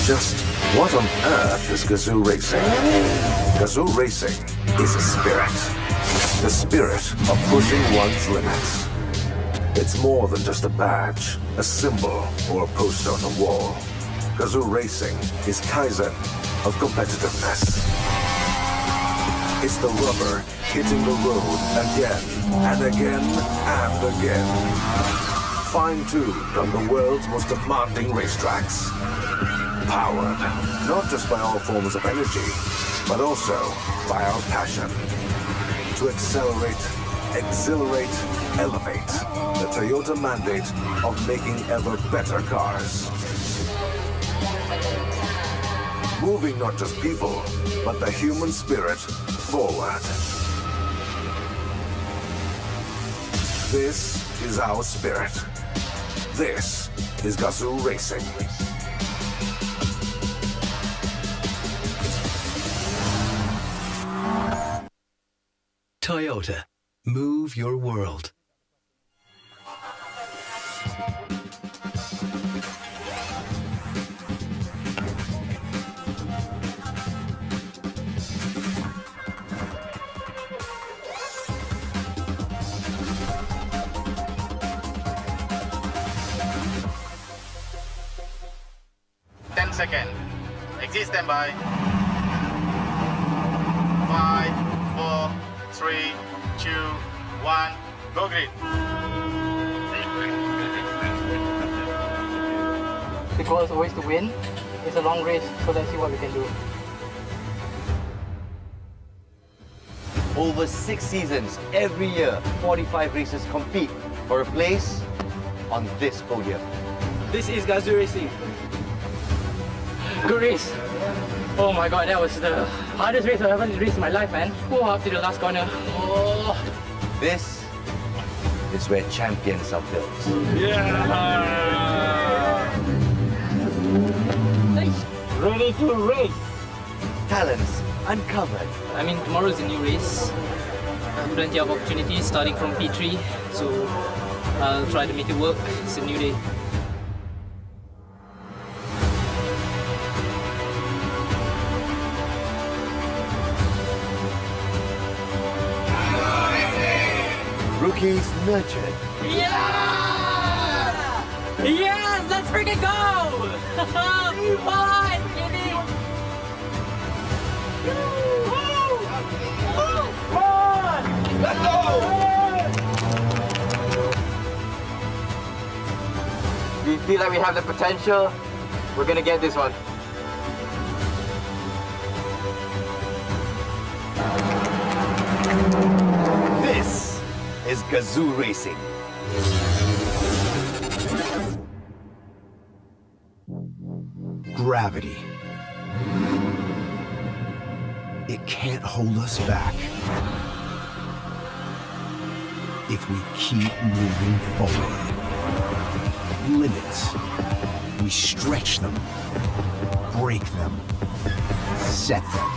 Just what on earth is Gazoo Racing? Gazoo Racing is a spirit. The spirit of pushing one's limits. It's more than just a badge, a symbol, or a poster on the wall. Gazoo Racing is Kaizen of competitiveness. It's the rubber hitting the road again and again and again. Fine-tuned on the world's most demanding racetracks. Powered not just by all forms of energy, but also by our passion. To accelerate, exhilarate, elevate the Toyota mandate of making ever better cars. Moving not just people, but the human spirit forward. This is our spirit. This is Gazoo Racing. Toyota. Move your world. Second. Exit standby. 5, 4, 3, 2, 1. Go green. The goal is always to win. It's a long race, so let's see what we can do. Over 6 seasons, every year, 45 racers compete for a place on this podium. This is Gazoo Racing. Good race. Oh my god, that was the hardest race I've ever raced in my life, man. Oh, up to the last corner. Oh. This is where champions are built. Yeah! Ready to race. Talents uncovered. I mean, tomorrow is a new race. Plenty of opportunities starting from P3, so I'll try to make it work. It's a new day. Rookies nurtured. Yeah! Yes! Let's freaking go! Come on, Jimmy! Come on! Let's go! We feel like we have the potential. We're gonna get this one. This is Gazoo Racing. Gravity. It can't hold us back if we keep moving forward. Limits. We stretch them, break them, set them.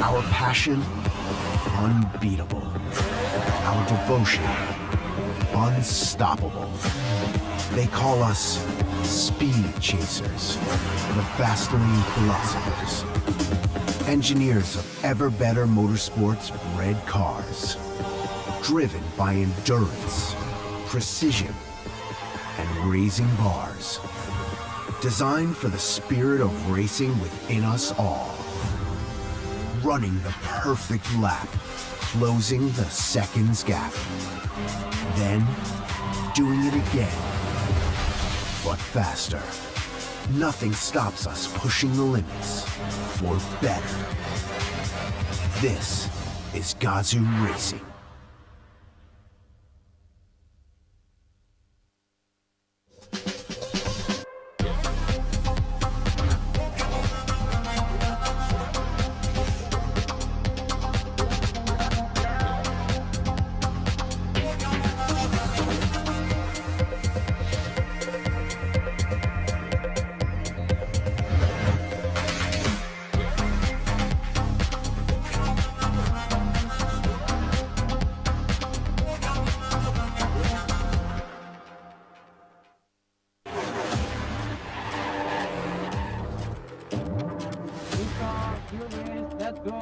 Our passion, unbeatable. Our devotion, unstoppable. They call us speed chasers, the fast lane philosophers. Engineers of ever better motorsports bred cars. Driven by endurance, precision, and raising bars. Designed for the spirit of racing within us all. Running the perfect lap, closing the seconds gap. Then, doing it again, but faster. Nothing stops us pushing the limits for better. This is Gazoo Racing. It's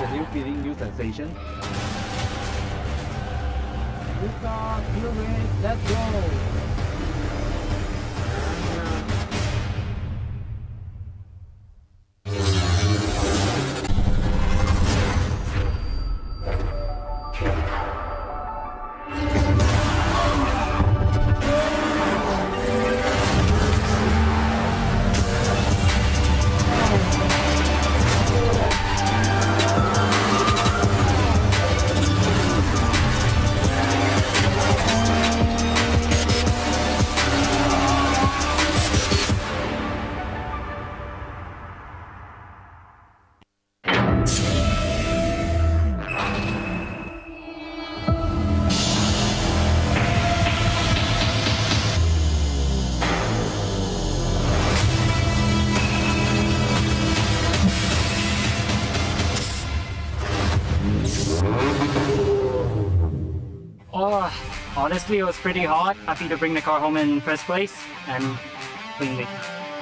a new feeling, new sensation. Let's go! Oh, honestly, it was pretty hard. Happy to bring the car home in first place and cleanly.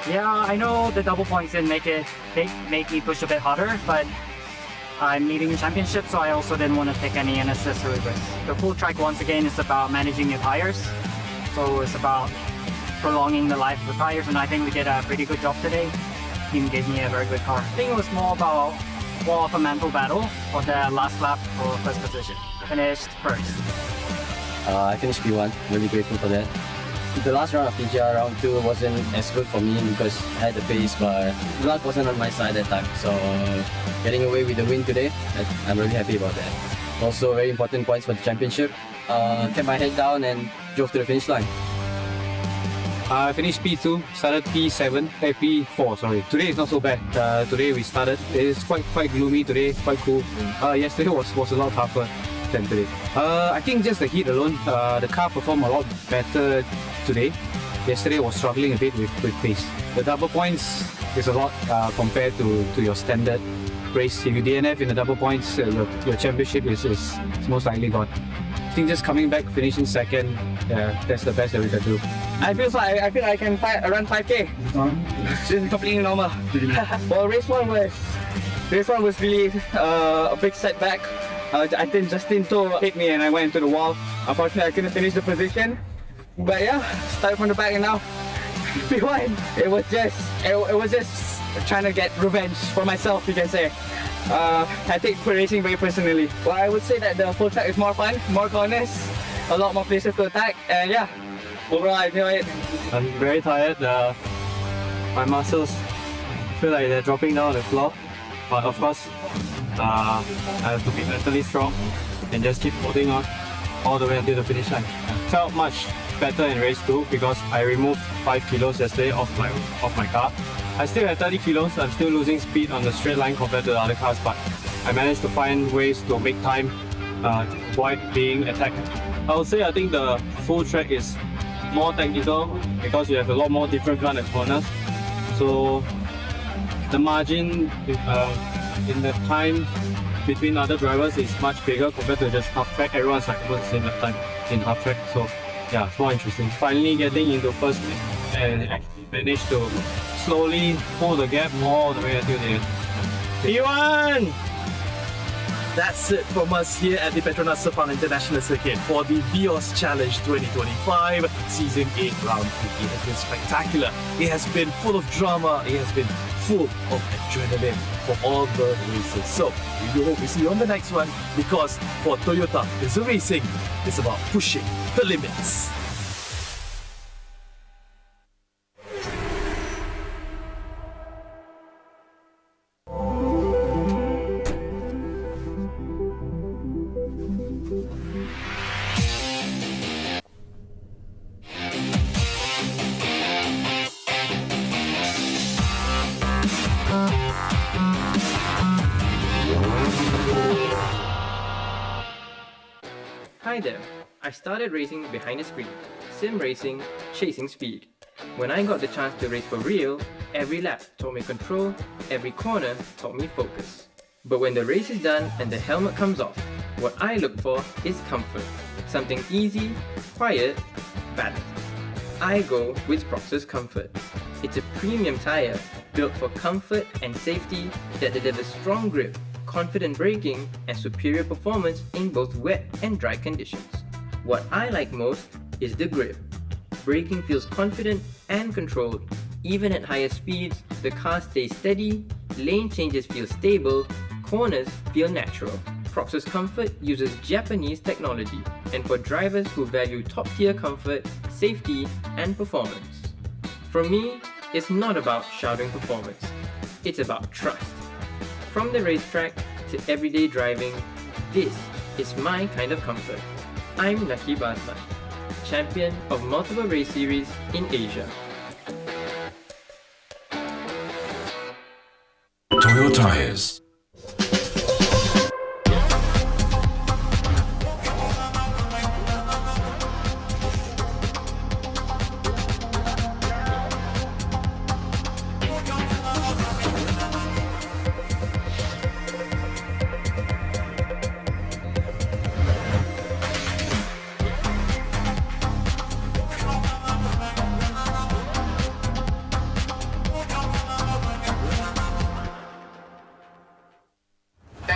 Yeah, I know the double points didn't make me push a bit harder, but I'm leading the championship, so I also didn't want to take any unnecessary risks. The full track once again is about managing your tires, so it's about prolonging the life of the tires, and I think we did a pretty good job today. Team gave me a very good car. I think it was more of a mental battle for the last lap for first position. Finished first. I finished P1, really grateful for that. The last round of TGR, round 2, wasn't as good for me because I had the pace, but the luck wasn't on my side that time. So getting away with the win today, I'm really happy about that. Also very important points for the championship. Kept my head down and drove to the finish line. I finished P2, started P7, P4, sorry. Today is not so bad. Today we started, it's quite gloomy today, quite cool. Yesterday was a lot tougher than today. I think just the heat alone, the car performed a lot better today. Yesterday was struggling a bit with pace. The double points is a lot compared to your standard race. If you DNF in the double points, your championship is most likely gone. I think just coming back, finishing second, that's the best that we can do. I feel I can run 5k. This is completely normal. Well, race one was really a big setback. I think Justin Toh hit me and I went into the wall. Unfortunately, I couldn't finish the position. But yeah, started from the back and now P1. It was just trying to get revenge for myself, you can say. I take racing very personally. Well, I would say that the full track is more fun, more corners, a lot more places to attack, and yeah, overall I enjoy it. I'm very tired. My muscles feel like they're dropping down on the floor. But of course, I have to be mentally strong and just keep holding on all the way until the finish line. Felt much better in race 2 because I removed 5 kilos yesterday off my car. I still had 30 kilos, I'm still losing speed on the straight line compared to the other cars, but I managed to find ways to make time to avoid being attacked. I would say I think the full track is more technical because you have a lot more different kind of corners. So the margin in the time between other drivers is much bigger compared to just half track. Everyone's like about the same time in half track. So yeah, it's more interesting. Finally getting into first and actually managed to slowly pull the gap all the way until the end. P1! That's it from us here at the Petronas Sepang International Circuit for the Vios Challenge 2025 Season 8 Round 3. It has been spectacular. It has been full of drama. It has been full of adrenaline for all the races. So, we do hope we see you on the next one, because for Toyota, Gazoo Racing is about pushing the limits. Hi there. I started racing behind the screen, sim racing, chasing speed. When I got the chance to race for real, every lap taught me control, every corner taught me focus. But when the race is done and the helmet comes off, what I look for is comfort. Something easy, quiet, balanced. I go with Prox's Comfort. It's a premium tire built for comfort and safety that delivers strong grip, confident braking, and superior performance in both wet and dry conditions. What I like most is the grip. Braking feels confident and controlled. Even at higher speeds, the car stays steady, lane changes feel stable, corners feel natural. Prox's Comfort uses Japanese technology, and for drivers who value top-tier comfort, safety, and performance. For me, it's not about shouting performance. It's about trust. From the racetrack to everyday driving, this is my kind of comfort. I'm Lucky Basman, champion of multiple race series in Asia. Toyo Tires.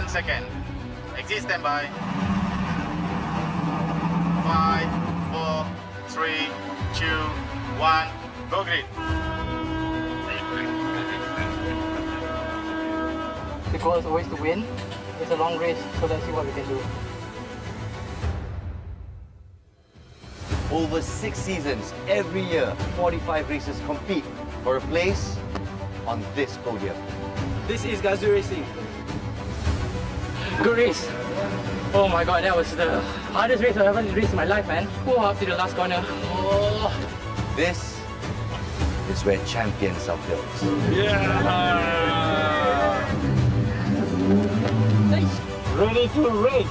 Second. Exit standby. 5, 4, 3, 2, 1. Go grid. The goal is always to win. It's a long race, so let's see what we can do. Over 6 seasons, every year, 45 races compete for a place on this podium. This is Gazoo Racing. Good race. Oh my god, that was the hardest race I've ever raced in my life, man. Oh, up to the last corner. Oh. This is where champions are built. Yeah! Ready to race.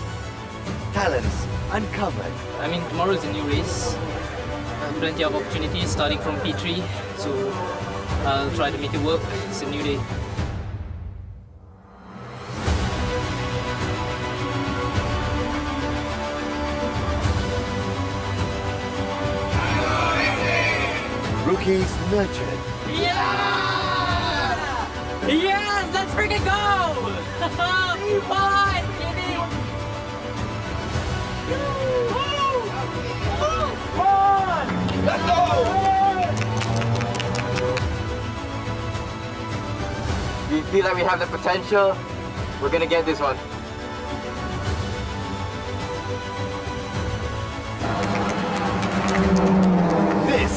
Talents uncovered. I mean, tomorrow is a new race. Plenty of opportunities starting from P3, so I'll try to make it work. It's a new day. Rookies nurtured. Yeah! Yes, let's freaking go! Come on, Jimmy! Come on! Let's go! We feel like we have the potential. We're gonna get this one. This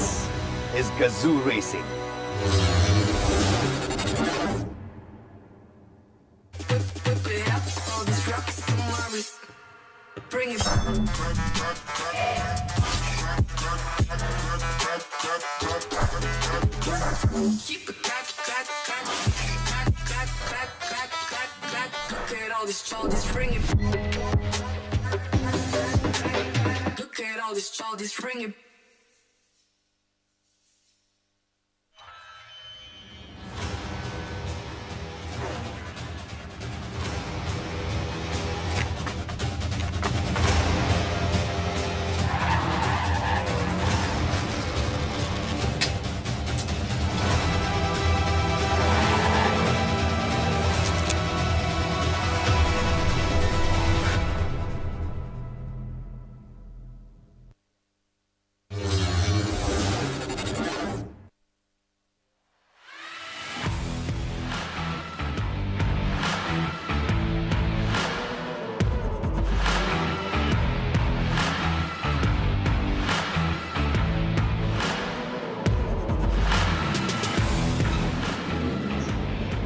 is Gazoo Racing. Bring it. Keep it look at all this childish, bring it. Look at all this childish, bring it.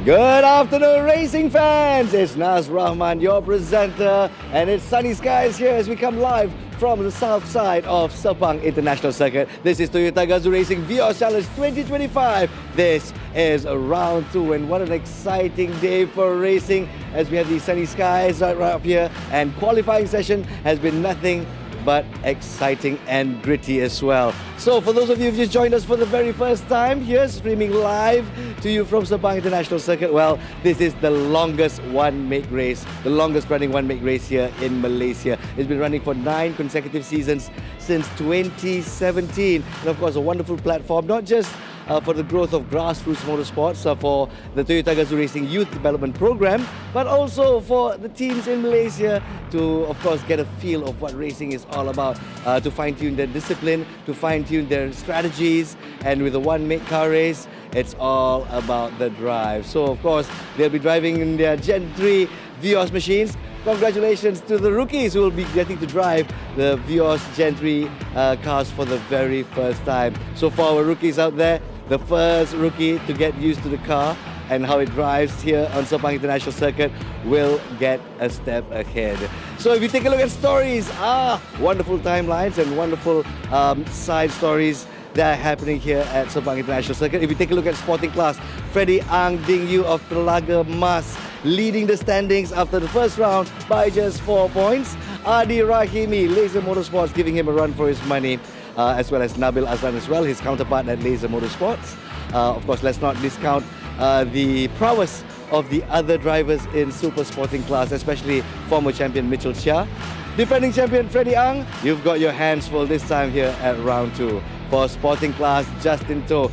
Good afternoon, racing fans. It's Naz Rahman, your presenter, and it's sunny skies here as we come live from the south side of Sepang International Circuit. This is Toyota Gazoo Racing Vios Challenge 2025. This is round 2, and what an exciting day for racing as we have these sunny skies right up here, and qualifying session has been nothing but exciting and gritty as well. So for those of you who've just joined us for the very first time, here streaming live to you from Sepang International Circuit, well, this is the longest one-make race, the longest running one-make race here in Malaysia. It's been running for 9 consecutive seasons since 2017. And of course, a wonderful platform, not just for the growth of grassroots motorsports, for the Toyota Gazoo Racing Youth Development Program, but also for the teams in Malaysia to, of course, get a feel of what racing is all about, to fine-tune their discipline, to fine-tune their strategies, and with a one-make car race, it's all about the drive. So, of course, they'll be driving in their Gen 3 Vios machines. Congratulations to the rookies who will be getting to drive the Vios Gen 3 cars for the very first time. So for our rookies out there, the first rookie to get used to the car and how it drives here on Sepang International Circuit will get a step ahead. So if you take a look at stories, wonderful timelines and wonderful side stories that are happening here at Sepang International Circuit. If you take a look at sporting class, Freddie Ang Ding Yu of Telaga Mas leading the standings after the first round by just 4 points. Adi Rahimi, Laser Motorsports, giving him a run for his money, as well as Nabil Azlan as well, his counterpart at Laser Motorsports. Of course, let's not discount the prowess of the other drivers in super sporting class, especially former champion Mitchell Chia. Defending champion Freddie Ang, you've got your hands full this time here at round 2. For sporting class, Justin To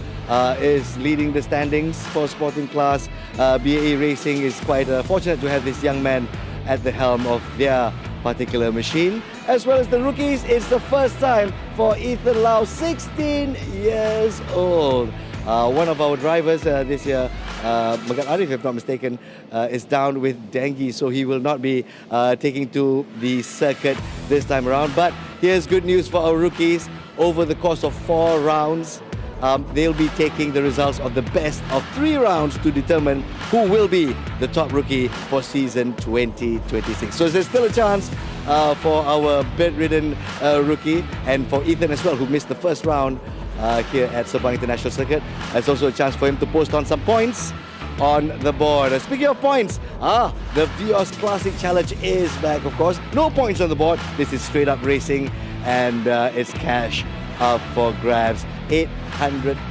is leading the standings for sporting class. BAE Racing is quite fortunate to have this young man at the helm of their particular machine. As well as the rookies, it's the first time for Ethan Lau, 16 years old. One of our drivers this year, Magat Arif, if not mistaken, is down with dengue, so he will not be taking to the circuit this time around. But here's good news for our rookies. Over the course of 4 rounds, they'll be taking the results of the best of 3 rounds to determine who will be the top rookie for season 2026. So there's still a chance for our bedridden rookie, and for Ethan as well, who missed the first round here at Sepang International Circuit. There's also a chance for him to post on some points on the board. Speaking of points, the Vios Classic Challenge is back, of course. No points on the board. This is straight up racing, and it's cash up for grabs.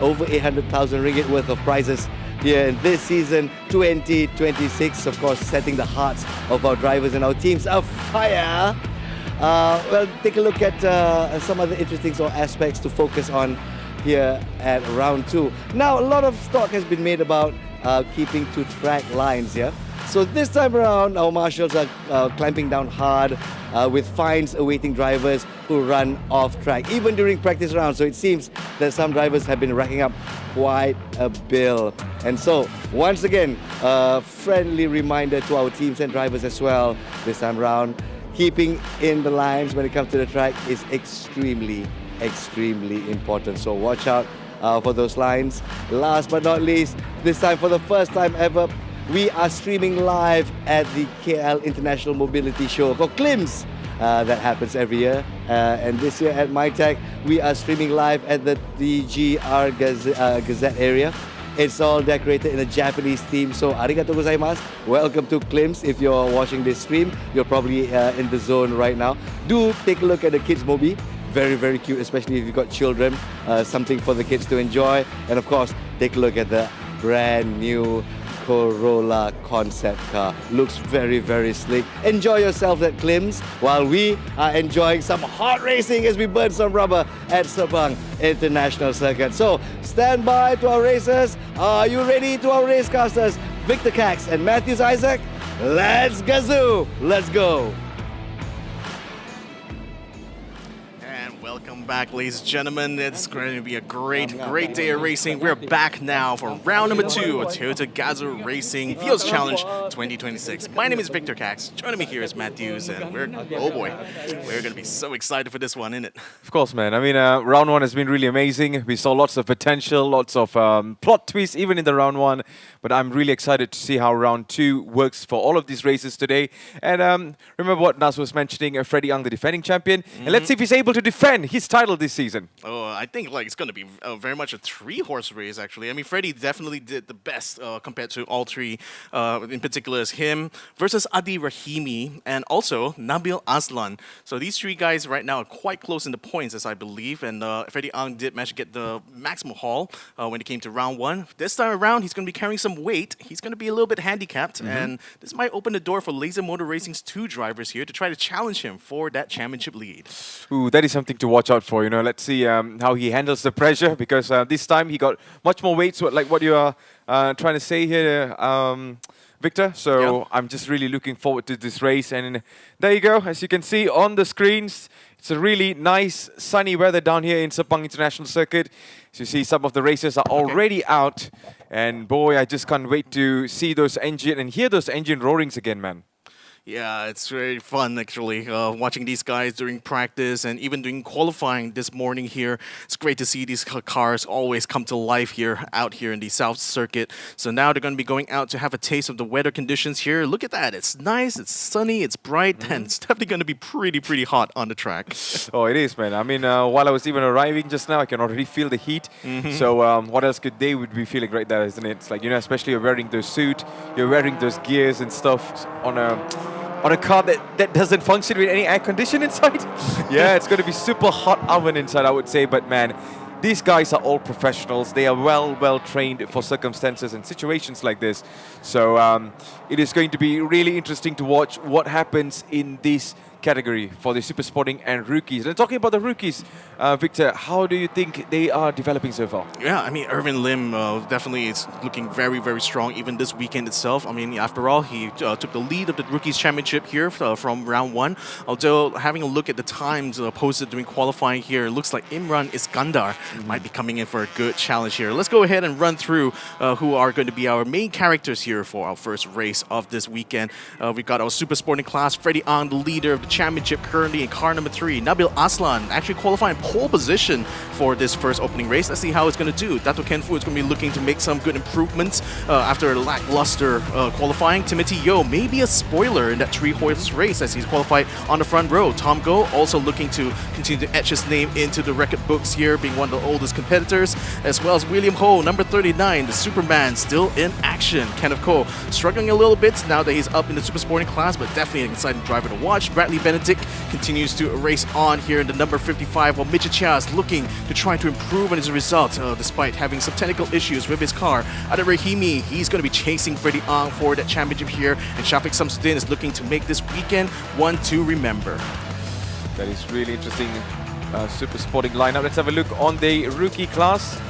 Over 800,000 ringgit worth of prizes here in this season 2026. Of course, setting the hearts of our drivers and our teams afire. Well, take a look at some other interesting aspects to focus on here at round 2. Now, a lot of stock has been made about keeping to track lines here. So this time around, our marshals are clamping down hard with fines awaiting drivers who run off track, even during practice rounds. So it seems that some drivers have been racking up quite a bill. And so, once again, a friendly reminder to our teams and drivers as well this time around. Keeping in the lines when it comes to the track is extremely important. So watch out for those lines. Last but not least, this time for the first time ever, we are streaming live at the KL International Mobility Show for CLIMS. That happens every year. And this year at MyTech, we are streaming live at the DGR Gazette area. It's all decorated in a Japanese theme, so arigatou gozaimasu. Welcome to CLIMS. If you're watching this stream, you're probably in the zone right now. Do take a look at the kids' Mobi. Very cute, especially if you've got children. Something for the kids to enjoy. And of course, take a look at the brand new Corolla concept car. Looks very slick. Enjoy yourself at CLIMS while we are enjoying some hot racing as we burn some rubber at Sepang International Circuit. So stand by to our racers. Are you ready to our racecasters? Victor Cax and Matthews Isaac. Let's gazoo! Let's go! And welcome Welcome back, ladies and gentlemen. It's going to be a great day of racing. We're back now for round number 2 of Toyota Gazoo Racing Vios Challenge 2026. My name is Victor Cax. Joining me here is Matthews, and we're going to be so excited for this one, isn't it? Of course, man. I mean, round 1 has been really amazing. We saw lots of potential, lots of plot twists, even in the round 1. But I'm really excited to see how round 2 works for all of these races today. And remember what Nas was mentioning, Freddie Ang, the defending champion. And let's see if he's able to defend his title this season. Oh, I think it's going to be very much a 3-horse race, actually. I mean, Freddie definitely did the best compared to all 3. In particular, is him versus Adi Rahimi and also Nabil Aslan. So these 3 guys right now are quite close in the points, as I believe. And Freddie Ang did manage to get the maximum haul when it came to round 1. This time around, he's going to be carrying some weight. He's going to be a little bit handicapped. And this might open the door for Laser Motor Racing's 2 drivers here to try to challenge him for that championship lead. Ooh, that is something to watch out for. You know, let's see how he handles the pressure, because this time he got much more weight. So, like what you are trying to say here, Victor. So I'm just really looking forward to this race. And there you go. As you can see on the screens, it's a really nice sunny weather down here in Sepang International Circuit. So you see some of the racers are already out. And boy, I just can't wait to see those engine and hear those engine roarings again, man. Yeah, it's very fun actually, watching these guys during practice and even during qualifying this morning here. It's great to see these cars always come to life out here in the South Circuit. So now they're going to be going out to have a taste of the weather conditions here. Look at that, it's nice, it's sunny, it's bright, and it's definitely going to be pretty hot on the track. Oh, it is, man. I mean, while I was even arriving just now, I can already feel the heat. So what else could they would be feeling right there, isn't it? It's like, you know, especially you're wearing those suit, you're wearing those gears and stuff on a car that doesn't function with any air condition inside. Yeah, it's going to be super hot oven inside, I would say. But man, these guys are all professionals. They are well trained for circumstances and situations like this. So it is going to be really interesting to watch what happens in this category for the super sporting and rookies. And talking about the rookies, Victor, how do you think they are developing so far? Yeah, I mean, Irvin Lim definitely is looking very strong even this weekend itself. I mean, after all, he took the lead of the Rookies Championship here from round 1. Although, having a look at the times posted during qualifying here, it looks like Imran Iskandar might be coming in for a good challenge here. Let's go ahead and run through who are going to be our main characters here for our first race of this weekend. We've got our super sporting class, Freddie Ang, the leader of the championship currently in car number 3. Nabil Aslan actually qualifying pole position for this first opening race. Let's see how it's going to do. Dato Ken Fu is going to be looking to make some good improvements after a lackluster qualifying. Timothy Yo may be a spoiler in that 3-horse race as he's qualified on the front row. Tom Go also looking to continue to etch his name into the record books here, being one of the oldest competitors, as well as William Ho, number 39, the Superman, still in action. Kenneth Ko struggling a little bit now that he's up in the super sporting class, but definitely an exciting driver to watch. Bradley Benedict continues to race on here in the number 55, while Mitchell Chia is looking to try to improve on his result despite having some technical issues with his car. Adi Rahimi, he's going to be chasing Freddie Ang for that championship here, and Shafiq Samsudin is looking to make this weekend one to remember. That is really interesting super sporting lineup. Let's have a look on the rookie class.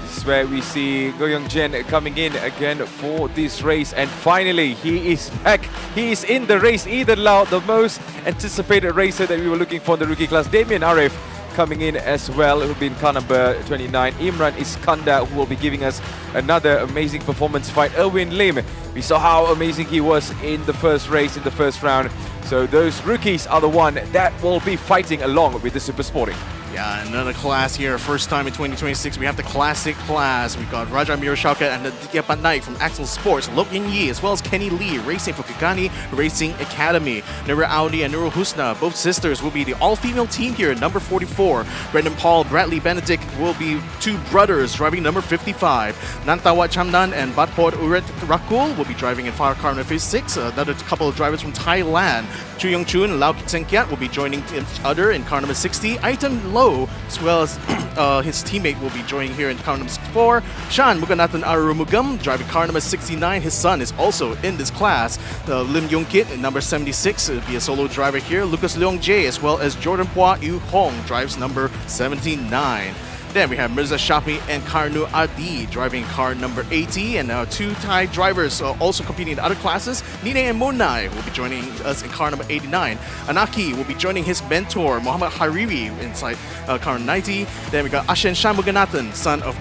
This is where we see Go Young Jen coming in again for this race, and finally he is back. He is in the race. Ethan Lau, the most anticipated racer that we were looking for in the rookie class. Damien Arif coming in as well, who'll be in car number 29. Imran Iskandar, who will be giving us another amazing performance fight. Erwin Lim, we saw how amazing he was in the first race, in the first round. So those rookies are the one that will be fighting along with the super sporting. Yeah, another class here. First time in 2026, we have the classic class. We've got Raja Miroshaka and Aditya Patnaik from Axel Sports, Lok Yin Yi, as well as Kenny Lee, racing for Kagani Racing Academy. Nura Audi and Nurul Husna, both sisters, will be the all-female team here at number 44. Brendan Paul, Bradley Benedict will be 2 brothers driving number 55. Nantawat Chamnan and Batport Uret Rakul will be driving in car number 56. Another couple of drivers from Thailand. Chu Yong Chun and Lau Seng Kiat will be joining each other in car number 60. Aitan Low, as well as his teammate, will be joining here in car number 64. Shan Muganathan Arumugam driving car number 69. His son is also in this class. Lim Yong Kit in number 76 will be a solo driver here. Lucas Leong Jae, as well as Jordan Pua Yu Hong drives number 79. Then we have Mirza Shafi and Karnu Adi driving car number 80. And 2 Thai drivers also competing in the other classes. Nine and Monai will be joining us in car number 89. Anaki will be joining his mentor, Muhammad Hariri, inside car 90. Then we got Ashen Shan Muganathan, son of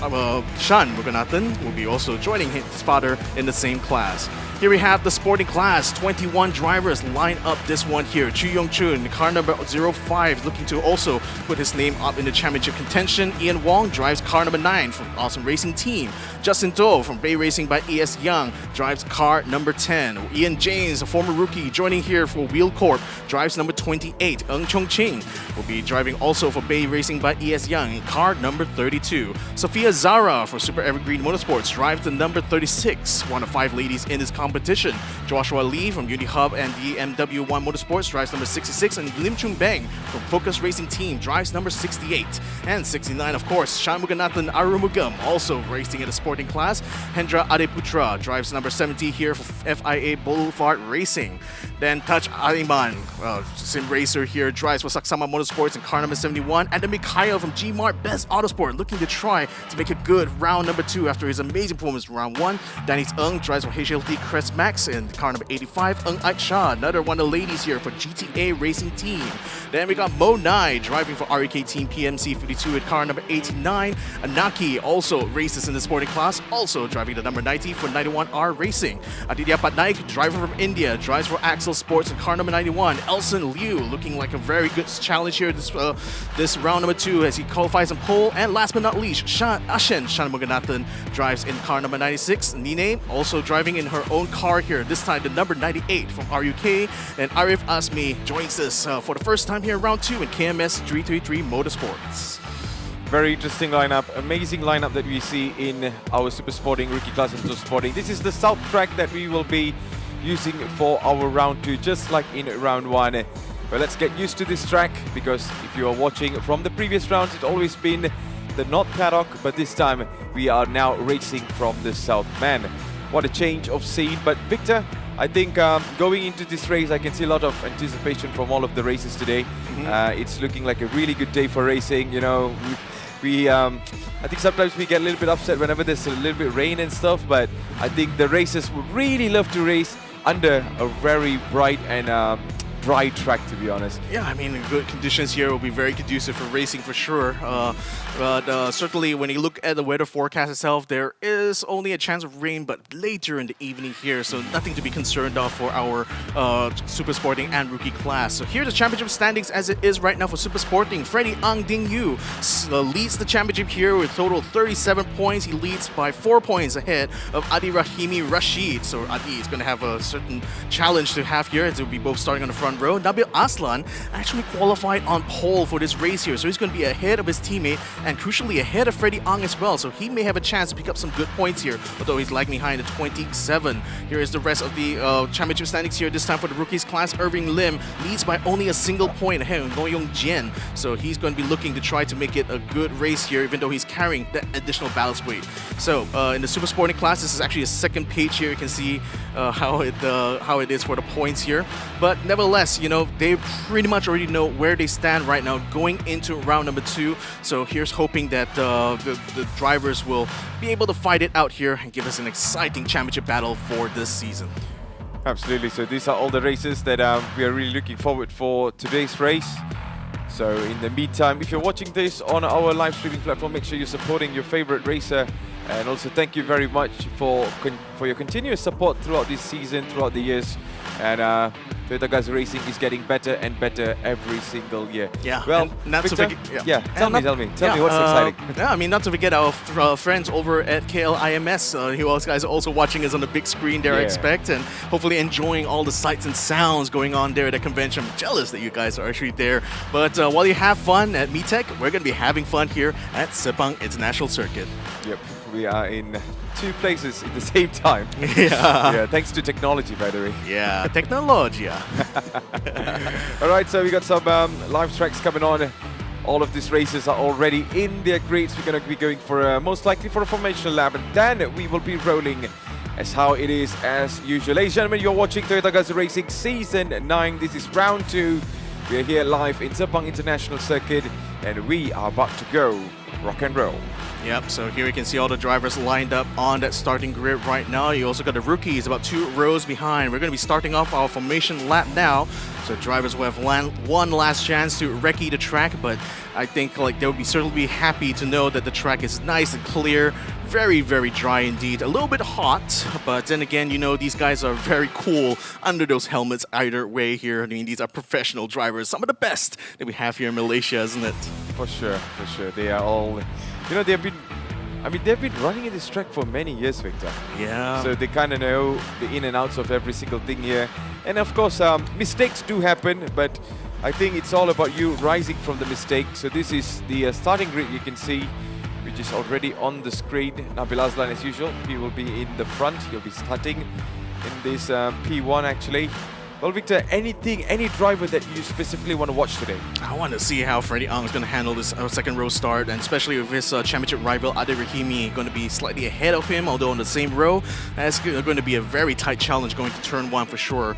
Shan Muganathan, will be also joining his father in the same class. Here we have the sporting class. 21 drivers line up this one here. Chu Yong Chun, car number 05, looking to also put his name up in the championship contention. Ian Wong drives car number 9 from Awesome Racing Team. Justin Do from Bay Racing by ES Young drives car number 10. Ian James, a former rookie, joining here for Wheel Corp, drives number 28. Ng Chong Ching will be driving also for Bay Racing by ES Young, car number 32. Sophia Zara for Super Evergreen Motorsports drives the number 36, one of 5 ladies in this competition. Joshua Lee from UniHub and DMW1 Motorsports drives number 66, and Lim Chung Beng from Focus Racing Team drives number 68. And 69, of course, Shanmuganathan Arumugam also racing in the sporting class. Hendra Adeputra drives number 70 here for FIA Boulevard Racing. Then Touch Aliman, sim racer here, drives for Saksama Motorsports in car number 71. And then Mikhail from Gmart Best Autosport looking to try to make a good round number 2 after his amazing performance in round 1. Dennis Ng drives for HLT Crest Max in car number 85. Ng Ait Shah, another one of the ladies here for GTA Racing Team. Then we got Mo Nai driving for REK Team PMC 52 at car number 89. Anaki also races in the sporting class, also driving the number 90 for 91R Racing. Aditya Patnaik, driver from India, drives for Axel Sports in car number 91. Elson Liu looking like a very good challenge here this round number 2 as he qualifies on pole. And last but not least, Ashen Shanmuganathan drives in car number 96. Nine also driving in her own car here, this time the number 98 from RUK. And Arif Asmi joins us for the first time here in round 2 in KMS 333 Motorsports. Very interesting lineup, amazing lineup that we see in our Super Sporting Rookie Class and Super Sporting. This is the South track that we will be using for our round 2, just like in round 1. But let's get used to this track, because if you are watching from the previous rounds, it's always been the North paddock, but this time we are now racing from the South. Man, what a change of scene. But Victor, I think going into this race, I can see a lot of anticipation from all of the races today. It's looking like a really good day for racing. You know, I think sometimes we get a little bit upset whenever there's a little bit rain and stuff, but I think the racers would really love to race under a very bright and dry track, to be honest. Yeah, I mean, good conditions here will be very conducive for racing for sure. But certainly when you look at the weather forecast itself, there is only a chance of rain, but later in the evening here, so nothing to be concerned of for our Super Sporting and Rookie class. So here's the championship standings as it is right now for Super Sporting. Freddie Ang Ding Yu leads the championship here with a total of 37 points. He leads by 4 points ahead of Adi Rahimi Rashid. So Adi is going to have a certain challenge to have here, as they'll be both starting on the front row. Nabil Aslan actually qualified on pole for this race here, so he's going to be ahead of his teammate and crucially ahead of Freddie Ang as well, so he may have a chance to pick up some good points here, although he's lagging behind at 27. Here is the rest of the championship standings here. This time for the rookies class, Irving Lim leads by only a single point ahead of Ngoyong Jian, so he's going to be looking to try to make it a good race here, even though he's carrying that additional ballast weight. So in the Super Sporting class, this is actually a second page here. You can see how it is for the points here, but nevertheless, you know, they pretty much already know where they stand right now going into round number 2. So here's hoping that the drivers will be able to fight it out here and give us an exciting championship battle for this season. Absolutely. So these are all the races that we are really looking forward for today's race. So in the meantime, if you're watching this on our live streaming platform, make sure you're supporting your favorite racer. And also thank you very much for your continuous support throughout this season, throughout the years. And Toyota Gazoo Racing is getting better and better every single year. Yeah. Well, not Victor, to forget, tell me what's exciting. Yeah, I mean, not to forget our friends over at KLIMS. You guys are also watching us on the big screen there, I expect, and hopefully enjoying all the sights and sounds going on there at the convention. I'm jealous that you guys are actually there. But while you have fun at MeTech, we're going to be having fun here at Sepang International Circuit. Yep. We are in 2 places at the same time. Yeah. Thanks to technology, by the way. Yeah, technology. All right, so we got some live tracks coming on. All of these races are already in their grids. We're going to be going for most likely for a formational lap, and then we will be rolling as how it is as usual. Ladies and gentlemen, you're watching Toyota Gazoo Racing Season 9. This is round 2. We are here live in Sepang International Circuit, and we are about to go rock and roll. Yep, so here you can see all the drivers lined up on that starting grid right now. You also got the rookies about 2 rows behind. We're going to be starting off our formation lap now. So drivers will have one last chance to recce the track, but I think like they would be certainly be happy to know that the track is nice and clear. Very, very dry indeed. A little bit hot, but then again, you know, these guys are very cool under those helmets either way here. I mean, these are professional drivers, some of the best that we have here in Malaysia, isn't it? For sure, for sure. They are all, you know, they've been running in this track for many years, Victor. Yeah. So they kind of know the in and outs of every single thing here. And of course, mistakes do happen, but I think it's all about you rising from the mistake. So this is the starting grid you can see, which is already on the screen. Nabil Aslan, as usual, he will be in the front. He'll be starting in this P1 actually. Well, Victor, any driver that you specifically want to watch today? I want to see how Freddie Ang is going to handle this second row start, and especially with his championship rival Ade Rahimi going to be slightly ahead of him, although on the same row. That's going to be a very tight challenge going to turn 1 for sure.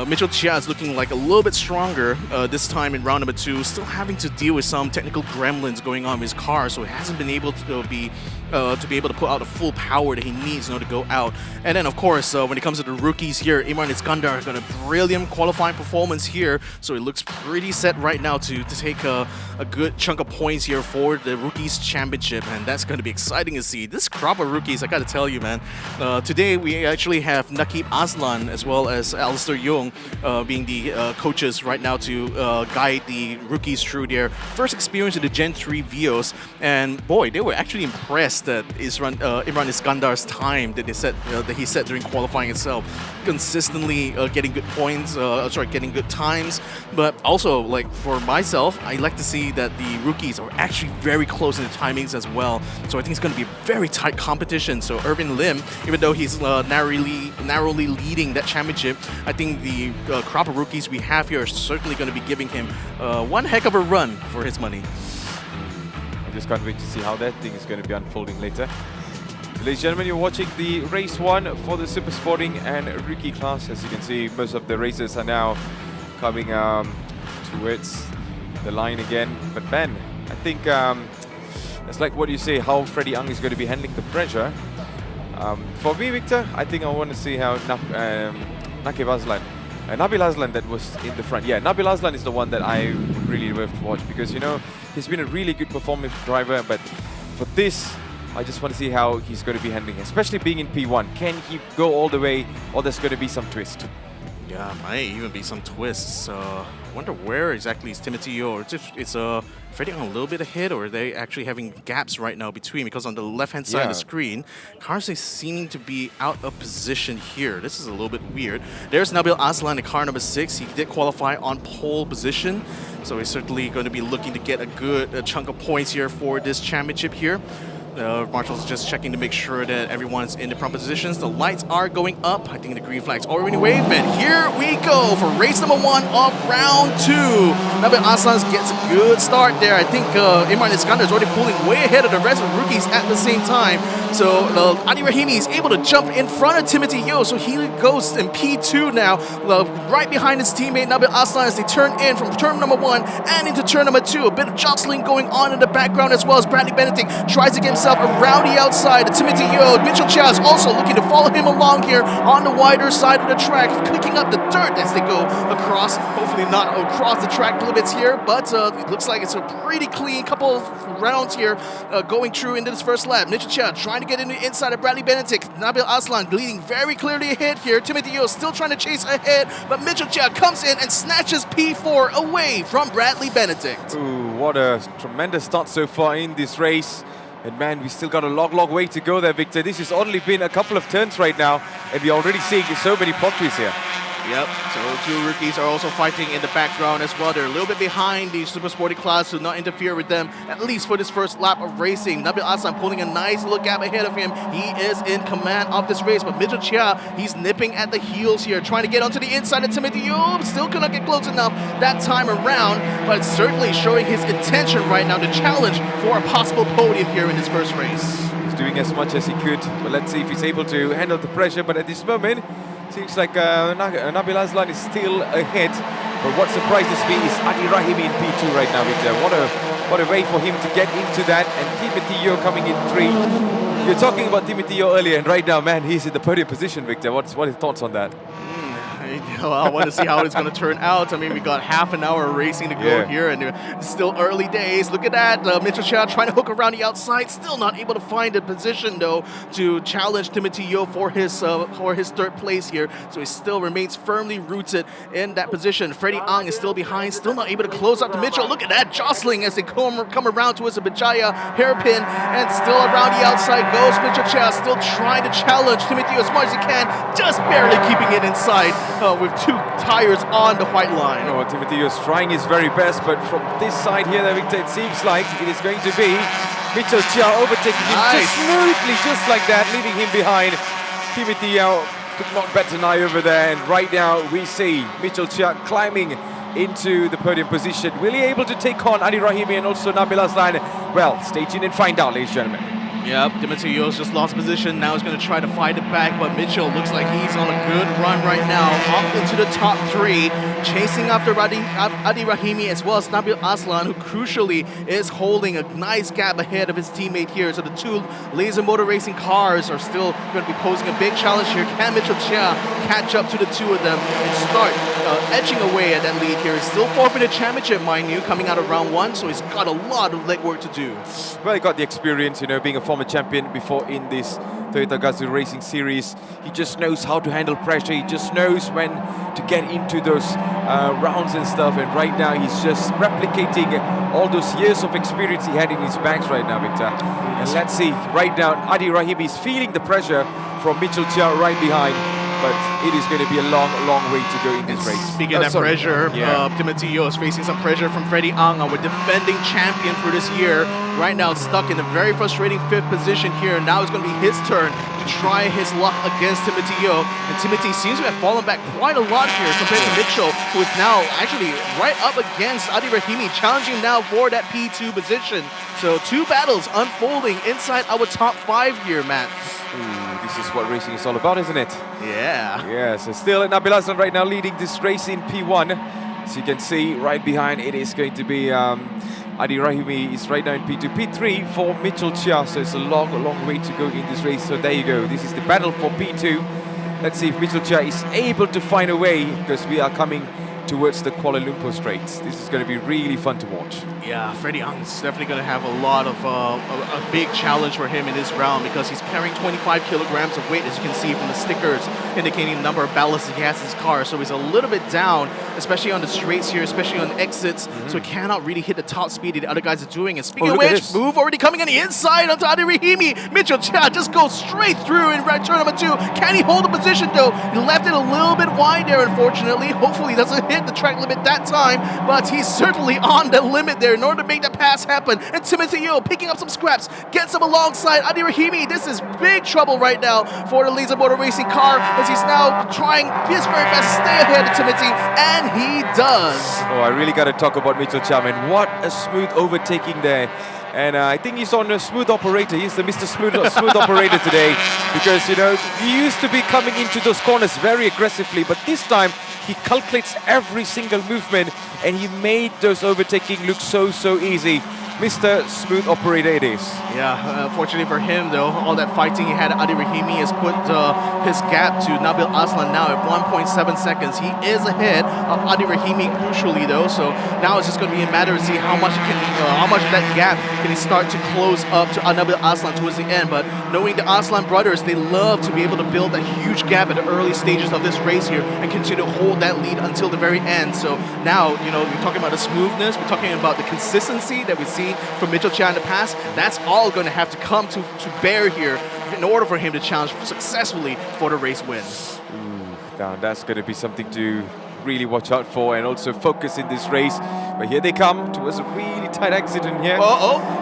Mitchell Chia is looking like a little bit stronger this time in round number 2, still having to deal with some technical gremlins going on with his car, so he hasn't been able to be able to put out the full power that he needs in order to go out. And then, of course, when it comes to the rookies here, Imran Iskandar got a brilliant qualifying performance here, so it looks pretty set right now to take a good chunk of points here for the Rookies Championship, and that's going to be exciting to see. This crop of rookies, I got to tell you, man. Today, we actually have Nakib Aslan as well as Alistair Young being the coaches right now to guide the rookies through their first experience in the Gen 3 Vios, and boy, they were actually impressed that Imran Iskandar's time that he set during qualifying itself, consistently getting good points, getting good times. But also, like for myself, I like to see that the rookies are actually very close in the timings as well. So I think it's going to be a very tight competition. So Irvin Lim, even though he's narrowly leading that championship, I think the crop of rookies we have here are certainly going to be giving him one heck of a run for his money. Just can't wait to see how that thing is going to be unfolding later. Ladies and gentlemen, you're watching the race 1 for the Super Sporting and Rookie class. As you can see, most of the racers are now coming towards the line again. But Ben, I think it's like what you say, how Freddie Ang is going to be handling the pressure. For me, Victor, I think I want to see how Nakib Aslan, Nabil Aslan that was in the front. Yeah, Nabil Aslan is the one that I would really love to watch, because, you know, he's been a really good performance driver, but for this, I just want to see how he's going to be handling it, especially being in P1. Can he go all the way, or there's going to be some twist? Yeah, might even be some twists. I wonder where exactly is Timothy Yeo. It's Freddie Ang a little bit ahead, or are they actually having gaps right now between? Because on the left-hand side of the screen, cars are seeming to be out of position here. This is a little bit weird. There's Nabil Aslan in car number 6. He did qualify on pole position, so he's certainly going to be looking to get a good chunk of points here for this championship here. Marshall's just checking to make sure that everyone's in the proper positions. The lights are going up. I think the green flag's already waved. And here we go for race number 1 of round 2. Nabil Aslan gets a good start there. I think Imran Iskandar is already pulling way ahead of the rest of the rookies at the same time. So Ade Rahimi is able to jump in front of Timothy Yeo. So he goes in P2 now, right behind his teammate Nabil Aslan as they turn in from turn number 1 and into turn number 2. A bit of jostling going on in the background, as well as Bradley Benedict tries to get himself around the outside. Timothy Yeo, Mitchell Chia is also looking to follow him along here on the wider side of the track, clicking up the dirt as they go across. Hopefully not across the track limits here, but it looks like it's a pretty clean couple of rounds here going through into this first lap. Mitchell Chia trying to get in the inside of Bradley Benedict. Nabil Aslan leading very clearly ahead here. Timothy Yeo still trying to chase ahead, but Mitchell Chia comes in and snatches P4 away from Bradley Benedict. Ooh, what a tremendous start so far in this race. And man, we still got a long way to go there, Victor. This has only been a couple of turns right now, and we're already seeing so many plot twists here. Yep, so 2 rookies are also fighting in the background as well. They're a little bit behind the Super Sporty class to not interfere with them, at least for this first lap of racing. Nabil Aslan pulling a nice little gap ahead of him. He is in command of this race, but Mitchell Chia, he's nipping at the heels here, trying to get onto the inside of Timothy Yeo. Still cannot get close enough that time around, but certainly showing his intention right now to challenge for a possible podium here in this first race. He's doing as much as he could, but let's see if he's able to handle the pressure. But at this moment, seems like Nabil Aslan is still ahead. But what surprises me is Adi Rahimi in P2 right now, Victor. What a way for him to get into that. And Timothy Yeo coming in 3. You're talking about Timothy Yeo earlier, and right now, man, he's in the podium position, Victor. What are your thoughts on that? I want to see how it's going to turn out. I mean, we got half an hour of racing to go here, and it's still early days. Look at that. Mitchell Chia trying to hook around the outside. Still not able to find a position, though, to challenge Timothy Yeo for his third place here. So he still remains firmly rooted in that position. Freddie Ang is still behind, still not able to close out to Mitchell. Look at that jostling as they come around towards the Bijaya hairpin, and still around the outside goes Mitchell Chia, still trying to challenge Timothy Yeo as much as he can, just barely keeping it inside with 2 tires on the white line. You know, Timothy Yeo is trying his very best, but from this side here, Victor, it seems like it is going to be Mitchell Chia overtaking him just smoothly, just like that, leaving him behind. Timothy Yeo could not bet an eye over there, and right now we see Mitchell Chia climbing into the podium position. Will he able to take on Adi Rahimi and also Nabil Aslan? Well, stay tuned and find out, ladies and gentlemen. Yep, Timothy Yeo's just lost position. Now he's going to try to fight it back, but Mitchell looks like he's on a good run right now. Up into the top 3, chasing after Adi Rahimi as well as Nabil Aslan, who crucially is holding a nice gap ahead of his teammate here. So the 2 Laser Motor Racing cars are still going to be posing a big challenge here. Can Mitchell Chia catch up to the 2 of them and start edging away at that lead here? He's still forfeited championship, mind you, coming out of round 1, so he's got a lot of legwork to do. Well, he got the experience, you know, being a former champion before in this Toyota Gazoo Racing Series. He just knows how to handle pressure. He just knows when to get into those rounds and stuff. And right now, he's just replicating all those years of experience he had in his bags right now, Victor. And let's see, right now, Adi Rahimi is feeling the pressure from Mitchell Chia right behind. But it is going to be a long, long way to go in this race. Speaking of that pressure, Timothy Yeo is facing some pressure from Freddie Ang, our defending champion for this year. Right now, stuck in a very frustrating 5th position here. Now it's going to be his turn to try his luck against Timothy Yeo. And Timothy seems to have fallen back quite a lot here compared to Mitchell, who is now actually right up against Adi Rahimi, challenging now for that P2 position. So 2 battles unfolding inside our top 5 here, Matt. Ooh, this is what racing is all about, isn't it? Yeah. Yeah, so still Nabil Aslan right now leading this race in P1. As you can see, right behind it is going to be Adi Rahimi is right now in P2. P3 for Mitchell Chia, so it's a long, long way to go in this race. So there you go, this is the battle for P2. Let's see if Mitchell Chia is able to find a way, because we are coming towards the Kuala Lumpur Straits. This is going to be really fun to watch. Yeah, Freddie Ang is definitely going to have a lot of a big challenge for him in this round, because he's carrying 25 kilograms of weight, as you can see from the stickers indicating the number of ballast he has in his car. So he's a little bit down, especially on the straights here, especially on the exits. So he cannot really hit the top speed that the other guys are doing. And speaking of which, move already coming on the inside onto Adi Rahimi. Mitchell Chia just goes straight through in turn number 2. Can he hold the position though? He left it a little bit wide there, unfortunately. Hopefully he doesn't hit the track limit that time, but he's certainly on the limit there in order to make that pass happen. And Timothy Yeo picking up some scraps, gets him alongside Adi Rahimi. This is big trouble right now for the Laser Motor Racing car, as he's now trying his very best to stay ahead of Timothy, and he does. Oh, I really got to talk about Mitchell Chia, man. What a smooth overtaking there. And I think he's on a smooth operator. He's the Mr. Smooth operator today, because, you know, he used to be coming into those corners very aggressively, but this time he calculates every single movement, and he made those overtaking look so easy. Mr. Smooth Operator it is. Yeah, fortunately for him though, all that fighting he had at Adi Rahimi has put his gap to Nabil Aslan now at 1.7 seconds. He is ahead of Adi Rahimi crucially though, so now it's just going to be a matter of see how much of that gap can he start to close up to Nabil Aslan towards the end. But knowing the Aslan brothers, they love to be able to build a huge gap at the early stages of this race here and continue to hold that lead until the very end. So now, you know, we're talking about the smoothness, we're talking about the consistency that we see from Mitchell Chia in the past. That's all going to have to come to bear here in order for him to challenge successfully for the race win. Now that's going to be something to really watch out for and also focus in this race. But here they come towards a really tight accident here.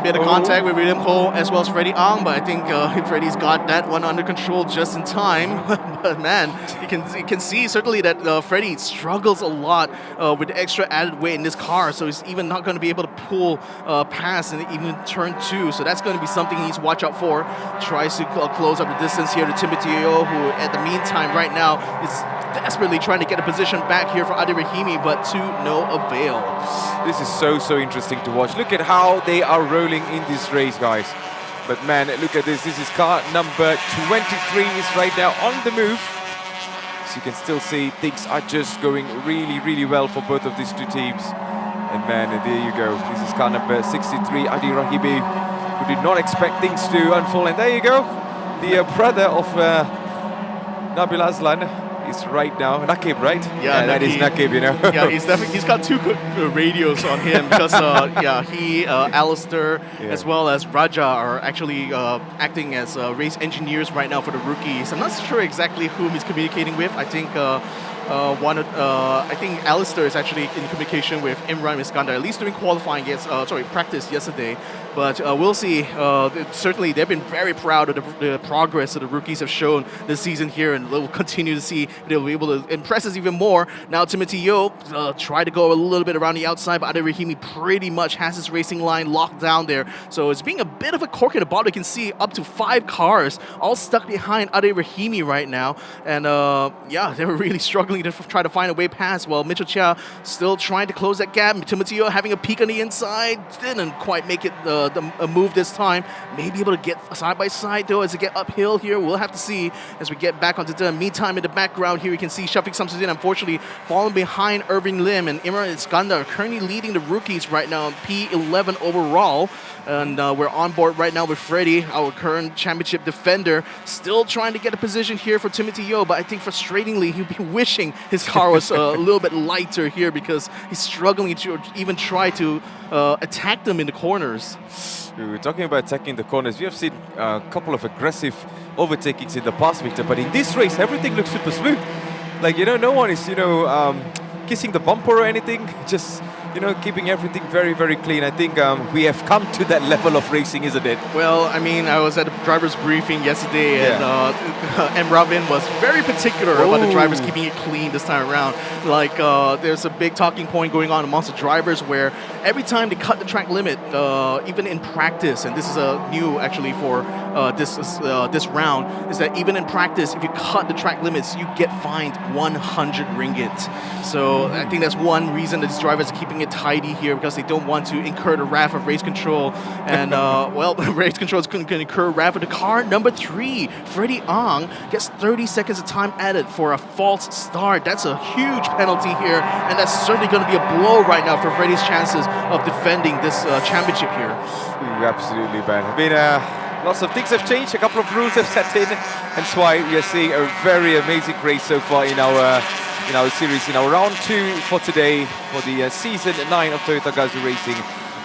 Bit of contact with William Ho as well as Freddie Ang, but I think Freddie's got that one under control just in time. But man, you can see certainly that Freddie struggles a lot with the extra added weight in this car, so he's even not going to be able to pull past and even turn 2. So that's going to be something he needs to watch out for. Tries to close up the distance here to Timothy Yeo, who at the meantime right now is desperately trying to get a position back here for Adi Rahimi, but to no avail. This is so interesting to watch. Look at how they are rolling in this race, guys. But man, look at this. This is car number 23 is right now on the move. So you can still see things are just going really well for both of these two teams. And man, there you go. This is car number 63, Adi Rahimi, who did not expect things to unfold. And there you go. The brother of Nabil Aslan is right now. Nakib, right? Yeah, that is Nakib, you know. Yeah, he's got two good radios on him because he, Alistair, as well as Raja are actually acting as race engineers right now for the rookies. I'm not sure exactly whom he's communicating with. I think I think Alistair is actually in communication with Imran Iskandar, at least during qualifying, practice yesterday. But we'll see. Certainly, they've been very proud of the progress that the rookies have shown this season here, and they'll continue to see they'll be able to impress us even more. Now, Timothy Yeo tried to go a little bit around the outside, but Adi Rahimi pretty much has his racing line locked down there. So it's being a bit of a cork in the bottom. You can see up to 5 cars all stuck behind Adi Rahimi right now. And they were really struggling to try to find a way past. Well, Mitchell Chia still trying to close that gap. Timothy Yeo having a peek on the inside. Didn't quite make it a move this time. Maybe able to get side by side though as they get uphill here. We'll have to see as we get back onto the meantime in the background here. You can see Shafiq Samsudin unfortunately falling behind Irving Lim, and Imran Iskandar currently leading the rookies right now in P11 overall. And we're on board right now with Freddie, our current championship defender, still trying to get a position here for Timothy Yeo, but I think frustratingly he'd be wishing his car was a little bit lighter here because he's struggling to even try to attack them in the corners. We were talking about attacking the corners. We have seen a couple of aggressive overtakings in the past, Victor, but in this race everything looks super smooth. Like, no one is, kissing the bumper or anything, just keeping everything very clean. I think we have come to that level of racing, isn't it? Well, I mean, I was at a driver's briefing yesterday, and Ravin was very particular about the drivers keeping it clean this time around. Like, there's a big talking point going on amongst the drivers where every time they cut the track limit, even in practice, and this is new actually for this round, is that even in practice, if you cut the track limits, you get fined 100 ringgit. So I think that's one reason that these drivers are keeping it tidy here, because they don't want to incur the wrath of race control. And race control is going to incur wrath of the car. Number 3, Freddie Ang gets 30 seconds of time added for a false start. That's a huge penalty here, and that's certainly going to be a blow right now for Freddie's chances of defending this championship here. Absolutely, man. I mean, lots of things have changed. A couple of rules have set in, and that's why we are seeing a very amazing race so far in our series, in our round 2 for today for the season 9 of Toyota Gazoo Racing,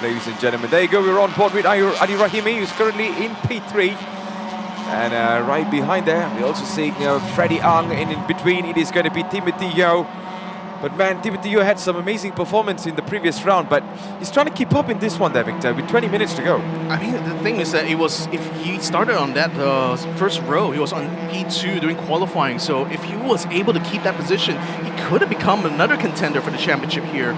ladies and gentlemen. There you go. We're on board with Adi Rahimi, who's currently in P3, and right behind there we're also seeing Freddie Ang, and in between it is going to be Timothy Yeo. But man, Timothy Yeo had some amazing performance in the previous round, but he's trying to keep up in this one there, Victor, with 20 minutes to go. I mean, the thing is that if he started on that first row, he was on P2 during qualifying, so if he was able to keep that position, he could have become another contender for the championship here,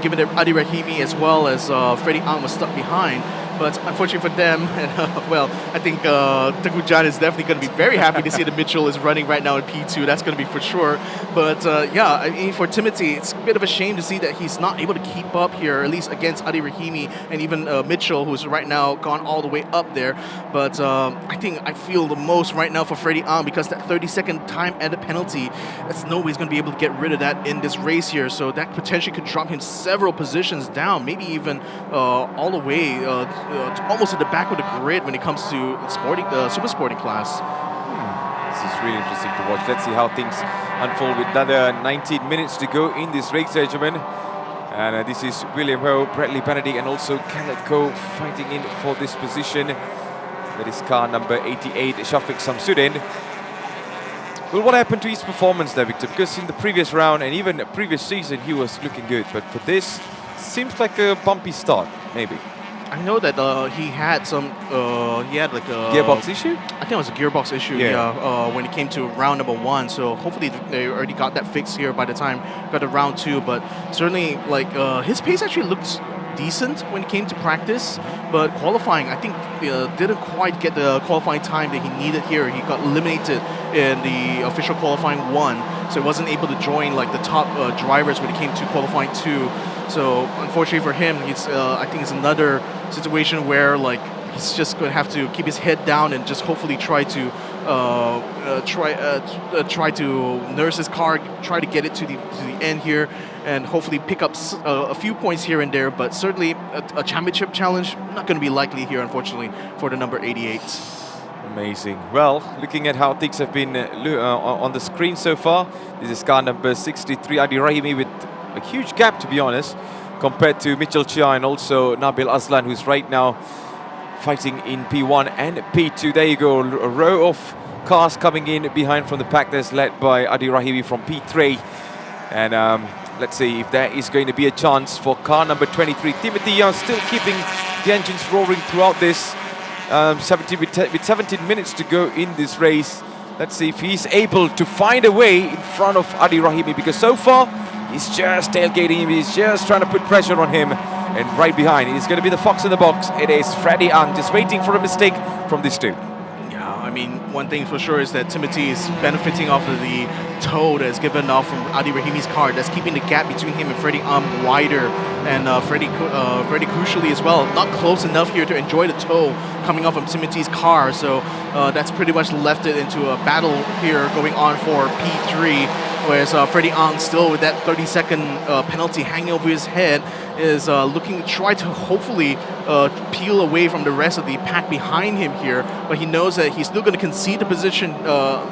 given that Adi Rahimi as well as Freddie Ang was stuck behind. But unfortunately for them, I think Teguh Jan is definitely going to be very happy to see that Mitchell is running right now in P2. That's going to be for sure. But I mean, for Timothy, it's a bit of a shame to see that he's not able to keep up here, at least against Adi Rahimi and even Mitchell, who's right now gone all the way up there. But I feel the most right now for Freddie Ang, because that 30-second time added penalty, that's no way he's going to be able to get rid of that in this race here. So that potentially could drop him several positions down, maybe even all the way almost at the back of the grid when it comes to super sporting class. This is really interesting to watch. Let's see how things unfold with another 19 minutes to go in this race, gentlemen. And this is William Ho, Bradley Benedict, and also Kenneth Ko fighting in for this position. That is car number 88, Shafiq Samsudin. Well, what happened to his performance there, Victor? Because in the previous round and even the previous season, he was looking good. But for this, seems like a bumpy start, maybe. I know that he had like a gearbox issue. I think it was a gearbox issue. When it came to round number 1. So hopefully they already got that fixed here by the time got to round 2. But certainly, like his pace actually looked decent when it came to practice, but qualifying, I think didn't quite get the qualifying time that he needed here. He got eliminated in the official qualifying 1. so he wasn't able to join like the top drivers when it came to qualifying 2. So unfortunately for him, I think it's another situation where like he's just going to have to keep his head down and just hopefully try to nurse his car, try to get it to the end here, and hopefully pick up a few points here and there. But certainly a championship challenge not going to be likely here, unfortunately, for the number 88. Amazing. Well, looking at how things have been on the screen so far, this is car number 63, Adi Rahimi, with a huge gap, to be honest, compared to Mitchell Chia and also Nabil Aslan, who's right now fighting in P1 and P2. There you go, a row of cars coming in behind from the pack that's led by Adi Rahimi from P3. And let's see if there is going to be a chance for car number 23. Timothy Young still keeping the engines roaring throughout this. 17 minutes to go in this race. Let's see if he's able to find a way in front of Adi Rahimi, because so far he's just tailgating him, he's just trying to put pressure on him. And right behind is going to be the fox in the box. It is Freddie Ang, just waiting for a mistake from these two. Yeah, I mean, one thing for sure is that Timothy is benefiting off of the toe that's given off from Adi Rahimi's car. That's keeping the gap between him and Freddie Ang wider. And Freddie crucially as well, not close enough here to enjoy the toe coming off from Timothy's car. So that's pretty much left it into a battle here going on for P3. Whereas Freddie Ang, still with that 30-second penalty hanging over his head, is looking to try to hopefully peel away from the rest of the pack behind him here. But he knows that he's still going to concede the position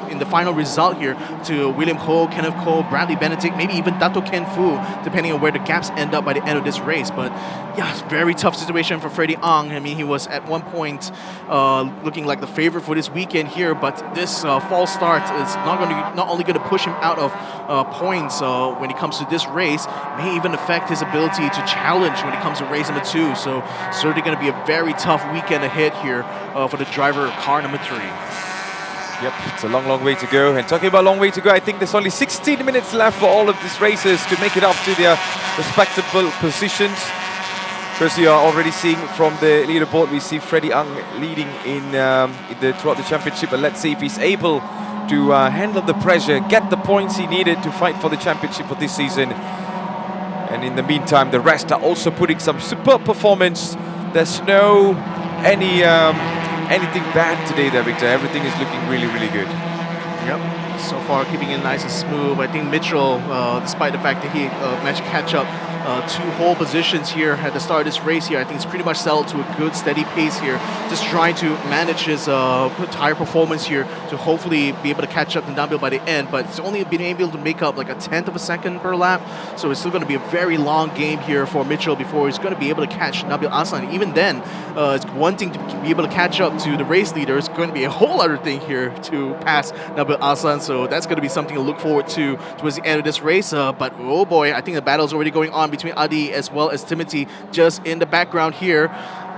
in the final result here to William Ho, Kenneth Cole, Bradley Benedict, maybe even Dato Ken Fu, depending on where the gaps end up by the end of this race. But yeah, it's a very tough situation for Freddie Ang. I mean, he was at one point looking like the favorite for this weekend here, but this false start is not only going to push him out of points when it comes to this race, may even affect his ability to challenge when it comes to race number 2. So certainly going to be a very tough weekend ahead here for the driver of car number 3. Yep, it's a long, long way to go. And talking about long way to go, I think there's only 16 minutes left for all of these races to make it up to their respectable positions. First, you are already seeing from the leaderboard, we see Freddie Ang leading throughout the championship. But let's see if he's able to handle the pressure, get the points he needed to fight for the championship for this season. And in the meantime, the rest are also putting some superb performance. There's no anything bad today there, Victor. Everything is looking really, really good. Yep, so far keeping it nice and smooth. I think Mitchell, despite the fact that he managed to catch up 2 whole positions here at the start of this race here, I think it's pretty much settled to a good steady pace here, just trying to manage his tire performance here to hopefully be able to catch up to Nabil by the end. But it's only been able to make up like a 1/10 of a second per lap, so it's still going to be a very long game here for Mitchell before he's going to be able to catch Nabil Aslan. Even then, it's one thing to be able to catch up to the race leader. It's going to be a whole other thing here to pass Nabil Aslan, so that's going to be something to look forward to towards the end of this race. But oh boy, I think the battle's already going on between Adi as well as Timothy just in the background here.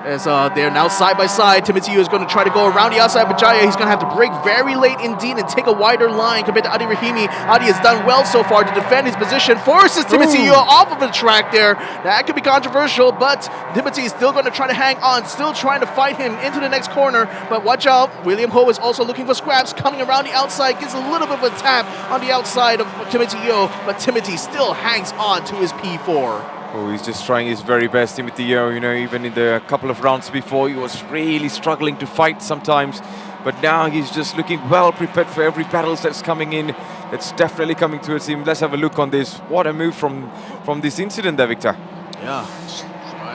As they're now side by side. Timothy is going to try to go around the outside of Bajaya. He's going to have to brake very late indeed and take a wider line compared to Adi Rahimi. Adi has done well so far to defend his position. Forces Timothy off of the track there. That could be controversial, but Timothy is still going to try to hang on, still trying to fight him into the next corner. But watch out, William Ho is also looking for scraps, coming around the outside, gets a little bit of a tap on the outside of Timothy Yeo, but Timothy still hangs on to his P4. Oh, he's just trying his very best, Timothy Yeo. You know, even in the couple of rounds before, he was really struggling to fight sometimes. But now he's just looking well prepared for every battle that's coming in. That's definitely coming towards him. Let's have a look on this. What a move from this incident there, Victor. Yeah.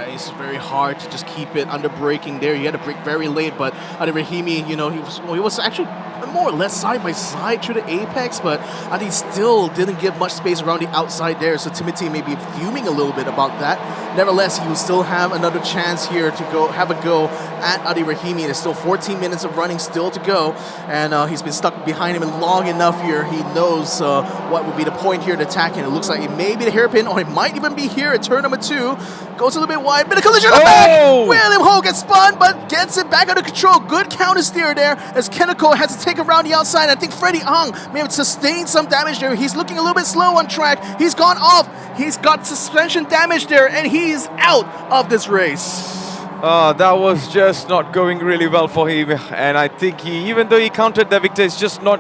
It's very hard to just keep it under braking there. He had to brake very late, but Adi Rahimi, you know, he was actually more or less side by side through the apex, but Adi still didn't give much space around the outside there, so Timothy may be fuming a little bit about that. Nevertheless, he will still have another chance here to have a go at Adi Rahimi. There's still 14 minutes of running still to go, and he's been stuck behind him long enough here. He knows what would be the point here to attack him. It looks like it may be the hairpin, or it might even be here at turn number 2. Goes a little bit wide, bit of collision on the back. William Ho gets spun, but gets it back under control. Good counter steer there as Kenako has to take around the outside. I think Freddie Ang may have sustained some damage there. He's looking a little bit slow on track. He's gone off. He's got suspension damage there, and he's out of this race. That was just not going really well for him. And I think even though he countered the Victor, it's just not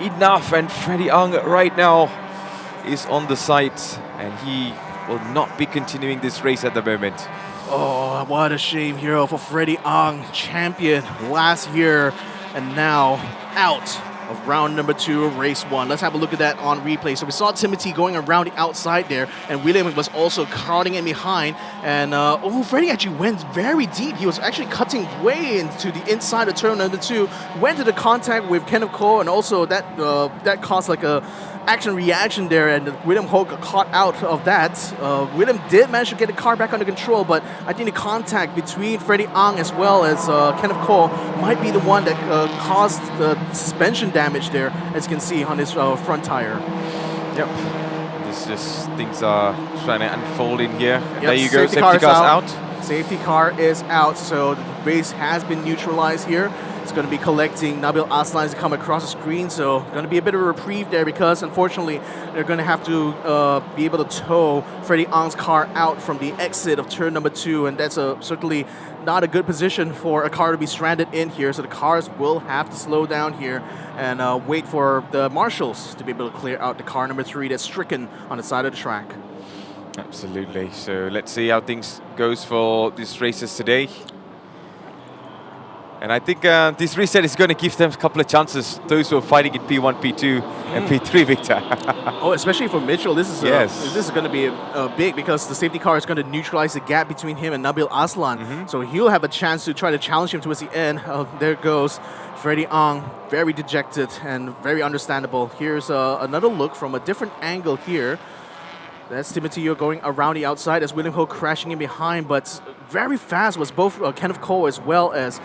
enough, and Freddie Ang right now is on the side, and he will not be continuing this race at the moment. Oh, what a shame here for Freddie Ang, champion last year, and now out of round number 2 of race 1. Let's have a look at that on replay. So we saw Timothy going around the outside there, and William was also crowding in behind. And Freddie actually went very deep. He was actually cutting way into the inside of turn number 2, went to the contact with Kenneth Cole, and also that caused like a action reaction there, and William Ho got caught out of that. William did manage to get the car back under control, but I think the contact between Freddie Ang as well as Kenneth Cole might be the one that caused the suspension damage there, as you can see on his front tire. Yep. This just things are trying to unfold in here. Yep, there you go, safety car's out. Safety car is out, so the race has been neutralized here. It's going to be collecting Nabil Aslan to come across the screen, so going to be a bit of a reprieve there, because unfortunately they're going to have to be able to tow Freddie Ang's car out from the exit of turn number 2, and that's certainly not a good position for a car to be stranded in here, so the cars will have to slow down here and wait for the marshals to be able to clear out the car number 3 that's stricken on the side of the track. Absolutely. So let's see how things goes for these races today. And I think this reset is going to give them a couple of chances, those who are fighting in P1, P2, and P3, Victor. Oh, especially for Mitchell, this is this is going to be big, because the safety car is going to neutralize the gap between him and Nabil Aslan. So he'll have a chance to try to challenge him towards the end. There goes Freddie Ang, very dejected and very understandable. Here's another look from a different angle here. That's Timothy Yeo going around the outside as William Ho crashing in behind, but very fast was both Kenneth Cole as well as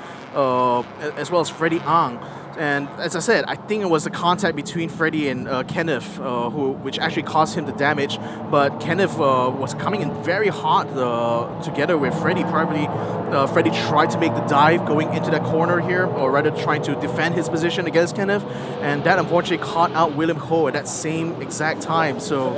Freddie Ang. And as I said, I think it was the contact between Freddie and Kenneth, which actually caused him the damage. But Kenneth was coming in very hot together with Freddie. Probably Freddie tried to make the dive going into that corner here, or rather trying to defend his position against Kenneth. And that unfortunately caught out William Ho at that same exact time. So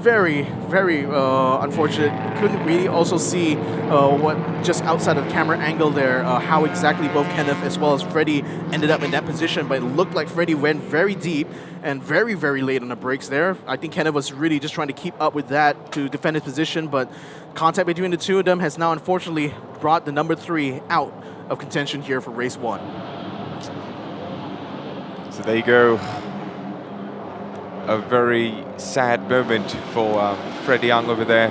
very, very unfortunate. Couldn't really also see what just outside of the camera angle there, how exactly both Kenneth as well as Freddie ended up in that position. But it looked like Freddie went very deep and very, very late on the brakes there. I think Kenneth was really just trying to keep up with that to defend his position, but contact between the two of them has now unfortunately brought the number 3 out of contention here for race 1. So there you go. A very sad moment for Freddie Yang over there.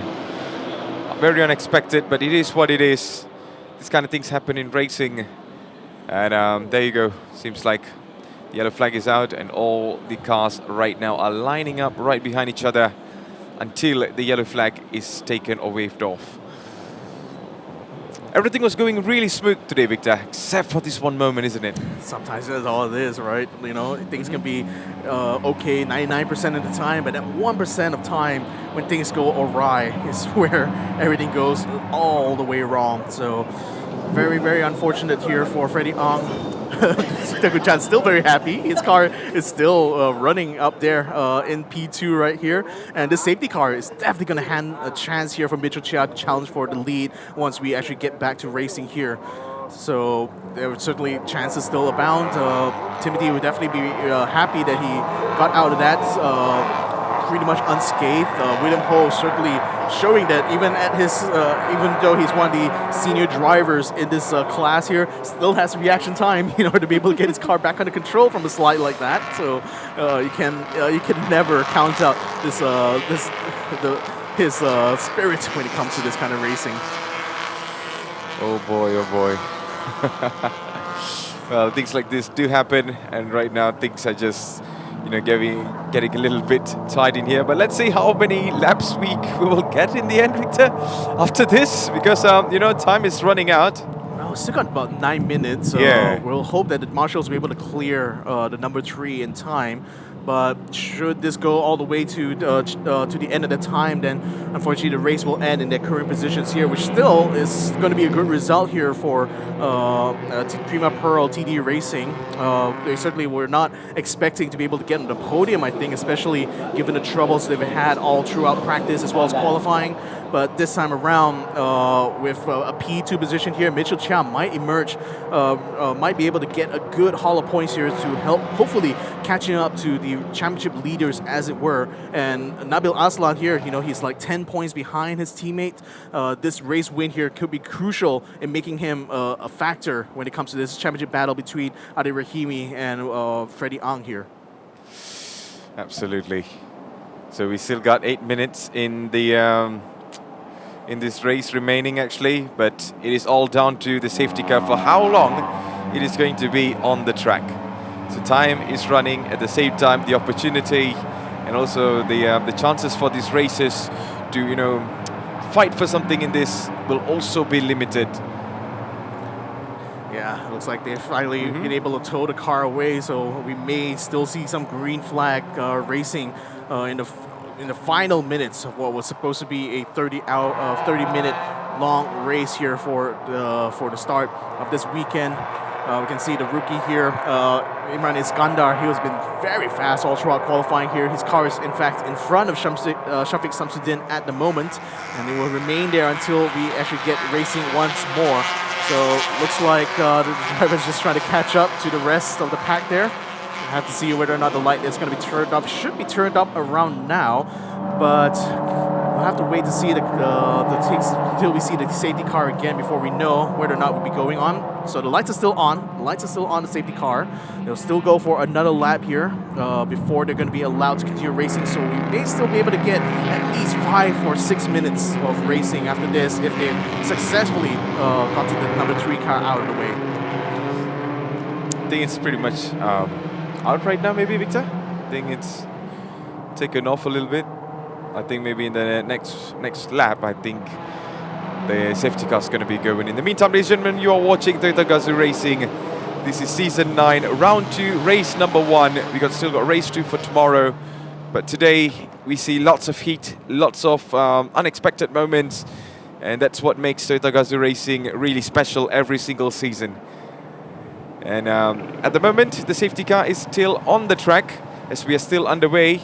Very unexpected, but it is what it is. These kind of things happen in racing. And there you go. Seems like the yellow flag is out, and all the cars right now are lining up right behind each other until the yellow flag is taken or waved off. Everything was going really smooth today, Victor, except for this one moment, isn't it? Sometimes that's all it is, right? You know, things can be okay 99% of the time, but that 1% of time when things go awry is where everything goes all the way wrong. So very, very unfortunate here for Freddie Ang. Taku-chan still very happy. His car is still running up there in P2 right here. And the safety car is definitely going to hand a chance here for Mitchell Chia to challenge for the lead once we actually get back to racing here. So there are certainly chances still abound. Timothy would definitely be happy that he got out of that pretty much unscathed. William Ho certainly showing that even at his, even though he's one of the senior drivers in this class here, still has reaction time in order to be able to get his car back under control from a slide like that. So you can never count out his spirit when it comes to this kind of racing. Oh boy, oh boy. Well, things like this do happen, and right now things are just, you know, getting a little bit tight in here. But let's see how many laps we will get in the end, Victor, after this, because you know, time is running out. Well, we still got about 9 minutes. So we'll hope that the marshals will be able to clear the number 3 in time. But should this go all the way to the end of the time, then unfortunately the race will end in their current positions here, which still is going to be a good result here for Prima Pearl TD Racing. They certainly were not expecting to be able to get on the podium, I think, especially given the troubles they've had all throughout practice as well as qualifying. but this time around, with a P2 position here, Mitchell Chia might emerge, might be able to get a good haul of points here to help, hopefully, catching up to the championship leaders, as it were. And Nabil Aslan here, he's like 10 points behind his teammate. This race win here could be crucial in making him a factor when it comes to this championship battle between Ade Rahimi and Freddie Ang here. Absolutely. So we still got 8 minutes in the in this race remaining, actually, but it is all down to the safety car for how long it is going to be on the track. So time is running. At the same time, the opportunity and also the chances for these races to fight for something in this will also be limited. Yeah, it looks like they've finally been able to tow the car away, so we may still see some green flag racing in the final minutes of what was supposed to be a 30-minute long race here for the start of this weekend. We can see the rookie here, Imran Iskandar. He has been very fast all throughout qualifying here. His car is, in fact, in front of Shafiq Samsuddin at the moment, and it will remain there until we actually get racing once more. So looks like the driver's just trying to catch up to the rest of the pack there. We'll have to see whether or not the light is going to be turned off. Should be turned up around now, but we'll have to wait to see until we see the safety car again before we know whether or not we'll be going on. So the lights are still on. The lights are still on the safety car. They'll still go for another lap here before they're going to be allowed to continue racing. So we may still be able to get at least 5 or 6 minutes of racing after this if they successfully got to the number 3 car out of the way. I think it's pretty much out right now, maybe, Victor? I think it's taken off a little bit. I think maybe in the next lap, I think the safety car is going to be going. In the meantime, ladies and gentlemen, you are watching Toyota Gazoo Racing. This is Season 9, Round 2, Race number 1. We still got Race 2 for tomorrow. But today, we see lots of heat, lots of unexpected moments. And that's what makes Toyota Gazoo Racing really special every single season. And at the moment, the safety car is still on the track as we are still underway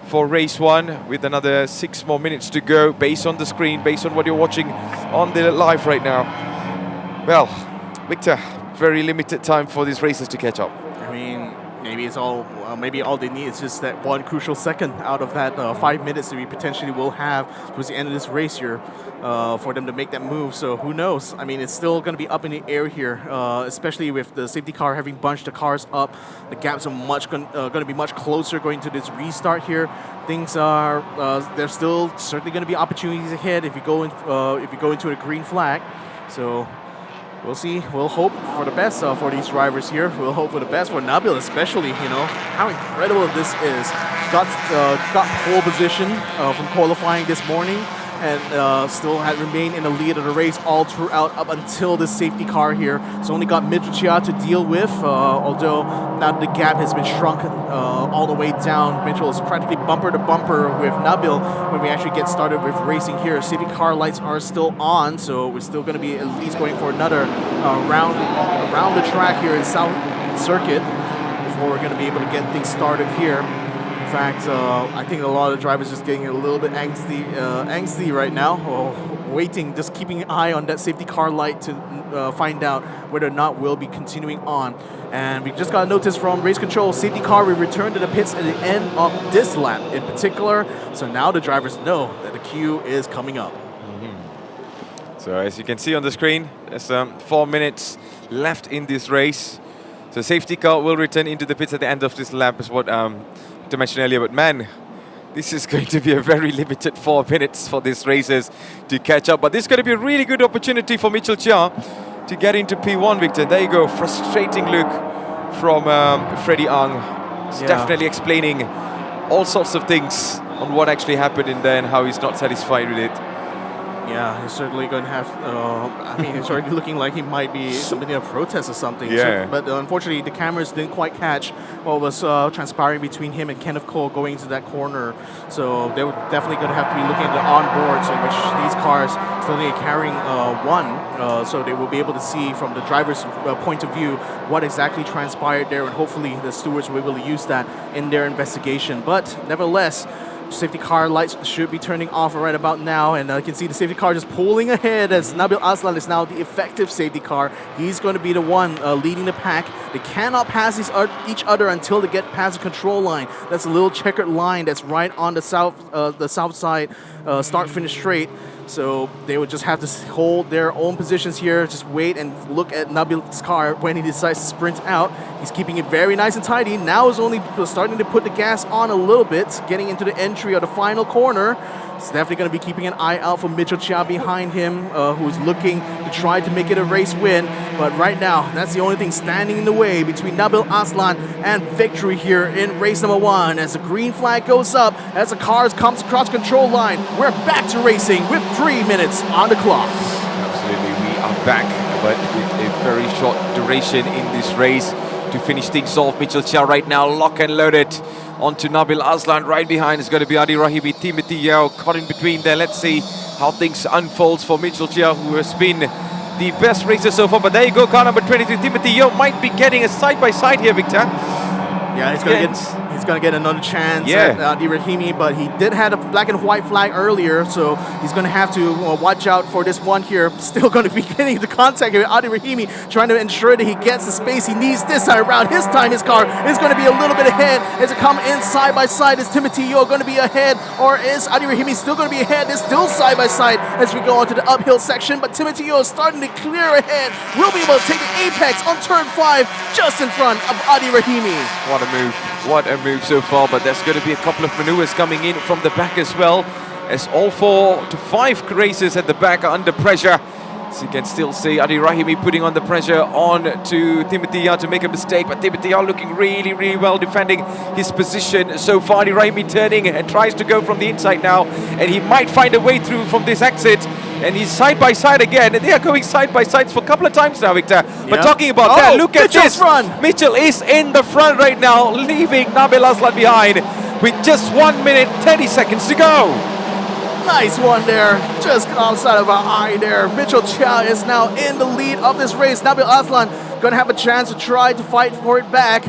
for race 1 with another 6 more minutes to go based on the screen, based on what you're watching on the live right now. Well, Victor, very limited time for these races to catch up. I mean, maybe all they need is just that one crucial second out of that 5 minutes that we potentially will have towards the end of this race here for them to make that move. So who knows? I mean, it's still going to be up in the air here, especially with the safety car having bunched the cars up. The gaps are going to be much closer going to this restart here. Things are there's still certainly going to be opportunities ahead if you go into a green flag. So we'll see. We'll hope for the best for these drivers here. We'll hope for the best for Nabil, especially. How incredible this is. Got pole position from qualifying this morning, and still had remained in the lead of the race all throughout up until this safety car here. It's only got Mitchell to deal with, although now the gap has been shrunk all the way down. Mitchell is practically bumper to bumper with Nabil when we actually get started with racing here. Safety car lights are still on, so we're still going to be at least going for another round around the track here in South Circuit before we're going to be able to get things started here. In fact, I think a lot of the drivers just getting a little bit angsty right now, waiting, just keeping an eye on that safety car light to find out whether or not we'll be continuing on. And we just got a notice from race control, safety car will return to the pits at the end of this lap in particular. So now the drivers know that the queue is coming up. So as you can see on the screen, there's 4 minutes left in this race. So safety car will return into the pits at the end of this lap, is what to mention earlier. But man, this is going to be a very limited 4 minutes for these races to catch up. But this is going to be a really good opportunity for Mitchell Chia to get into P1, Victor. There you go, frustrating look from Freddie Ang. He's definitely explaining all sorts of things on what actually happened in there and how he's not satisfied with it. Yeah, he's certainly going to have, I mean, it's already looking like he might be submitting a protest or something. Yeah. So, but unfortunately, the cameras didn't quite catch what was transpiring between him and Kenneth Cole going into that corner. So they were definitely going to have to be looking at the onboards in which these cars still need carrying one. So they will be able to see from the driver's point of view what exactly transpired there. And hopefully the stewards will be able to use that in their investigation. But nevertheless, safety car lights should be turning off right about now, and you can see the safety car just pulling ahead as Nabil Aslan is now the effective safety car. He's going to be the one leading the pack. They cannot pass each other until they get past the control line. That's a little checkered line that's right on the south side, start-finish straight. So they would just have to hold their own positions here, just wait and look at Nabil's car when he decides to sprint out. He's keeping it very nice and tidy. Now is only starting to put the gas on a little bit, getting into the entry of the final corner. He's definitely going to be keeping an eye out for Mitchell Chia behind him, who's looking to try to make it a race win. But right now, that's the only thing standing in the way between Nabil Aslan and victory here in race number 1. As the green flag goes up, as the cars comes across control line, we're back to racing with 3 minutes on the clock. Absolutely, we are back, but with a very short duration in this race to finish things off. Mitchell Chia right now lock and loaded onto Nabil Aslan. Right behind is going to be Adi Rahimi, Timothy Yao caught in between there. Let's see how things unfolds for Mitchell Chia, who has been the best racer so far. But there you go, car number 23, Timothy Yao might be getting a side-by-side here, Victor. Yeah, he's gonna get another chance at Adi Rahimi, but he did have a black and white flag earlier, so he's gonna have to watch out for this one here. Still gonna be getting into contact with Adi Rahimi, trying to ensure that he gets the space he needs this time around. His time, his car is gonna be a little bit ahead as it come in side by side. Is Timothy Yeo gonna be ahead, or is Adi Rahimi still gonna be ahead? They're still side by side as we go on to the uphill section, but Timothy Yeo is starting to clear ahead. We'll be able to take the apex on turn 5 just in front of Adi Rahimi. What a move. What a move so far, but there's going to be a couple of maneuvers coming in from the back as well, as all 4 to 5 racers at the back are under pressure. So you can still see Adi Rahimi putting on the pressure on to Timothy Yao to make a mistake, but Timothy Yao looking really, really well defending his position so far. Adi Rahimi turning and tries to go from the inside now, and he might find a way through from this exit. And he's side by side again, and they are going side by sides for a couple of times now, Victor. But talking about that, look at Mitchell's this. Run. Mitchell is in the front right now, leaving Nabil Aslan behind with just 1 minute, 30 seconds to go. Nice one there, just outside of our eye there. Mitchell Chia is now in the lead of this race. Nabil Aslan gonna have a chance to try to fight for it back.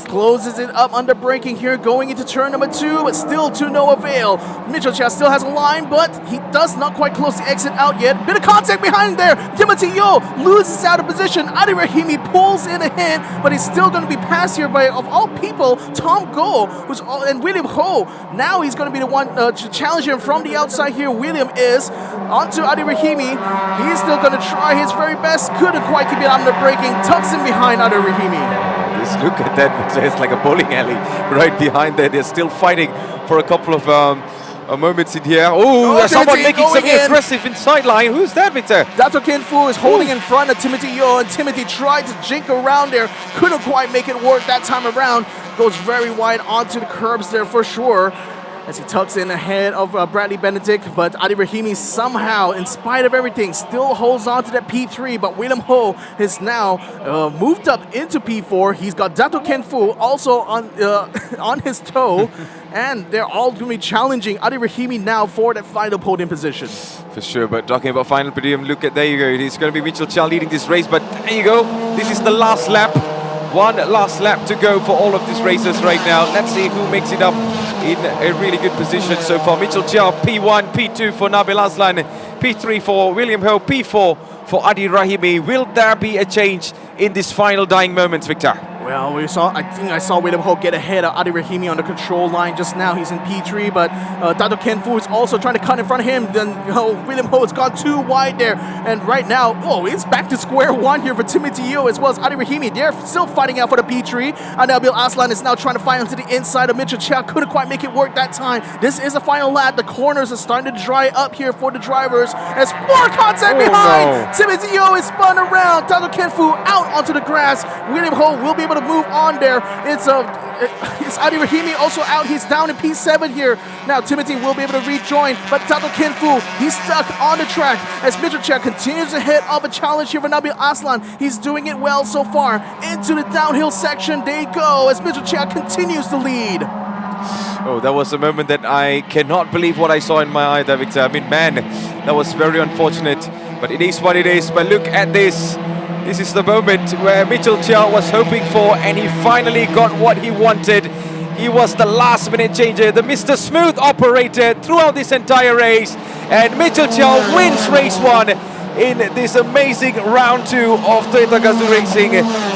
Closes it up under braking here, going into turn number 2, but still to no avail. Mitchell Chia still has a line, but he does not quite close the exit out yet. Bit of contact behind there. Timothy Yeo loses out of position. Adi Rahimi pulls in ahead, but he's still going to be passed here by, of all people, Tom Goh and William Ho. Now he's going to be the one to challenge him from the outside here. William is onto Adi Rahimi. He's still going to try his very best. Couldn't quite keep it under braking. Tucks in behind Adi Rahimi. Just look at that, it's like a bowling alley right behind there. They're still fighting for a couple of moments in here. Oh, someone making some aggressive inside line. Who's that, Victor? Dato Ken Fu is holding in front of Timothy Yeo, and Timothy tried to jink around there. Couldn't quite make it work that time around. Goes very wide onto the curbs there for sure, as he tucks in ahead of Bradley Benedict, but Adi Rahimi somehow, in spite of everything, still holds on to that P3, but William Ho has now moved up into P4. He's got Dato Ken Fu also on on his toe, and they're all going to be challenging Adi Rahimi now for that final podium position. For sure, but talking about final podium, look at, there you go, it's going to be Mitchell Chia leading this race, but there you go, this is the last lap. One last lap to go for all of these racers right now. Let's see who makes it up in a really good position so far. Mitchell Chia, P1, P2 for Nabil Aslan, P3 for William Ho, P4 for Adi Rahimi. Will there be a change in these final dying moments, Victor? Well, I think I saw William Ho get ahead of Adi Rahimi on the control line just now. He's in P3, but Dato Ken Fu is also trying to cut in front of him. Then William Ho has gone too wide there. And right now, it's back to square one here for Timothy Yeo as well as Adi Rahimi. They're still fighting out for the P3. And Nabil Aslan is now trying to fight onto the inside of Mitchell Chia. Couldn't quite make it work that time. This is a final lap. The corners are starting to dry up here for the drivers. As more contact behind. No. Timothy Yeo is spun around. Dato Ken Fu out onto the grass. William Ho will be able to move on there. It's Adi Rahimi also out. He's down in P7 here. Now Timothy will be able to rejoin, but Dato Ken Fu, he's stuck on the track as Mitchell Chia continues ahead of a challenge here for Nabil Aslan. He's doing it well so far. Into the downhill section they go as Mitchell Chia continues to lead. Oh, that was a moment that I cannot believe what I saw in my eye there, Victor. I mean, man, that was very unfortunate, but it is what it is. But look at this. This is the moment where Mitchell Chia was hoping for, and he finally got what he wanted. He was the last minute changer, the Mr. Smooth operator throughout this entire race. And Mitchell Chia wins race 1 in this amazing round 2 of Toyota Gazoo Racing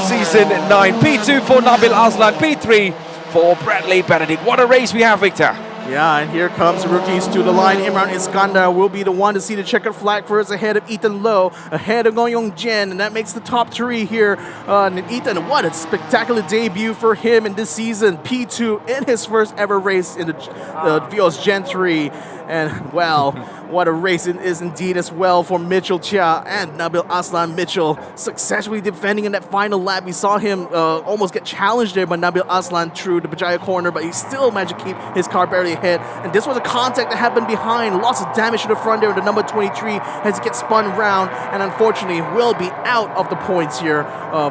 Season 9. P2 for Nabil Aslan, P3 for Bradley Benedict. What a race we have, Victor. Yeah, and here comes the rookies to the line. Imran Iskandar will be the one to see the checkered flag first, ahead of Ethan Lowe, ahead of Goyong Jen, and that makes the top 3 here. And Ethan, what a spectacular debut for him in this season. P2 in his first ever race in the Vios Gen 3. And, well, what a race it is indeed as well for Mitchell Chia and Nabil Aslan. Mitchell successfully defending in that final lap. We saw him almost get challenged there by Nabil Aslan through the Bajaya corner, but he still managed to keep his car barely ahead. And this was a contact that happened behind. Lots of damage to the front there. The number 23 has to get spun around, and unfortunately will be out of the points here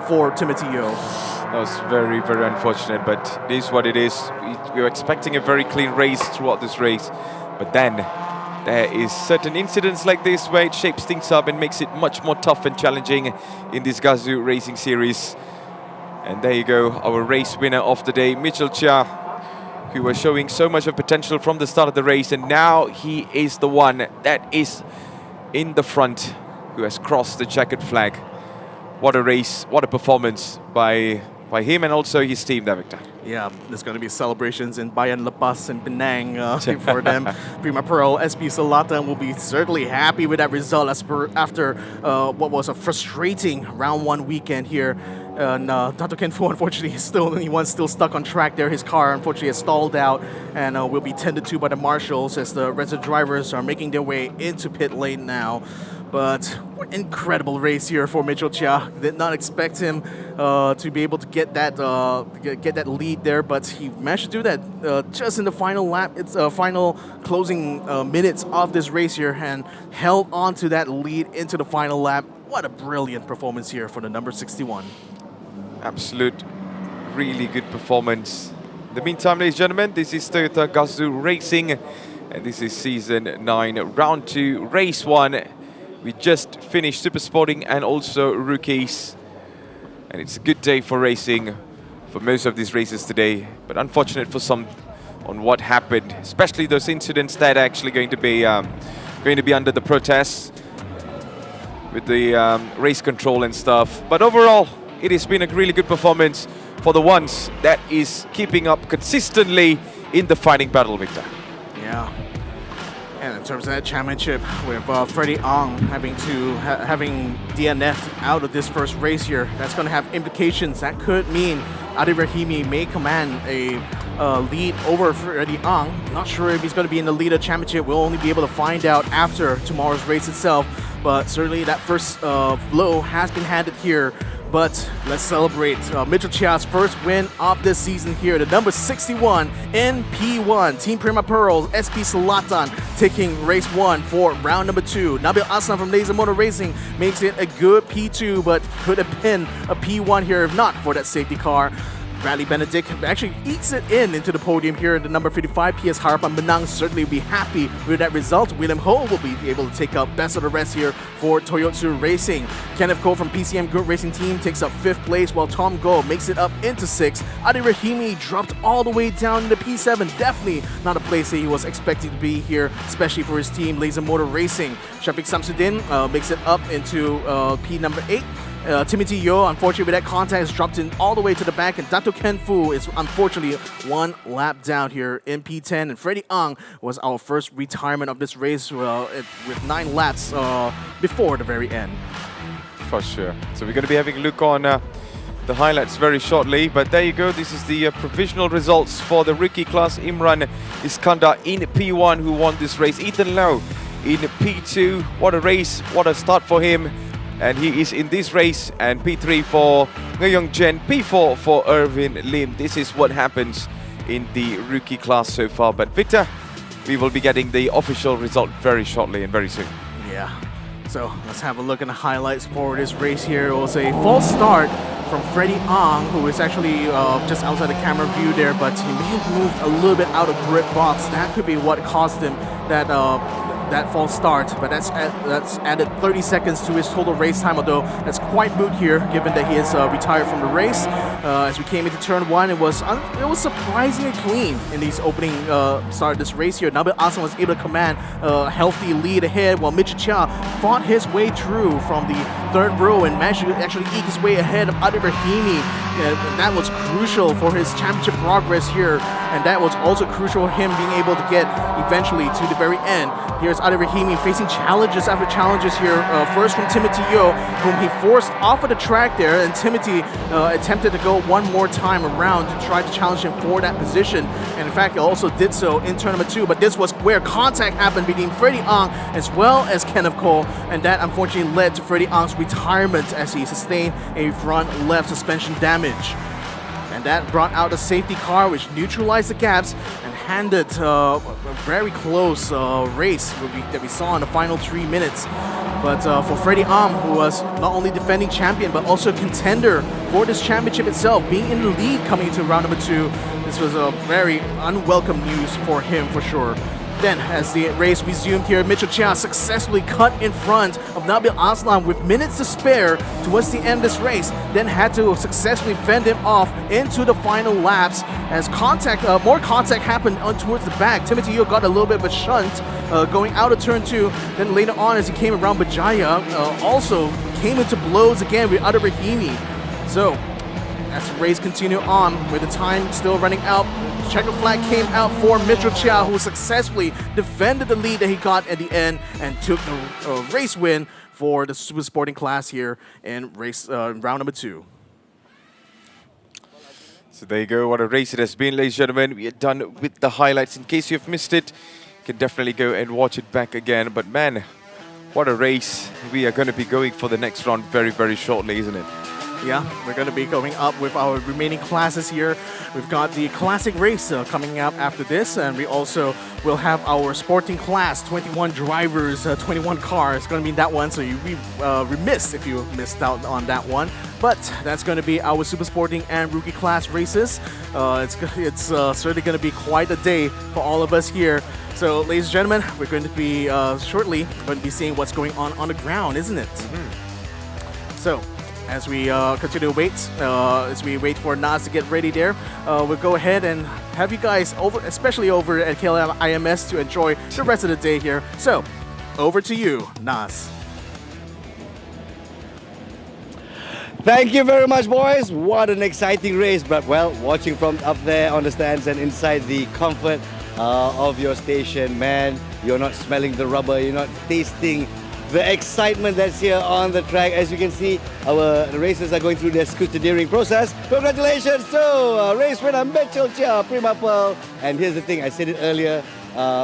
for Timothy Yeo. That was very, very unfortunate, but it is what it is. We were expecting a very clean race throughout this race. But then there is certain incidents like this where it shapes things up and makes it much more tough and challenging in this Gazoo Racing Series. And there you go, our race winner of the day, Mitchell Chia, who was showing so much of potential from the start of the race, and now he is the one that is in the front, who has crossed the checkered flag. What a race, what a performance by him and also his team there, Victor. Yeah, there's going to be celebrations in Bayan Lepas and Penang for them. Prima Pearl, SP Selatan will be certainly happy with that result after what was a frustrating round 1 weekend here. And Dato Ken Fu, unfortunately, is still stuck on track there. His car, unfortunately, has stalled out and will be tended to by the marshals as the rest of the drivers are making their way into pit lane now. But what incredible race here for Mitchell Chia. Did not expect him to be able to get that lead there, but he managed to do that just in the final lap. It's final closing minutes of this race here, and held on to that lead into the final lap. What a brilliant performance here for the number 61. Absolute, really good performance. In the meantime, ladies and gentlemen, this is Toyota Gazoo Racing, and this is Season 9, Round 2, Race 1. We just finished Super Sporting and also Rookies. And it's a good day for racing for most of these races today. But unfortunate for some on what happened, especially those incidents that are actually going to be under the protests with the race control and stuff. But overall, it has been a really good performance for the ones that is keeping up consistently in the fighting battle, Victor. Yeah. And in terms of that championship, with Freddie Ong having DNF'd out of this first race here, that's going to have implications. That could mean Adi Rahimi may command a lead over Freddie Ong. Not sure if he's going to be in the leader championship. We'll only be able to find out after tomorrow's race itself. But certainly that first blow has been handed here. But let's celebrate Mitchell Chia's first win of this season here. The number 61 in P1. Team Prima Pearls, SP Selatan taking race 1 for round number 2. Nabil Aslan from Laser Motor Racing makes it a good P2, but could have been a P1 here if not for that safety car. Bradley Benedict actually eats it into the podium here in the number 55. PS Harapan Benang certainly will be happy with that result. William Ho will be able to take up best of the rest here for Toyotsu Racing. Kenneth Ko from PCM Group Racing Team takes up 5th place, while Tom Go makes it up into 6th. Adi Rahimi dropped all the way down into P7. Definitely not a place that he was expecting to be here, especially for his team, Laser Motor Racing. Shafiq Samsudin makes it up into P number 8. Timothy Yeo, unfortunately with that contact, has dropped in all the way to the back, and Dato Ken Fu is unfortunately 1 lap down here in P10. And Freddie Ong was our first retirement of this race with 9 laps before the very end. For sure. So we're going to be having a look on the highlights very shortly, but there you go. This is the provisional results for the rookie class. Imran Iskandar in P1, who won this race. Ethan Lowe in P2. What a race, what a start for him. And he is in this race. And P3 for Ngoyong Jen, P4 for Irvin Lim. This is what happens in the rookie class so far. But Victor, we will be getting the official result very shortly and very soon. Yeah. So let's have a look at the highlights for this race here. It was a false start from Freddie Ong, who is actually just outside the camera view there, but he may have moved a little bit out of grid box. That could be what caused him that false start, but that's added 30 seconds to his total race time, although that's quite mood here, given that he is retired from the race. As we came into turn 1, it was surprisingly clean in these opening start of this race here. Nabil Aslan was able to command a healthy lead ahead, while Mitchell Chia fought his way through from the third row and managed to actually eke his way ahead of Adil Rahimi. That was crucial for his championship progress here, and that was also crucial for him being able to get eventually to the very end. Here's Adil Rahimi facing challenges after challenges here. First from Timothy Yeo, whom he forced off of the track there, and Timothy attempted to go one more time around to try to challenge him for that position. And in fact, he also did so in turn number 2, but this was where contact happened between Freddie Ang as well as Kenneth Cole, and that unfortunately led to Freddie Ang's retirement as he sustained a front left suspension damage. And that brought out a safety car which neutralized the gaps and handed a very close race that we saw in the final 3 minutes. But for Freddie Am, who was not only defending champion but also contender for this championship itself, being in the lead coming into round number 2, this was a very unwelcome news for him for sure. Then, as the race resumed here, Mitchell Chia successfully cut in front of Nabil Aslan with minutes to spare towards the end of this race, then had to successfully fend him off into the final laps as more contact happened towards the back. Timothy Yeo got a little bit of a shunt going out of turn 2, then later on as he came around Bajaya, also came into blows again with Adil Rahimi. So, as the race continued on, with the time still running out, checker flag came out for Mitchell Chia, who successfully defended the lead that he got at the end and took the race win for the super sporting class here in round number 2. So there you go, what a race it has been, ladies and gentlemen. We are done with the highlights. In case you've missed it, you can definitely go and watch it back again. But man, what a race. We are going to be going for the next round very, very shortly, isn't it? Yeah, we're going to be going up with our remaining classes here. We've got the classic race coming up after this, and we also will have our sporting class, 21 drivers, 21 cars. It's going to be that one, so you'd be remiss if you missed out on that one. But that's going to be our super sporting and rookie class races. It's certainly going to be quite a day for all of us here. So, ladies and gentlemen, we're going to be shortly going to be seeing what's going on the ground, isn't it? Mm-hmm. So, as we continue to wait, as we wait for Nas to get ready there, we'll go ahead and have you guys over, especially over at KLM IMS, to enjoy the rest of the day here. So, over to you, Nas. Thank you very much, boys. What an exciting race. But, well, watching from up there on the stands and inside the comfort of your station, man, you're not smelling the rubber, you're not tasting the excitement that's here on the track. As you can see, our racers are going through their scrutineering process. Congratulations to race winner Mitchell Chia, Prima Pearl. And here's the thing, I said it earlier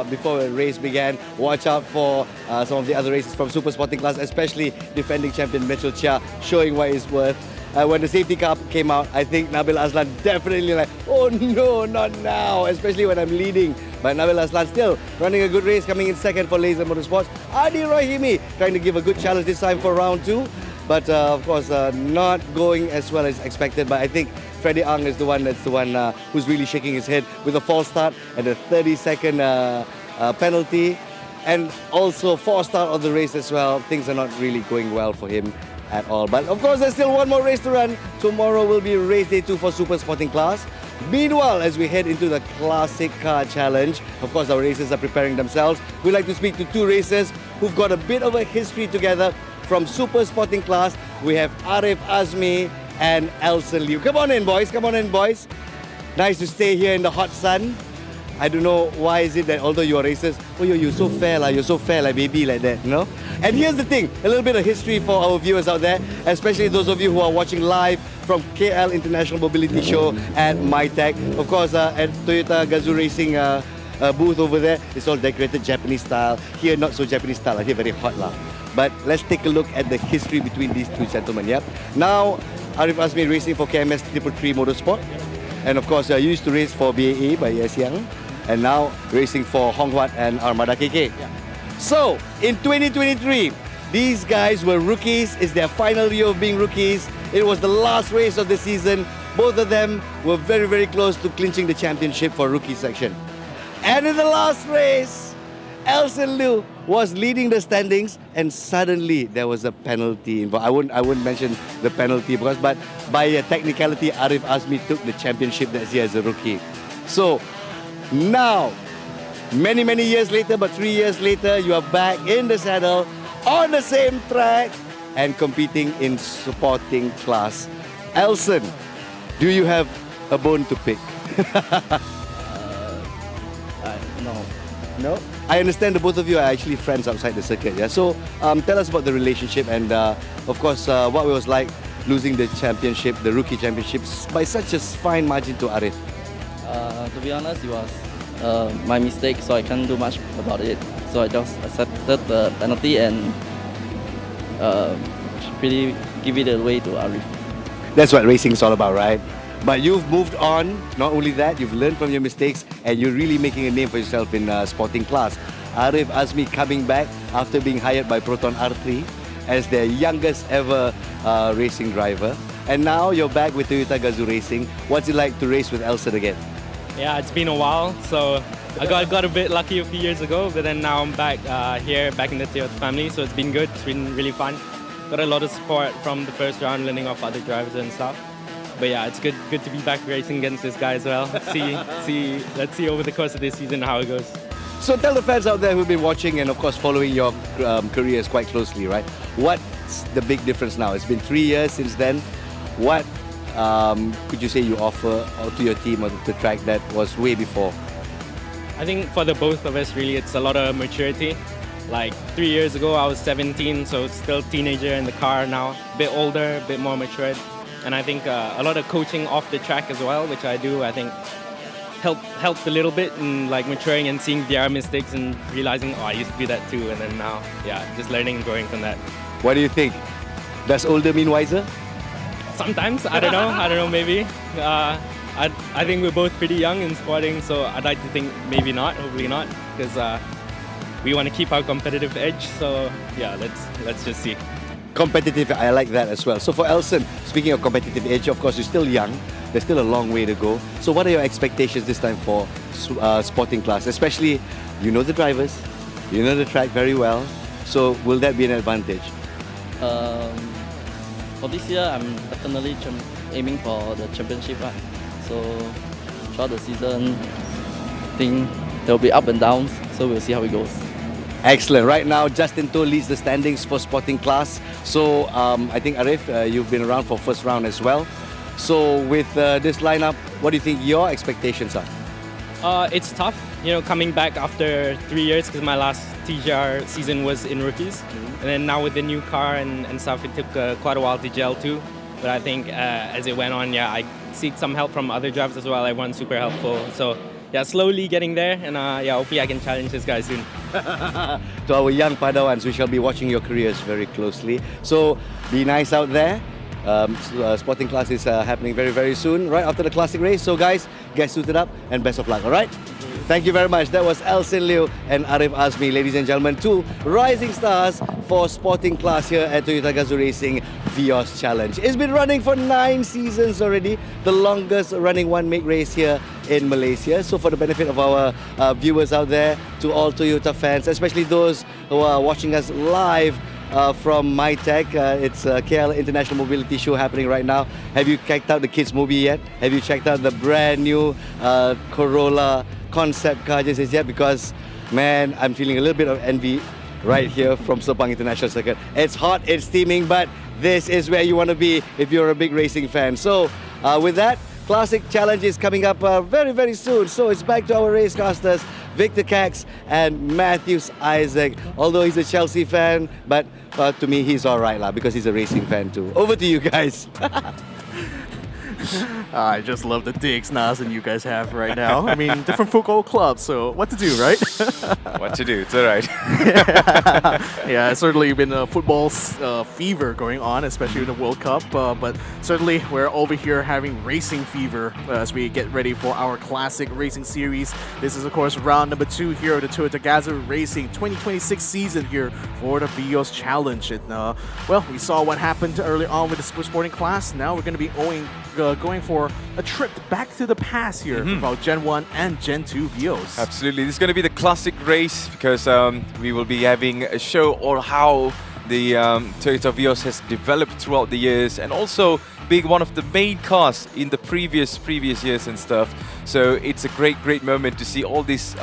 before the race began, watch out for some of the other races from Super Sporting class, especially defending champion Mitchell Chia, showing what he's worth. When the safety car came out, I think Nabil Aslan definitely like, oh no, not now, especially when I'm leading. But Nabil Aslan still running a good race, coming in second for Laser Motorsports. Adil Rahimi trying to give a good challenge this time for round 2. But of course, not going as well as expected. But I think Freddie Ang is the one who's really shaking his head with a false start and a 30-second penalty. And also forced start of the race as well. Things are not really going well for him at all. But of course, there's still one more race to run. Tomorrow will be race day 2 for Super Sporting class. Meanwhile, as we head into the Classic Car Challenge, of course, our racers are preparing themselves. We'd like to speak to 2 racers who've got a bit of a history together. From Super Sporting class, we have Arif Azmi and Elson Liu. Come on in, boys. Come on in, boys. Nice to stay here in the hot sun. I don't know why is it that although you are racers, oh, you're so fair, you're so fair, like baby, like that, you know? And here's the thing, a little bit of history for our viewers out there, especially those of you who are watching live from KL International Mobility Show at MyTech. Of course, at Toyota Gazoo Racing booth over there, it's all decorated Japanese style. Here, not so Japanese style, here very hot lah. But let's take a look at the history between these 2 gentlemen, yep. Now, Arif Azmi racing for KMS 333 Motorsport. And of course, you used to race for BAE by Yes Yang. And now racing for Hong Huat and Armada KK. Yeah. So, in 2023, these guys were rookies. It's their final year of being rookies. It was the last race of the season. Both of them were very, very close to clinching the championship for rookie section. And in the last race, Elson Liu was leading the standings, and suddenly there was a penalty involved. I wouldn't mention the penalty but by a technicality, Arif Azmi took the championship that year as a rookie. So now, many years later, but 3 years later, you are back in the saddle on the same track and competing in supporting class. Elson, do you have a bone to pick? No. No? I understand the both of you are actually friends outside the circuit, yeah? So tell us about the relationship and of course what it was like losing the championship, the rookie championships by such a fine margin to Arif. To be honest, it was my mistake, so I can't do much about it. So I just accepted the penalty and really give it away to Arif. That's what racing is all about, right? But you've moved on. Not only that, you've learned from your mistakes and you're really making a name for yourself in sporting class. Arif Azmi coming back after being hired by Proton R3 as their youngest ever racing driver. And now you're back with Toyota Gazoo Racing. What's it like to race with Elson again? Yeah, it's been a while, so I got a bit lucky a few years ago, but then now I'm back here, back in the Toyota family, so it's been good. It's been really fun. Got a lot of support from the first round, learning off other drivers and stuff. But yeah, it's good to be back racing against this guy as well. Let's see over the course of this season how it goes. So tell the fans out there who've been watching and of course following your careers quite closely, right? What's the big difference now? It's been 3 years since then. What could you say you offer to your team or the track that was way before? I think for the both of us, really, it's a lot of maturity. Like 3 years ago, I was 17, so still teenager in the car now. A bit older, a bit more matured. And I think a lot of coaching off the track as well, which I do, I think helped a little bit in like maturing and seeing their mistakes and realizing, oh, I used to be that too. And then now, yeah, just learning and growing from that. What do you think? Does older mean wiser? Sometimes, I don't know, maybe. I think we're both pretty young in sporting, so I'd like to think maybe not, hopefully not, because we want to keep our competitive edge. So yeah, let's just see. Competitive, I like that as well. So for Elson, speaking of competitive edge, of course, you're still young. There's still a long way to go. So what are your expectations this time for sporting class? Especially, you know the drivers, you know the track very well. So will that be an advantage? For this year, I'm definitely aiming for the championship. So throughout the season, I think there will be up and downs. So we'll see how it goes. Excellent. Right now, Justin To leads the standings for sporting class. So I think Arif, you've been around for first round as well. So with this lineup, what do you think your expectations are? It's tough, coming back after 3 years because my last TGR season was in rookies. And then now with the new car and stuff, it took quite a while to gel too. But I think as it went on, yeah, I seek some help from other drivers as well. Everyone's super helpful. So yeah, slowly getting there, and yeah, hopefully I can challenge this guy soon. To our young Padawans, we shall be watching your careers very closely. So be nice out there. Sporting class is happening very soon, right after the classic race. So guys, get suited up and best of luck, all right? Thank you very much. That was Elson Liu and Arif Azmi, ladies and gentlemen, two rising stars for sporting class here at Toyota Gazoo Racing Vios Challenge. It's been running for 9 seasons already, the longest running one-make race here in Malaysia. So for the benefit of our viewers out there, to all Toyota fans, especially those who are watching us live from MyTech, it's KL International Mobility Show happening right now. Have you checked out the kids movie yet? Have you checked out the brand new Corolla concept car just as yet? Because man, I'm feeling a little bit of envy right here from Sepang International Circuit. It's hot, it's steaming, but this is where you want to be if you're a big racing fan. So with that, Classic Challenge is coming up very soon. So it's back to our racecasters, Victor Cax and Matthews Isaac. Although he's a Chelsea fan, but to me he's alright because he's a racing fan too. Over to you guys. I just love the digs Nas and you guys have right now. I mean, different football clubs, so what to do, right? What to do, it's alright. Yeah, it's certainly been a football fever going on, especially in the World Cup. But certainly we're over here having racing fever as we get ready for our classic racing series. This is, of course, round number 2 here of the Toyota Gazoo Racing 2026 season here for the Vios Challenge. And, well, we saw what happened early on with the sporting class. Now we're going to be going for a trip back to the past here with our Gen 1 and Gen 2 Vios. Absolutely. This is going to be the classic race because we will be having a show on how the Toyota Vios has developed throughout the years and also being one of the main cars in the previous years and stuff. So it's a great moment to see all these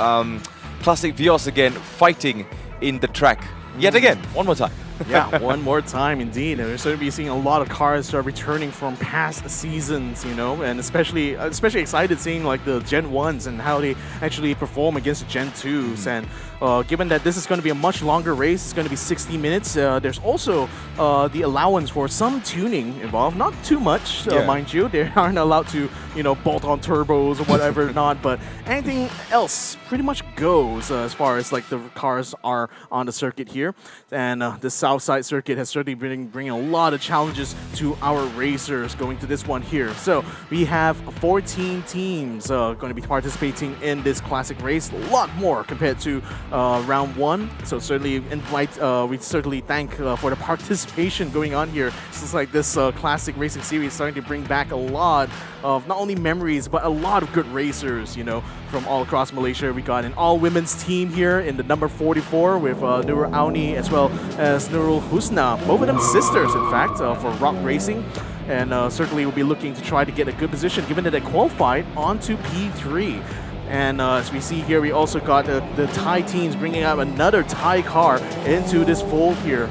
classic Vios again fighting in the track. Yet again, one more time. Yeah, one more time indeed. And we're going to be seeing a lot of cars returning from past seasons, you know, and especially excited seeing like the Gen 1s and how they actually perform against the Gen 2s. And given that this is going to be a much longer race, it's going to be 60 minutes. There's also the allowance for some tuning involved. Not too much, mind you. They aren't allowed to, you know, bolt on turbos or whatever not, but anything else pretty much goes as far as like the cars are on the circuit here. And this Southside circuit has certainly been bringing a lot of challenges to our racers going to this one here. So we have 14 teams going to be participating in this classic race. A lot more compared to round one. So certainly we certainly thank for the participation going on here. It's like this classic racing series is starting to bring back a lot of not only memories but a lot of good racers, you know, from all across Malaysia. We got an all-women's team here in the number 44 with Nurul Auni as well as Nurul Husna, both of them sisters in fact, for Rock Racing. And certainly we'll be looking to try to get a good position given that they qualified onto P3. And as we see here, we also got the Thai teams bringing out another Thai car into this fold here.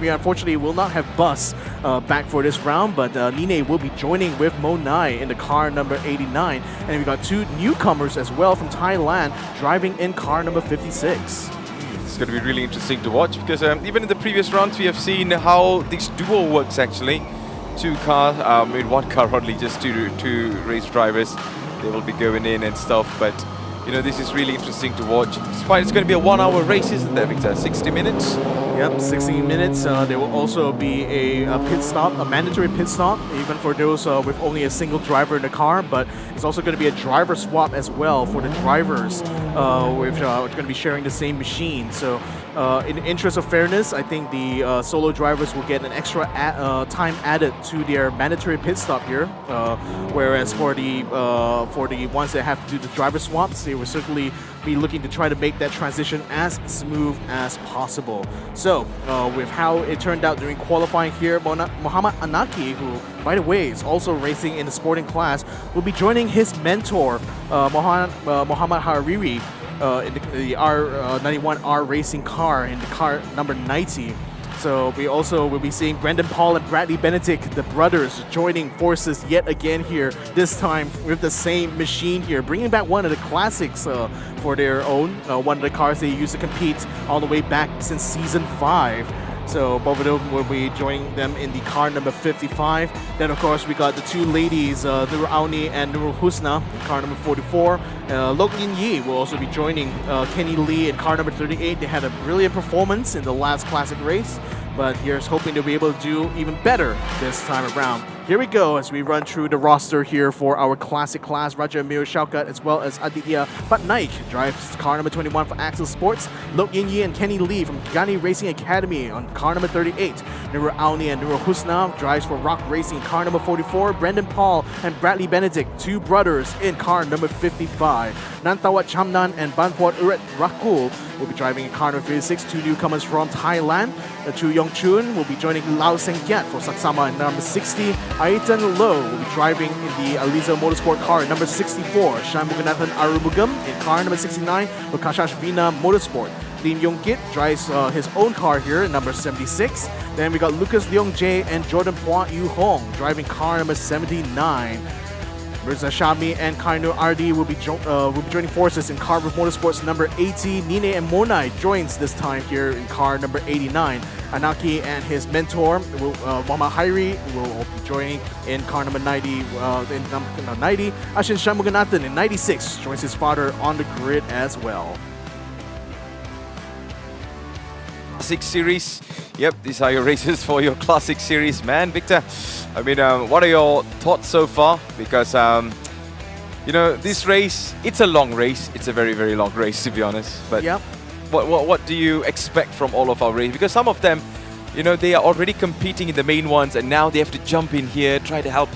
We unfortunately will not have Bus back for this round, but Nine will be joining with Monai in the car number 89. And we got two newcomers as well from Thailand driving in car number 56. It's going to be really interesting to watch because even in the previous rounds we have seen how this duo works actually. Two cars, one car only, just two race drivers. They will be going in and stuff, but you know, this is really interesting to watch. Despite it's going to be a 1 hour race, isn't there, Victor? 60 minutes? Yep, 60 minutes. There will also be a pit stop, a mandatory pit stop, even for those with only a single driver in the car, but it's also going to be a driver swap as well for the drivers, which are going to be sharing the same machine. So in the interest of fairness, I think the solo drivers will get an extra time added to their mandatory pit stop here, whereas for the ones that have to do the driver swaps, they will certainly be looking to try to make that transition as smooth as possible. So with how it turned out during qualifying here, Muhammad Anaki, who by the way is also racing in the sporting class, will be joining his mentor Muhammad Hariri in the R91R racing car in the car number 90. So we also will be seeing Brendan Paul and Bradley Benedict, the brothers, joining forces yet again here, this time with the same machine here, bringing back one of the classics for their own, one of the cars they used to compete all the way back since Season 5. So both of them will be joining them in the car number 55. Then of course we got the two ladies, Nurul Auni and Nurul Husna in car number 44. Lok Yin Yi will also be joining Kenny Lee in car number 38. They had a brilliant performance in the last classic race, but here's hoping to be able to do even better this time around. Here we go as we run through the roster here for our classic class. Raja Amir Shaukat as well as Aditya Patnaik drives car number 21 for Axel Sports. Lok Yin Yi and Kenny Lee from Gani Racing Academy on car number 38. Nurul Auni and Nurul Husna drives for Rock Racing car number 44. Brendan Paul and Bradley Benedict, two brothers, in car number 55. Nantawat Chamnan and Banport Uret Rakul will be driving in car number 56. Two newcomers from Thailand. Chu Yong Chun will be joining Lau Seng Kiat for Saksama in number 60. Aitan Low will be driving in the Aliza Motorsport car number 64. Shanmuganathan Arumugam in car number 69 for Kashash Vina Motorsport. Lim Yong Kit drives his own car here in number 76. Then we got Lucas Leong Jae and Jordan Pua Yu Hong driving car number 79. Mirza Shami and Kainu Ardi will be joining forces in car with Motorsports number 80. Nine and Monai joins this time here in car number 89. Anaki and his mentor, Mama Hairi, will be joining in car number 90. In number 90, Ashin Shanmuganathan in 96 joins his father on the grid as well. Classic Series. Yep, these are your races for your Classic Series, man. Victor, I mean, what are your thoughts so far? Because, you know, this race, it's a long race. It's a very, very long race, to be honest. But yep. What do you expect from all of our races? Because some of them, you know, they are already competing in the main ones, and now they have to jump in here, try to help,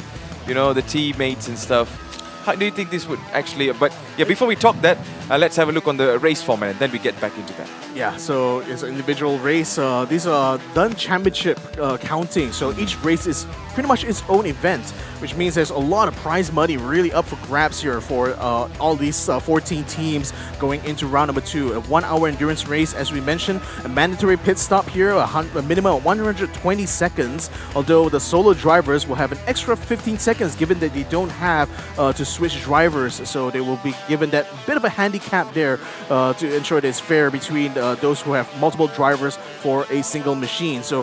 you know, the teammates and stuff. How do you think this would actually... But yeah, before we talk that, let's have a look on the race format and then we get back into that. Yeah, so it's an individual race. These are done championship counting. So each race is pretty much its own event, which means there's a lot of prize money really up for grabs here for all these 14 teams going into round number 2. A 1-hour endurance race, as we mentioned, a mandatory pit stop here, a minimum of 120 seconds, although the solo drivers will have an extra 15 seconds given that they don't have to switch drivers, so they will be given that bit of a handicap there to ensure that it's fair between those who have multiple drivers for a single machine. So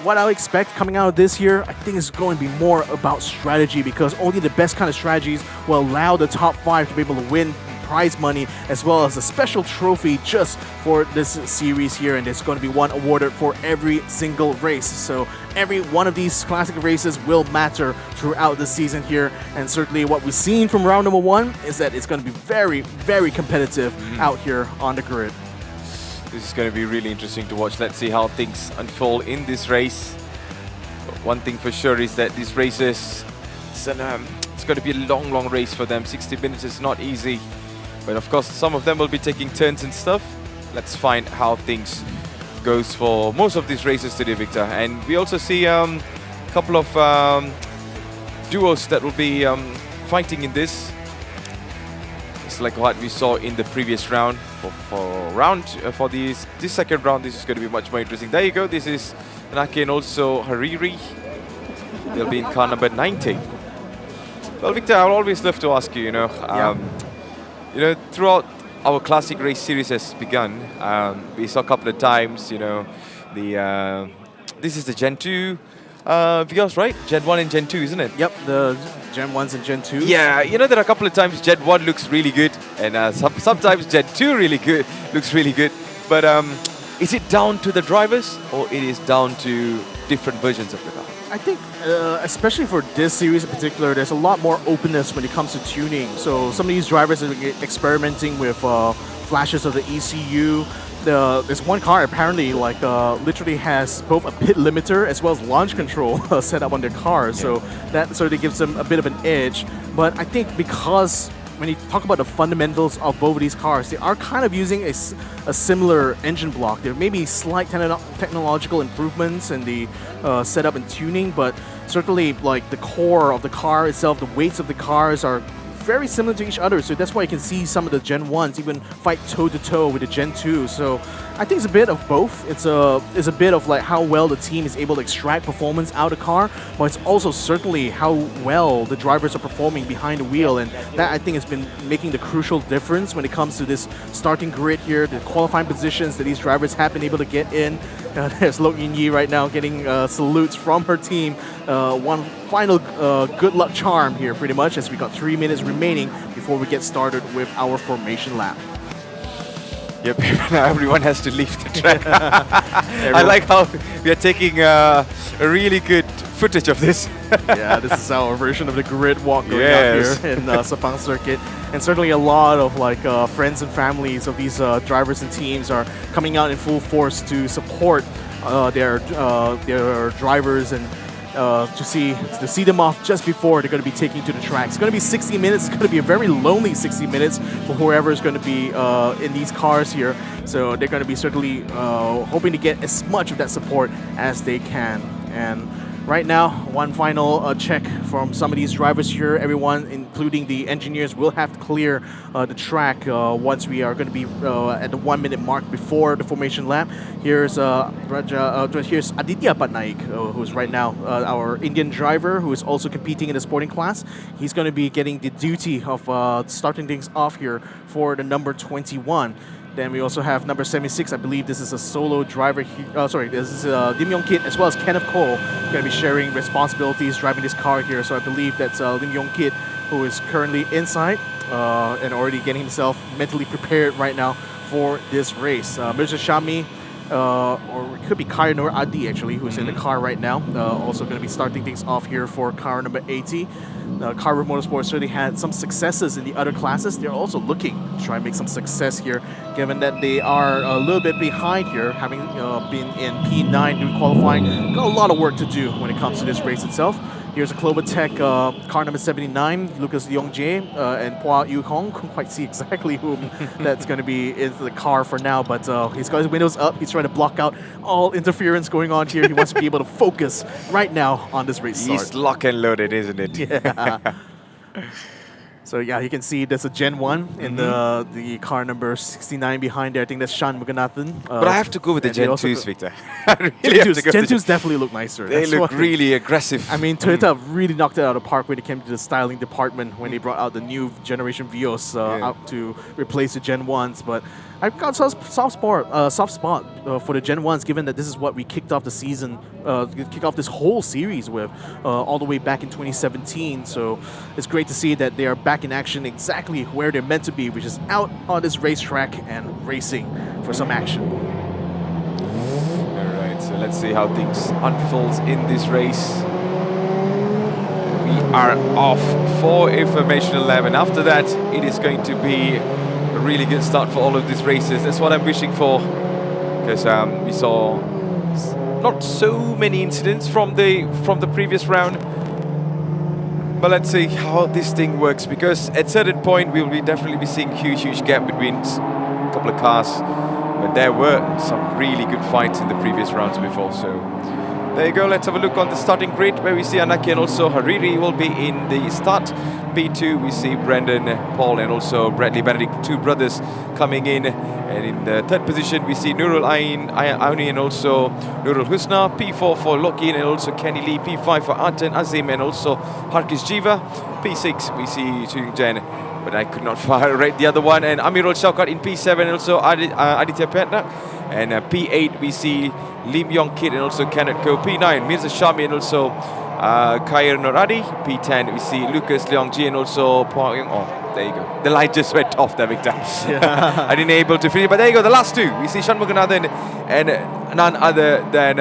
what I expect coming out of this year, I think it's going to be more about strategy, because only the best kind of strategies will allow the top 5 to be able to win prize money as well as a special trophy just for this series here, and there's going to be one awarded for every single race. So every one of these classic races will matter throughout the season here, and certainly what we've seen from round number 1 is that it's going to be very, very competitive out here on the grid. This is going to be really interesting to watch. Let's see how things unfold in this race. But one thing for sure is that these races, it's going to be a long, long race for them. 60 minutes is not easy. But of course, some of them will be taking turns and stuff. Let's find how things goes for most of these races today, Victor. And we also see a couple of duos that will be fighting in this. It's like what we saw in the previous round. For this second round, this is going to be much more interesting. There you go. This is Naki and also Hariri. They'll be in car number 90. Well, Victor, I'll always love to ask you, you know, throughout our classic race series has begun, we saw a couple of times, you know, this is the Gen 2 Vios, right? Gen 1 and Gen 2, isn't it? Yep, the Gen 1s and Gen 2s. Yeah, you know, there are a couple of times Gen 1 looks really good, and sometimes Gen 2 looks really good. But is it down to the drivers, or it is down to different versions of the car? I think, especially for this series in particular, there's a lot more openness when it comes to tuning. So some of these drivers are experimenting with flashes of the ECU. There's one car apparently literally has both a pit limiter as well as launch control set up on their car. So that sort of gives them a bit of an edge. But I think because when you talk about the fundamentals of both of these cars, they are kind of using a similar engine block. There may be slight technological improvements in the setup and tuning, but certainly like the core of the car itself, the weights of the cars are very similar to each other, so that's why you can see some of the Gen 1s even fight toe-to-toe with the Gen 2. So I think it's a bit of both. It's a bit of like how well the team is able to extract performance out of the car, but it's also certainly how well the drivers are performing behind the wheel, and that I think has been making the crucial difference when it comes to this starting grid here, the qualifying positions that these drivers have been able to get in. There's Lo Yinyi right now getting salutes from her team. One final good luck charm here pretty much, as we got 3 minutes remaining before we get started with our formation lap. Yep, everyone has to leave the track. I like how we are taking a really good footage of this. Yeah, this is our version of the grid walk going out here in Sepang Circuit. And certainly a lot of friends and families of these drivers and teams are coming out in full force to support their drivers and to see them off just before they're going to be taking to the track. It's going to be 60 minutes. It's going to be a very lonely 60 minutes for whoever is going to be in these cars here. So they're going to be certainly hoping to get as much of that support as they can. And right now, one final check from some of these drivers here. Everyone, including the engineers, will have to clear the track once we are going to be at the 1 minute mark before the formation lap. Here's here's Aditya Patnaik, who's right now our Indian driver, who is also competing in the sporting class. He's going to be getting the duty of starting things off here for the number 21. Then we also have number 76. I believe this is a solo driver. This is Lim Yong Kit as well as Kenneth Cole going to be sharing responsibilities driving this car here. So I believe that's Lim Yong Kit, who is currently inside and already getting himself mentally prepared right now for this race. Mirza Shami, or it could be Kaya Nur Adi actually, who's in the car right now. Also going to be starting things off here for car number 80. Carver Motorsports certainly had some successes in the other classes. They're also looking to try and make some success here, given that they are a little bit behind here, having been in P9 doing qualifying. Got a lot of work to do when it comes to this race itself. Here's a Clover Tech car number 79, Lucas Leongjae and Pua Yu Hong. Couldn't quite see exactly whom that's going to be in the car for now, but he's got his windows up. He's trying to block out all interference going on here. He wants to be able to focus right now on this race start. He's lock and loaded, isn't it? Yeah. So yeah, you can see there's a Gen 1 in the car number 69 behind there. I think that's Shan Muganathan. But I have to go with the Gen 2s, Victor. Gen 2s definitely look nicer. They look really aggressive. I mean, Toyota really knocked it out of the park when it came to the styling department when they brought out the new generation Vios out to replace the Gen 1s. But I've got a soft spot for the Gen 1s, given that this is what we kicked off the season, kicked off this whole series with all the way back in 2017. So it's great to see that they are back in action exactly where they're meant to be, which is out on this racetrack and racing for some action. Alright, so let's see how things unfolds in this race. We are off for informational lab, and after that it is going to be a really good start for all of these races. That's what I'm wishing for, because we saw not so many incidents from the previous round. But let's see how this thing works, because at a certain point we will definitely be seeing huge gap between a couple of cars. But there were some really good fights in the previous rounds before. So there you go. Let's have a look on the starting grid, where we see Anaki and also Hariri will be in the start. P2 we see Brandon, Paul and also Bradley Benedict, two brothers coming in. And in the third position we see Nurul Auni and also Nurul Husna. P4 for Lokin and also Kenny Lee. P5 for Arten Azim and also Harkis Jiva. P6 we see Chung Jen, but I could not rate the other one. And Amirul Shaukat in P7 and also Aditya Petnak. And P8 we see Lim Yong Kit and also Kenneth Ko. P9 Mirza Shami and also Khair Noradi. P10 we see Lucas Leongji and also Pua Yong. Oh, there you go. The light just went off there, Victor. Yeah. I didn't able to finish, but there you go. The last two we see Shanmuganathan and none other than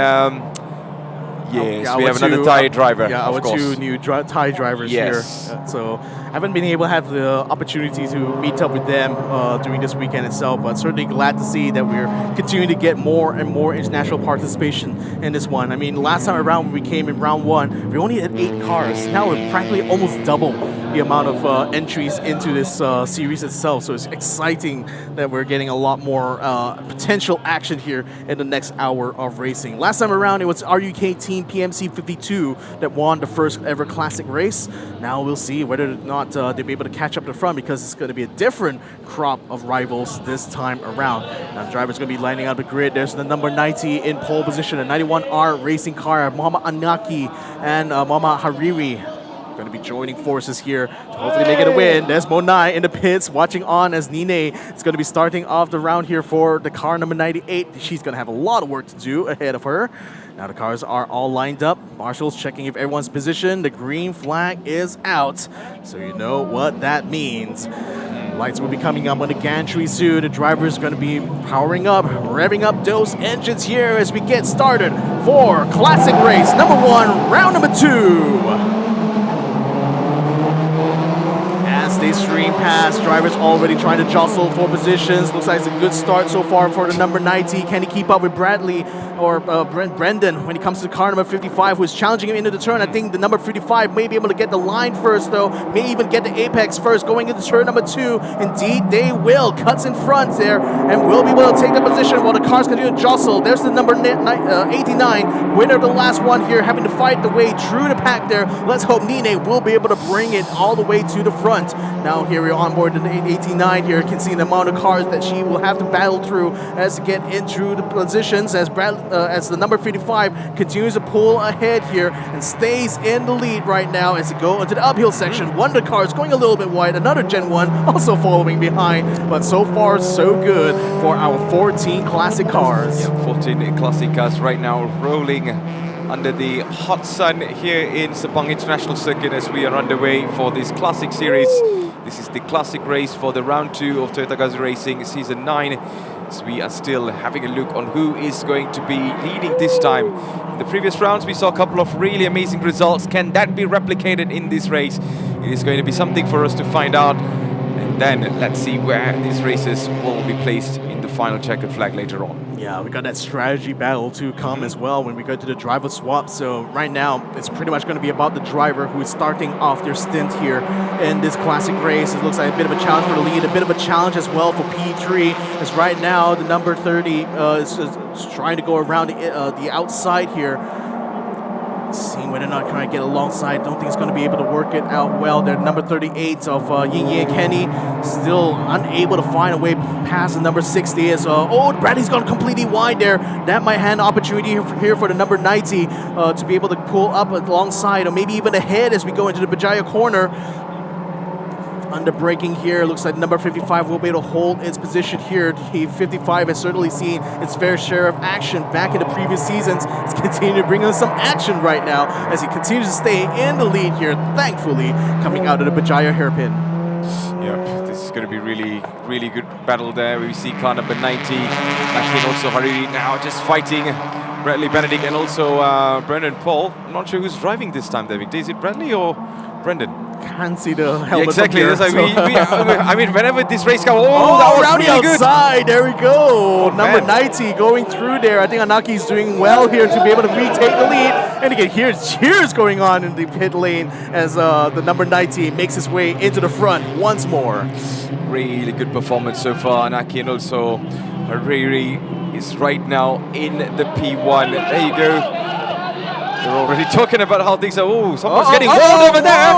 yes, we have another Thai driver. Yeah, our two new Thai drivers here. So I haven't been able to have the opportunity to meet up with them during this weekend itself, but certainly glad to see that we're continuing to get more and more international participation in this one. I mean, last time around when we came in round 1, we only had 8 cars. Now we're practically almost double the amount of entries into this series itself. So it's exciting that we're getting a lot more potential action here in the next hour of racing. Last time around, it was RUK Team PMC 52 that won the first ever classic race. Now we'll see whether or not they'll be able to catch up to the front, because it's going to be a different crop of rivals this time around. Now the driver's going to be lining up the grid. There's the number 90 in pole position, a 91R racing car, Muhammad Anaki and Muhammad Hariri. Going to be joining forces here to hopefully make it a win. There's Monai in the pits watching on as Nine is going to be starting off the round here for the car number 98. She's going to have a lot of work to do ahead of her. Now the cars are all lined up. Marshall's checking if everyone's positioned. The green flag is out, so you know what that means. Lights will be coming up on the gantry soon. The driver is going to be powering up, revving up those engines here as we get started for classic race number 1, round number 2. As they stream past, drivers already trying to jostle for positions. Looks like it's a good start so far for the number 90. Can he keep up with Bradley or Brendan when it comes to car number 55, who is challenging him into the turn? I think the number 55 may be able to get the line first, though. May even get the apex first going into turn number 2. Indeed, they will. Cuts in front there and will be able to take the position while the cars continue to jostle. There's the number 89, winner of the last one here, having to fight the way through the pack there. Let's hope Nine will be able to bring it all the way to the front. Now here we're on board the 89 here. You can see the amount of cars that she will have to battle through as to get in through the positions as the number 55 continues to pull ahead here and stays in the lead right now as they go into the uphill section. One of the cars going a little bit wide, another Gen 1 also following behind, but so far so good for our 14 classic cars. Yeah, 14 classic cars right now rolling under the hot sun here in Sepang International Circuit as we are underway for this classic series. This is the classic race for the round 2 of Toyota Gazoo Racing Season 9. So we are still having a look on who is going to be leading this time. In the previous rounds we saw a couple of really amazing results. Can that be replicated in this race? It is going to be something for us to find out. And then let's see where these races will be placed in the final checkered flag later on. Yeah, we got that strategy battle to come as well when we go to the driver swap. So right now, it's pretty much going to be about the driver who is starting off their stint here in this classic race. It looks like a bit of a challenge for the lead, a bit of a challenge as well for P3, as right now the number 30 is trying to go around the outside here. Seeing whether or not can I get alongside. Don't think it's going to be able to work it out well. They're number 38 of Ying Yi and Kenny, still unable to find a way past the number 60. As Bradley's gone completely wide there. That might hand opportunity here for the number 90 to be able to pull up alongside or maybe even ahead as we go into the Bajaya corner. Under braking here, looks like number 55 will be able to hold its position here. The 55 has certainly seen its fair share of action back in the previous seasons. It's continuing to bring us some action right now as he continues to stay in the lead here, thankfully, coming out of the Bajaya hairpin. Yep, this is going to be really good battle there. We see car number 90, Nakin also Hariri now just fighting Bradley Benedict and also Brendan Paul. I'm not sure who's driving this time, David. Is it Bradley or Brendan? Can't see the helmet. Yeah, exactly. Here, that's so. I mean, whenever this race comes, that was around really the outside. There we go. Number man. 90 going through there. I think Anaki is doing well here to be able to retake the lead. And again, here's cheers going on in the pit lane as the number 90 makes his way into the front once more. Really good performance so far. Anaki and also Hariri is right now in the P1. There you go. They're already talking about how things are. Oh, someone's getting walled over there.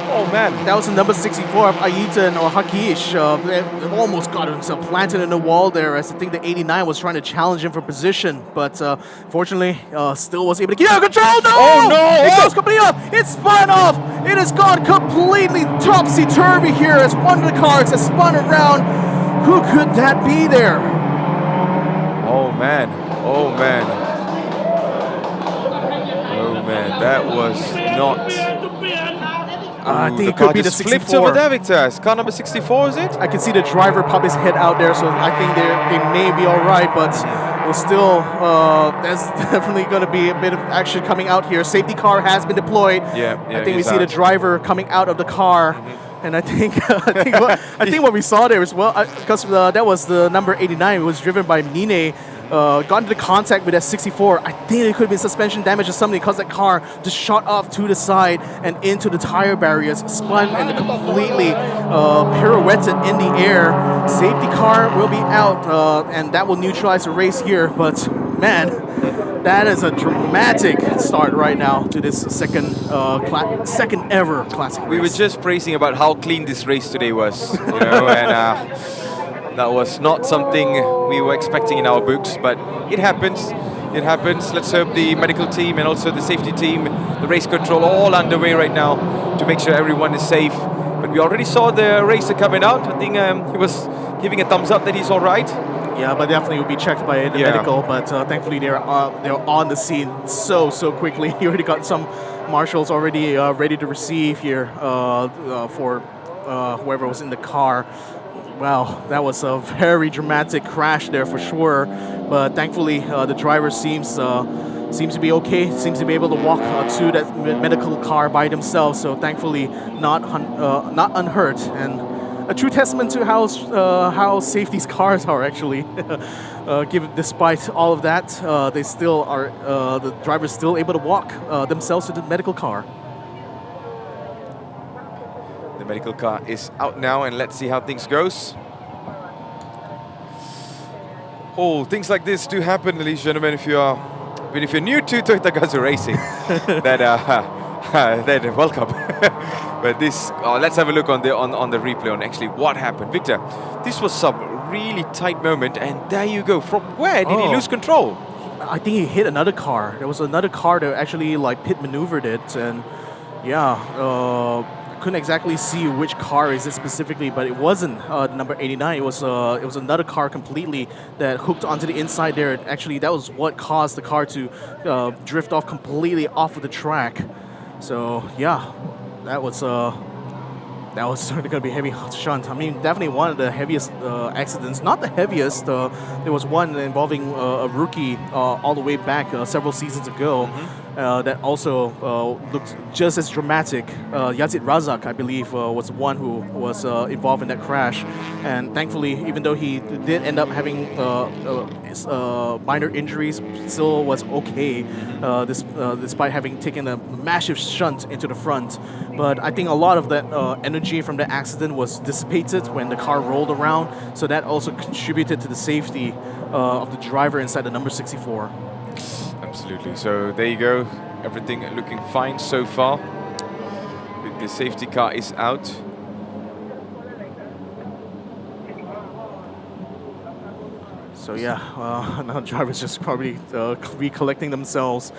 Oh man. That was the number 64 of Aitan or Hakish. They almost got himself planted in the wall there, as I think the 89 was trying to challenge him for position. But fortunately, still was able to keep out of control. No! Oh no! It goes completely off. It's spun off. It has gone completely topsy-turvy here as one of the cars has spun around. Who could that be there? Oh man. Oh man. Oh man, that was not. I think it could be the 64. Flipped over there, Victor. It's car number 64, is it? I can see the driver pop his head out there, so I think they may be all right, but we'll still, there's definitely going to be a bit of action coming out here. Safety car has been deployed. Yeah, I think we see the driver coming out of the car. And I think what we saw there as well, because that was the number 89. It was driven by Mine. Got into contact with that 64. I think it could have been suspension damage or something because that car just shot off to the side and into the tire barriers, spun and completely pirouetted in the air. Safety car will be out, and that will neutralize the race here. But man, that is a dramatic start right now to this second ever classic race. We were just praising about how clean this race today was, you know, and that was not something we were expecting in our books, but it happens. It happens. Let's hope the medical team and also the safety team, the race control, all underway right now to make sure everyone is safe. But we already saw the racer coming out. I think he was giving a thumbs up that he's all right. Yeah, but definitely will be checked by the medical. But thankfully they're on the scene so quickly. You already got some marshals already ready to receive here for whoever was in the car. Wow, that was a very dramatic crash there for sure. But thankfully, the driver seems to be okay. Seems to be able to walk to that medical car by themselves. So thankfully, not unhurt. And a true testament to how safe these cars are actually. Despite all of that, they still are. The driver's still able to walk themselves to the medical car. The medical car is out now, and let's see how things goes. Oh, things like this do happen, ladies and gentlemen. If you're new to Toyota Gazoo Racing, then welcome. But this, let's have a look on the replay on actually what happened. Victor, this was some really tight moment, and there you go. From where did he lose control? I think he hit another car. There was another car that actually like pit maneuvered it, and yeah. Couldn't exactly see which car is it specifically, but it wasn't the number 89. It was another car completely that hooked onto the inside there. Actually, that was what caused the car to drift off completely off of the track. So yeah, that was certainly going to be heavy shunt. I mean, definitely one of the heaviest accidents. Not the heaviest. There was one involving a rookie all the way back several seasons ago. that also looked just as dramatic. Yazid Razak, I believe, was the one who was involved in that crash. And thankfully, even though he did end up having minor injuries, still was okay, despite having taken a massive shunt into the front. But I think a lot of that energy from the accident was dissipated when the car rolled around, so that also contributed to the safety of the driver inside the number 64. Absolutely. So there you go. Everything looking fine so far. The safety car is out. So yeah, now drivers just probably recollecting themselves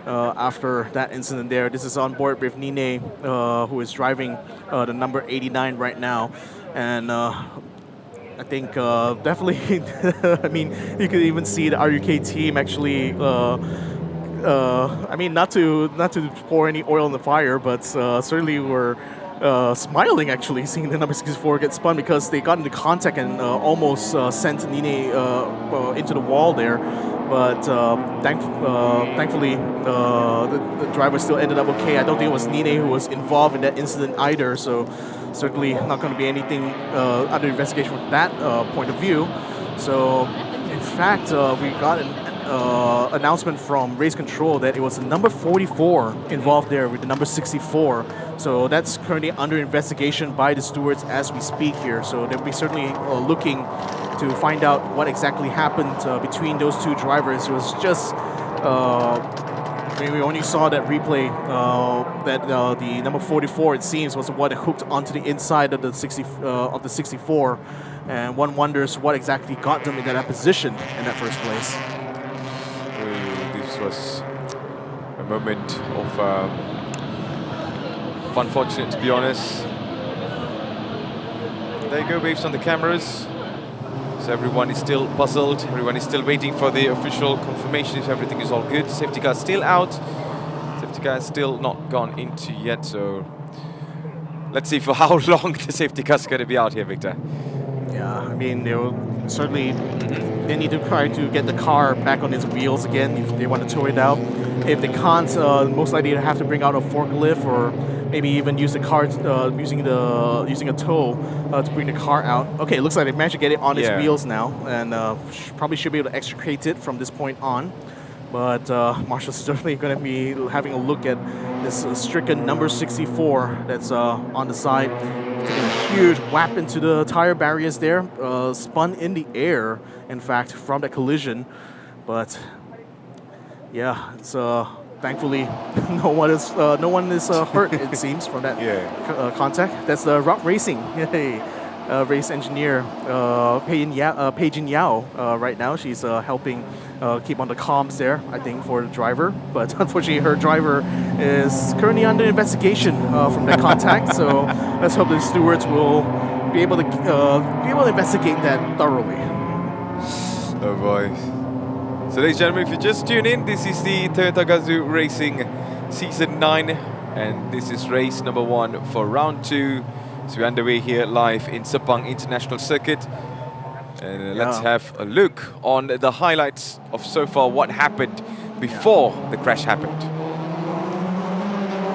after that incident there. This is on board with Nine, who is driving the number 89 right now. And I think definitely, I mean, you could even see the RUK team actually, I mean, not to pour any oil on the fire, but certainly were smiling actually, seeing the number 64 get spun, because they got into contact and almost sent Nine into the wall there. But thankfully, the driver still ended up okay. I don't think it was Nine who was involved in that incident either, so certainly not going to be anything under investigation from that point of view. So, in fact, we got an announcement from race control that it was the number 44 involved there with the number 64. So that's currently under investigation by the stewards as we speak here. So they'll be certainly looking to find out what exactly happened between those two drivers. It was just, I mean, we only saw that replay that the number 44, it seems, was the one that hooked onto the inside of the 64, and one wonders what exactly got them in that position in that first place. This was a moment of unfortunate, to be honest. There you go, waves on the cameras. So everyone is still puzzled. Everyone is still waiting for the official confirmation if everything is all good. Safety car still out. Safety car still not gone into yet. So let's see for how long the safety car is going to be out here, Victor. Yeah, I mean, they will certainly they need to try to get the car back on its wheels again if they want to tow it out. If they can't, most likely they have to bring out a forklift or maybe even use the car using a tow to bring the car out. Okay, it looks like they managed to get it on its wheels now, and probably should be able to extricate it from this point on. But Marshall's certainly going to be having a look at this stricken number 64 that's on the side. Taking a huge whap into the tire barriers there, spun in the air, in fact, from that collision. But yeah, it's thankfully no one is hurt. It seems from that contact. That's the Rock Racing race engineer Peijin Yao right now. She's helping keep on the comms there, I think, for the driver. But unfortunately, her driver is currently under investigation from that contact. So let's hope the stewards will be able to investigate that thoroughly. Oh boy. So ladies and gentlemen, if you just tune in, this is the Toyota Gazoo Racing Season 9, and this is race number 1 for round 2. So we're underway here live in Sepang International Circuit. And let's have a look on the highlights of so far what happened before the crash happened.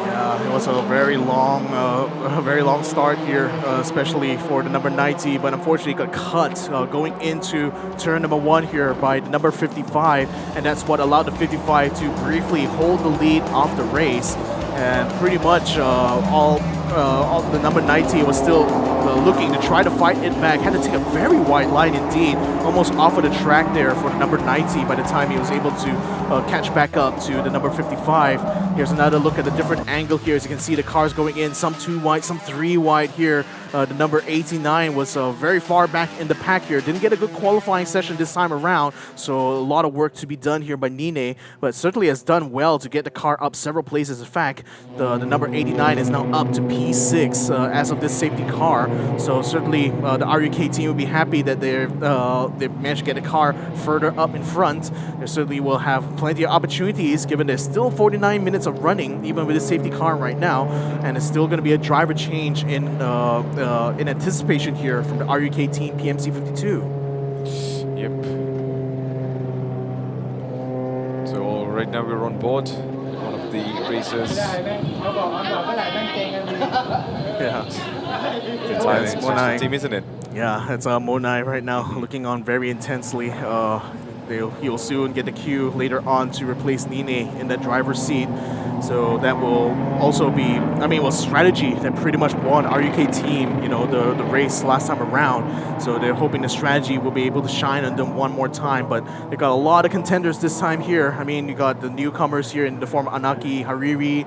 Yeah, it was a very long start here, especially for the number 90, but unfortunately got cut going into turn number 1 here by the number 55, and that's what allowed the 55 to briefly hold the lead off the race. And pretty much all the number 90 was still looking to try to fight it back. Had to take a very wide line indeed, almost off of the track there for the number 90 by the time he was able to catch back up to the number 55. Here's another look at a different angle here. As you can see, the cars going in, some 2 wide, some 3 wide here. The number 89 was very far back in the pack here. Didn't get a good qualifying session this time around, so a lot of work to be done here by Nine, but certainly has done well to get the car up several places. In fact, the number 89 is now up to P6 as of this safety car. So certainly the RUK team will be happy that they've managed to get the car further up in front. They certainly will have plenty of opportunities given there's still 49 minutes of running even with the safety car right now, and it's still going to be a driver change in anticipation here from the RUK team PMC 52. Yep. So right now we're on board. One of the racers. Yeah. The Thailand national team, isn't it? Yeah, it's Monai right now looking on very intensely. He'll soon get the cue later on to replace Nine in that driver's seat. So that will also be, I mean, strategy that pretty much won RUK team, you know, the race last time around. So they're hoping the strategy will be able to shine on them one more time. But they got a lot of contenders this time here. I mean, you got the newcomers here in the form of Anaki, Hariri,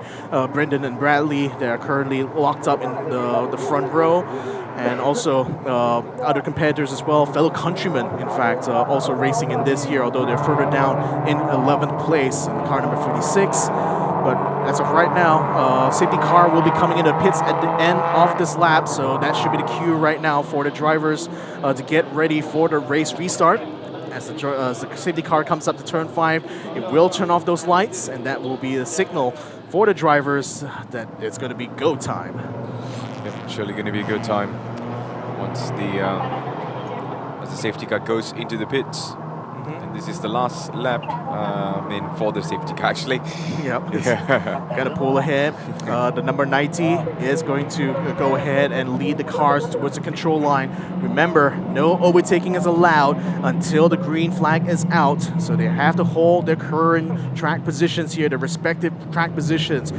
Brendan, and Bradley. They are currently locked up in the front row. And also other competitors as well, fellow countrymen, in fact, also racing in this here, although they're further down in 11th place in car number 56. But as of right now, safety car will be coming into pits at the end of this lap, so that should be the cue right now for the drivers to get ready for the race restart. As the safety car comes up to turn 5, it will turn off those lights, and that will be the signal for the drivers that it's going to be go time. Yep, surely going to be a good time once as the safety car goes into the pits. And this is the last lap for the safety car, actually. Yep. Got to pull ahead. The number 90 is going to go ahead and lead the cars towards the control line. Remember, no overtaking is allowed until the green flag is out. So they have to hold their current track positions here, their respective track positions.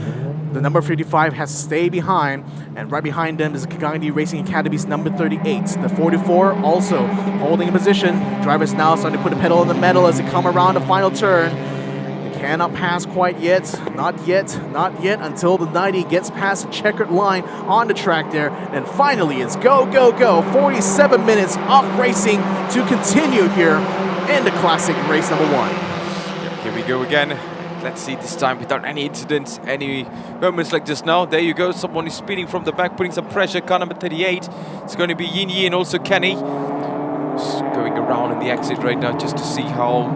The number 55 has to stay behind, and right behind them is Kagandi Racing Academy's number 38. The 44 also holding a position. Drivers now starting to put the pedal in the metal as they come around the final turn. They cannot pass quite yet. Not yet. Not yet until the 90 gets past the checkered line on the track there. And finally, it's go, go, go. 47 minutes of racing to continue here in the classic race number 1. Yep, here we go again. Let's see this time without any incidents, any moments like just now. There you go, someone is speeding from the back, putting some pressure. Car number 38. It's going to be Yin Yi and also Kenny. Just going around in the exit right now just to see how,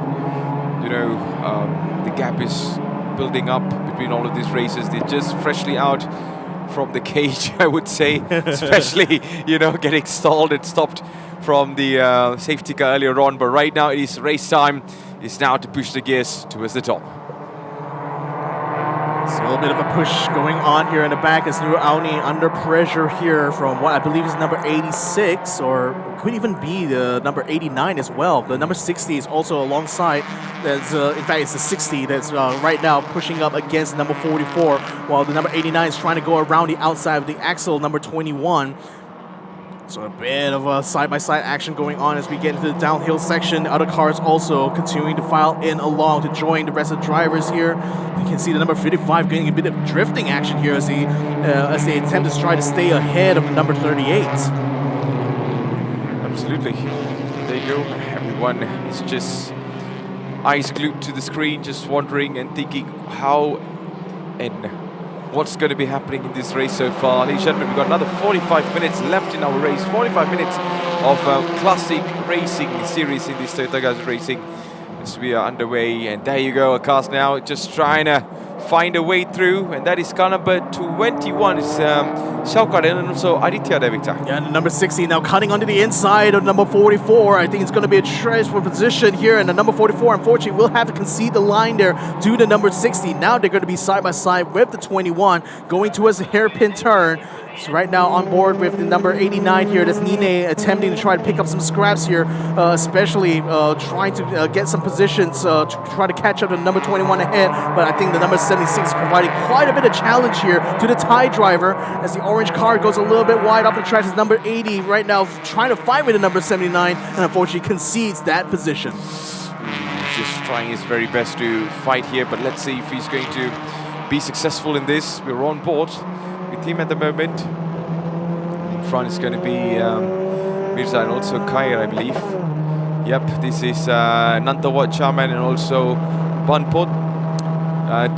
you know, the gap is building up between all of these races. They're just freshly out from the cage, I would say, especially, you know, getting stalled and stopped from the safety car earlier on. But right now it is race time. It's now to push the gears towards the top. So a little bit of a push going on here in the back as Nur Auni under pressure here from what I believe is number 86, or could even be the number 89 as well. The number 60 is also alongside. That's in fact it's the 60 that's right now pushing up against number 44, while the number 89 is trying to go around the outside of the axle, number 21. So a bit of a side-by-side action going on as we get into the downhill section. Other cars also continuing to file in along to join the rest of the drivers here. You can see the number 55 getting a bit of drifting action here as they attempt to try to stay ahead of the number 38. Absolutely. There you go. Everyone is just eyes glued to the screen, just wondering and thinking how and what's going to be happening in this race so far. Ladies and gentlemen, we've got another 45 minutes left in our race. 45 minutes of classic racing series in this Toyota Gazoo Racing as we are underway. And there you go, cars now just trying to find a way through. And that is car number 21. It's Xiaoka and also Aditya there, Victor. Yeah, and the number 60 now cutting onto the inside of number 44. I think it's going to be a transfer position here. And the number 44, unfortunately, will have to concede the line there to the number 60. Now they're going to be side by side with the 21 going towards the hairpin turn. So right now on board with the number 89 here. That's Nine attempting to try to pick up some scraps here, especially trying to get some positions to try to catch up to number 21 ahead. But I think the number 76 is providing quite a bit of challenge here to the Thai driver as the orange car goes a little bit wide off the track. It's number 80 right now trying to fight with the number 79 and unfortunately concedes that position. He's just trying his very best to fight here, but let's see if he's going to be successful in this. We're on board with him at the moment. In front is going to be Mirza and also Khair, I believe. Yep, this is Nantawat Chaman and also Banpot.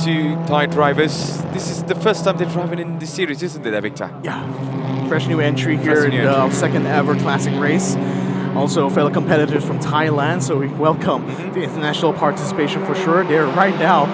Two Thai drivers. This is the first time they're driving in this series, isn't it, Victor? Yeah, fresh new entry here in the second ever classic race. Also, fellow competitors from Thailand, so we welcome the international participation for sure. They're right now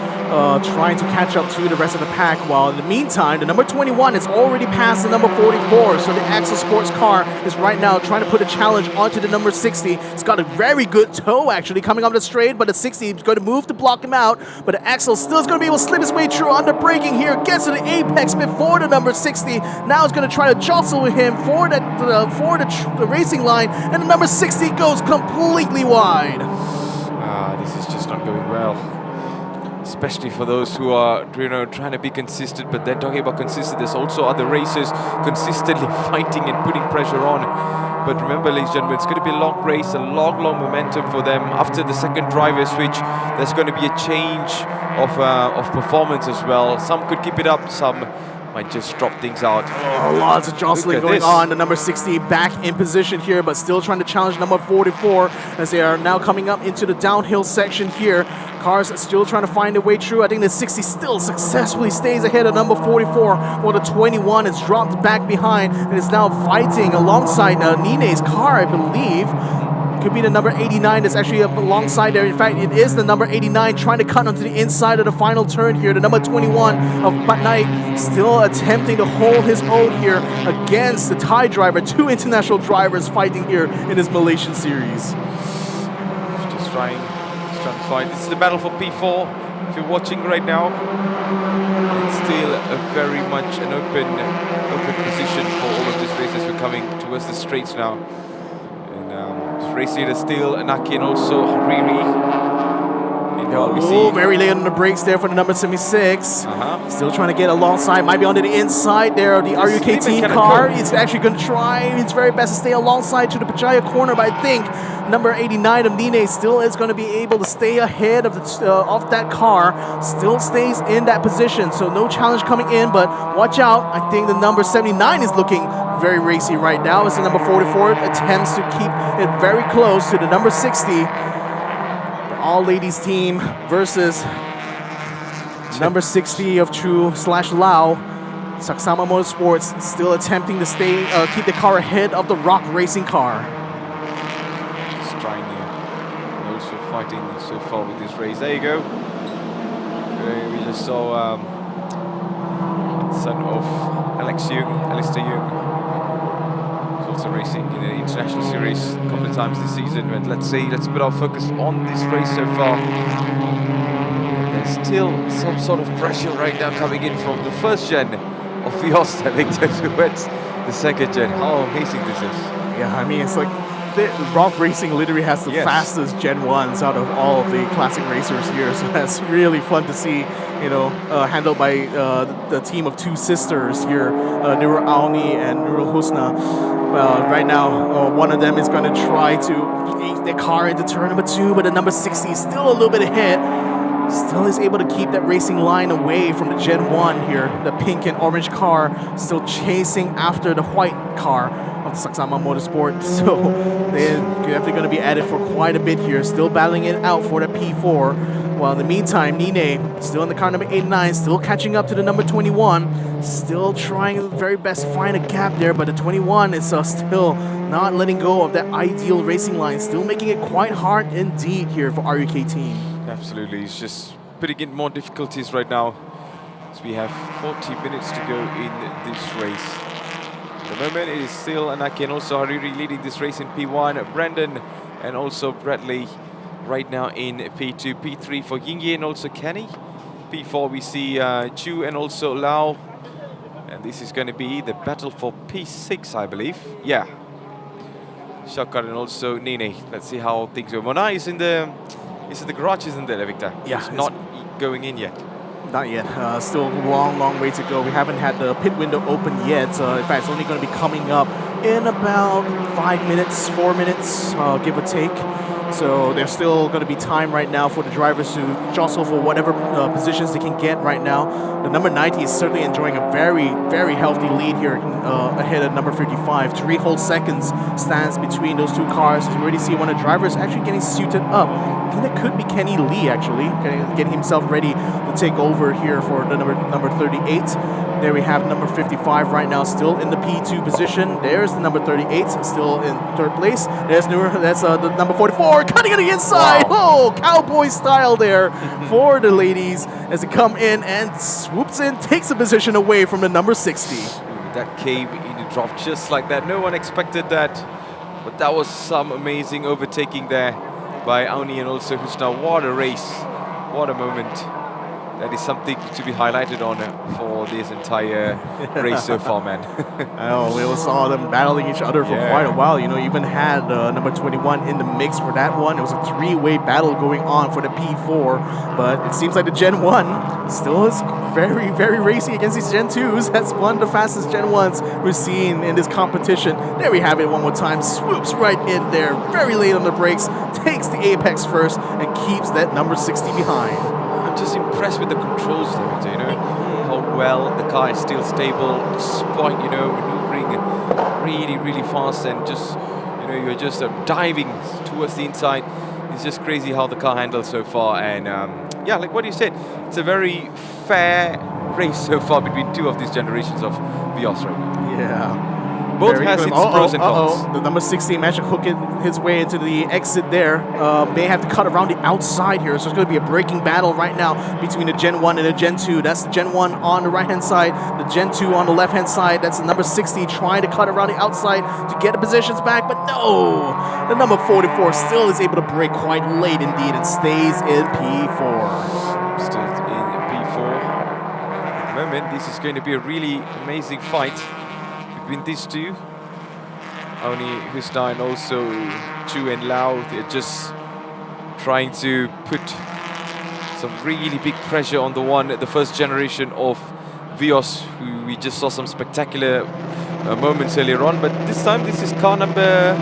trying to catch up to the rest of the pack, while in the meantime, the number 21 is already past the number 44, so the Axel Sports car is right now trying to put a challenge onto the number 60. It's got a very good toe, actually, coming up the straight, but the 60 is going to move to block him out, but the Axel still is going to be able to slip his way through under braking here, gets to the apex before the number 60. Now it's going to try to jostle with him for the racing line, and the number 60 goes completely wide. This is just not going well, especially for those who are trying to be consistent. But then talking about consistent, there's also other racers consistently fighting and putting pressure on. But remember, ladies and gentlemen, it's going to be a long race, a long momentum for them. After the second driver switch, there's going to be a change of performance as well. Some could keep it up, some might just drop things out. Oh, lots of jostling going on. The number 60 back in position here, but still trying to challenge number 44 as they are now coming up into the downhill section here. Cars still trying to find their way through. I think the 60 still successfully stays ahead of number 44, while the 21 is dropped back behind and is now fighting alongside Nine's car, I believe. Could be the number 89 that's actually up alongside there. In fact, it is the number 89 trying to cut onto the inside of the final turn here. The number 21 of Bat Knight still attempting to hold his own here against the Thai driver. Two international drivers fighting here in this Malaysian series. Just trying to fight. This is the battle for P4. If you're watching right now, it's still a very much an open position for all of these races. We're coming towards the straights now. Race leader still Anaki and also Hariri. Oh, very late on the brakes there for the number 76. Still trying to get alongside. Might be onto the inside there of the RUK team car. It's actually going to try its very best to stay alongside to the Pachaya corner, but I think number 89 of Nine still is going to be able to stay ahead of that car. Still stays in that position, so no challenge coming in, but watch out. I think the number 79 is looking very racy right now as the number 44 attempts to keep it very close to the number 60. All-ladies team versus number 60 of True/Lao. Saksama Motorsports still attempting to keep the car ahead of the Rock Racing car. Just trying here. And also fighting so far with this race. There you go. We just saw son of Alistair Young. Also racing in the international series a couple of times this season, but let's put our focus on this race so far. There's still some sort of pressure right now coming in from the first gen of Vios having towards the second gen. How amazing this is. Yeah, I mean, it's like Rock Racing literally has the fastest Gen 1s out of all of the classic racers here, so that's really fun to see, handled by the team of two sisters here, Nurul Auni and Nurul Husna. Right now, one of them is going to try to ace their car into turn number 2, but the number 60 is still a little bit ahead. Still is able to keep that racing line away from the Gen 1 here. The pink and orange car still chasing after the white car of Saksama Motorsport. So they're definitely going to be at it for quite a bit here. Still battling it out for the P4. While in the meantime, Nine, still in the car number 89, still catching up to the number 21. Still trying the very best to find a gap there, but the 21 is still not letting go of that ideal racing line. Still making it quite hard indeed here for RUK team. Absolutely, it's just putting in more difficulties right now. So we have 40 minutes to go in this race. At the moment it is still Anaki and also Hariri leading this race in P1. Brandon and also Bradley right now in P2. P3 for Yingye and also Kenny. P4 we see Chu and also Lau. And this is going to be the battle for P6, I believe. Yeah. Shakar and also Nine. Let's see how things go. Mona is in the garage, isn't there, Victor? Yeah. It's not going in yet. Not yet. Still a long way to go. We haven't had the pit window open yet. In fact, it's only going to be coming up in about 5 minutes, 4 minutes, give or take. So there's still going to be time right now for the drivers to jostle for whatever positions they can get right now. The number 90 is certainly enjoying a very healthy lead here ahead of number 55. 3 whole seconds stands between those two cars. You already see one of the drivers actually getting suited up. I think that could be Kenny Lee actually, getting himself ready to take over here for the number 38. There we have number 55 right now, still in the P2 position. There's the number 38, still in third place. There's that's the number 44, cutting it to the inside. Wow. Oh, cowboy style there for the ladies as they come in and swoops in, takes a position away from the number 60. That came in a drop just like that. No one expected that. But that was some amazing overtaking there by Auni and also Husna. What a race. What a moment. That is something to be highlighted on for this entire race so far, man. Oh, we all saw them battling each other for quite a while. You know, even had number 21 in the mix for that one. It was a three-way battle going on for the P4, but it seems like the Gen 1 still is very, very racy against these Gen 2s. That's one of the fastest Gen 1s we've seen in this competition. There we have it one more time. Swoops right in there, very late on the brakes, takes the apex first, and keeps that number 60 behind. I'm just impressed with the controls there, you know, how well the car is still stable despite, you know, maneuvering really, really fast and just, you know, you're just diving towards the inside. It's just crazy how the car handles so far. And yeah, like what you said, it's a very fair race so far between two of these generations of Vios right now. Yeah. Both has its pros and cons. The number 16 managed to hook his way into the exit there. May have to cut around the outside here, so it's going to be a breaking battle right now between the Gen 1 and the Gen 2. That's the Gen 1 on the right-hand side, the Gen 2 on the left-hand side. That's the number 60 trying to cut around the outside to get the positions back, but no! The number 44 still is able to break quite late indeed and stays in P4. Still in P4. At the moment, this is going to be a really amazing fight between these two. Only Husna and also Chu and Lau, they're just trying to put some really big pressure on the first generation of Vios, who we just saw some spectacular moments earlier on. But this time, this is car number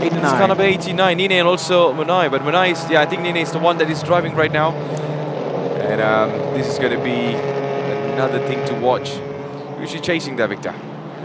89. It's car number 89, Nine and also Munai. But Munai is, yeah, I think Nine is the one that is driving right now. And this is going to be another thing to watch. Who's she chasing there, Victor?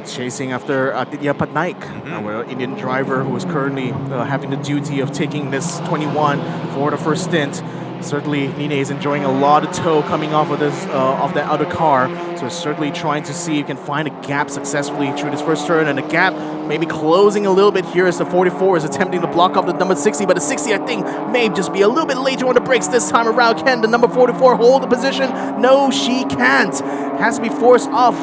Chasing after Aditya Patnaik, our Indian driver who is currently having the duty of taking this 21 for the first stint. Certainly, Nine is enjoying a lot of tow coming off of this of that other car. So certainly trying to see if he can find a gap successfully through this first turn, and the gap maybe closing a little bit here as the 44 is attempting to block off the number 60, but the 60 I think may just be a little bit later on the brakes this time around. Can the number 44 hold the position? No, she can't. Has to be forced off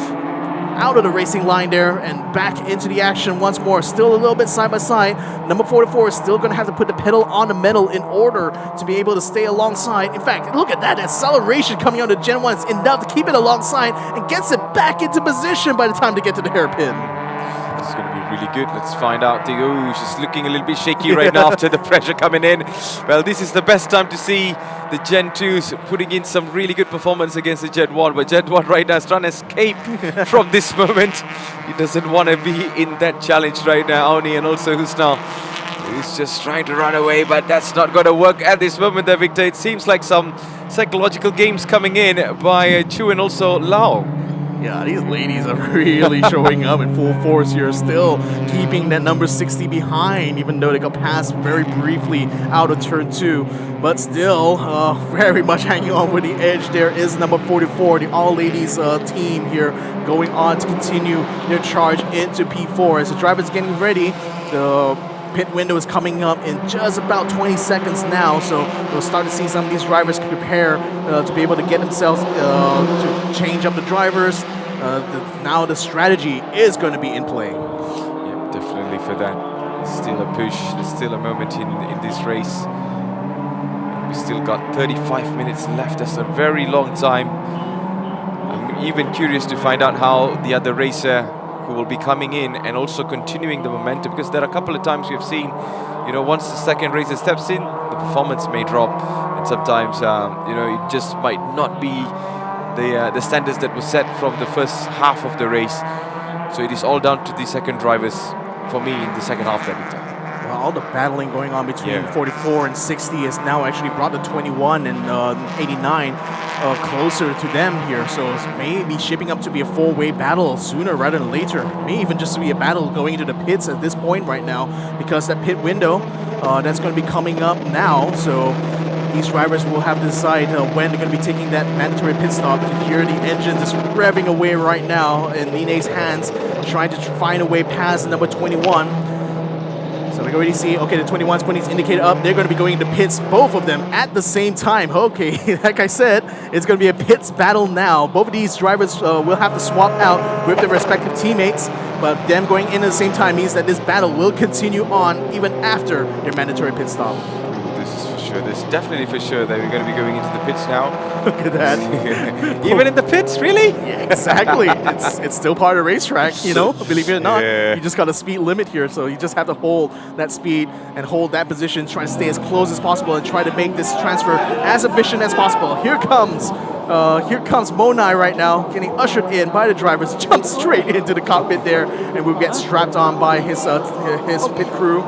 out of the racing line there and back into the action once more. Still a little bit side by side. Number 44 is still going to have to put the pedal on the metal in order to be able to stay alongside. In fact, look at that acceleration coming on the Gen 1 is enough to keep it alongside and gets it back into position by the time to get to the hairpin. This is going to be really good. Let's find out. Oh, she's looking a little bit shaky right now after the pressure coming in. Well, this is the best time to see the Gen 2s putting in some really good performance against the Gen 1. But Gen 1 right now is trying to escape from this moment. He doesn't want to be in that challenge right now. Auni and also Husna is just trying to run away, but that's not going to work at this moment there, Victor. It seems like some psychological games coming in by Chu and also Lau. Yeah, these ladies are really showing up in full force here, still keeping that number 60 behind, even though they got passed very briefly out of turn 2. But still, very much hanging on with the edge. There is number 44, the all-ladies team here, going on to continue their charge into P4. As the driver's getting ready, the pit window is coming up in just about 20 seconds now, so we'll start to see some of these drivers prepare to be able to get themselves to change up the drivers. Now the strategy is going to be in play. Yeah, definitely for that. There's still a push, there's still a moment in this race. We still got 35 minutes left. That's a very long time. I'm even curious to find out how the other racer who will be coming in and also continuing the momentum, because there are a couple of times we have seen, you know, once the second racer steps in, the performance may drop, and sometimes, you know, it just might not be the standards that were set from the first half of the race. So it is all down to the second drivers for me in the second half that we done. Well, all the battling going on between 44 and 60 has now actually brought the 21 and 89 closer to them here. So it's maybe shaping up to be a four-way battle sooner rather than later. May even just be a battle going into the pits at this point right now, because that pit window that's going to be coming up now. So these drivers will have to decide when they're going to be taking that mandatory pit stop. You can hear the engine just revving away right now in Nine's hands, trying to find a way past the number 21. So we can already see, okay, the 21's putting his indicator up. They're going to be going into pits, both of them at the same time. Okay, like I said, it's going to be a pits battle now. Both of these drivers will have to swap out with their respective teammates, but them going in at the same time means that this battle will continue on even after their mandatory pit stop. This is for sure. This is definitely for sure that we're going to be going into the pits now. Look at that. Even in the pits, really? Yeah, exactly. It's still part of the racetrack, you know, believe it or not. Yeah. You just got a speed limit here, so you just have to hold that speed and hold that position, try to stay as close as possible and try to make this transfer as efficient as possible. Here comes Monai right now, getting ushered in by the drivers, jumps straight into the cockpit there, and will get strapped on by his pit crew.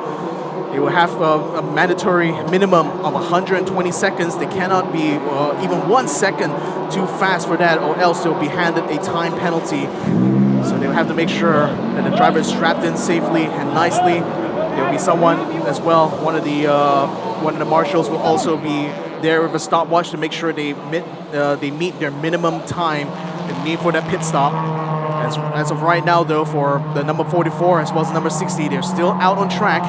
They will have a mandatory minimum of 120 seconds. They cannot be even 1 second too fast for that, or else they'll be handed a time penalty. So they'll have to make sure that the driver is strapped in safely and nicely. There will be someone as well. One of the marshals will also be there with a stopwatch to make sure they meet their minimum time they need for that pit stop. As of right now, though, for the number 44 as well as number 60, they're still out on track.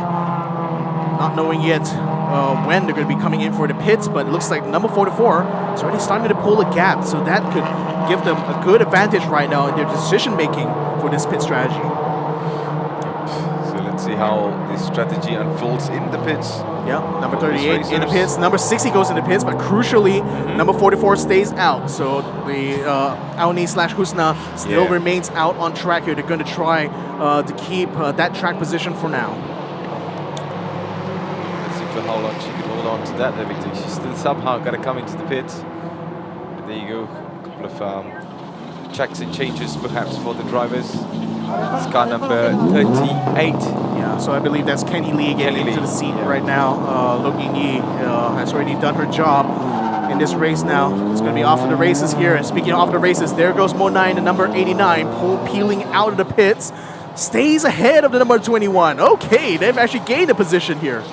Not knowing yet when they're going to be coming in for the pits, but it looks like number 44 is already starting to pull a gap, so that could give them a good advantage right now in their decision making for this pit strategy. So let's see how this strategy unfolds in the pits. Yeah, number 38 in the pits, number 60 goes in the pits, but crucially, number 44 stays out. So the Auni/Husna still remains out on track here. They're going to try to keep that track position for now. For how long she could hold on to that everything. She's still somehow got to come into the pits. There you go. A couple of checks and changes perhaps for the drivers. It's car number 38. Yeah, so I believe that's Kenny Lee getting into the seat right now. Logan Yi has already done her job in this race now. It's going to be off to the races here. And speaking of the races, there goes Monai, the number 89, peeling out of the pits. Stays ahead of the number 21. Okay, they've actually gained a position here.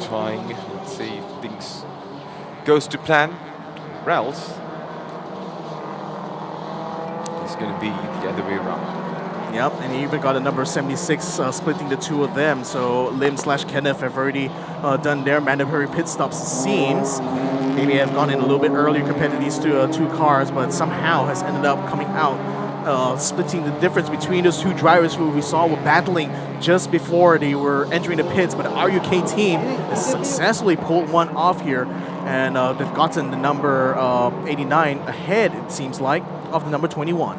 Trying, let's see if things goes to plan. Or else it's going to be the other way around. Yep, and he even got a number 76 splitting the two of them. So Lim/Kenneth have already done their mandatory pit stops, it seems. Maybe have gone in a little bit earlier compared to these two cars, but somehow has ended up coming out, splitting the difference between those two drivers who we saw were battling just before they were entering the pits. But the RUK team has successfully pulled one off here, and they've gotten the number 89 ahead, it seems like, of the number 21.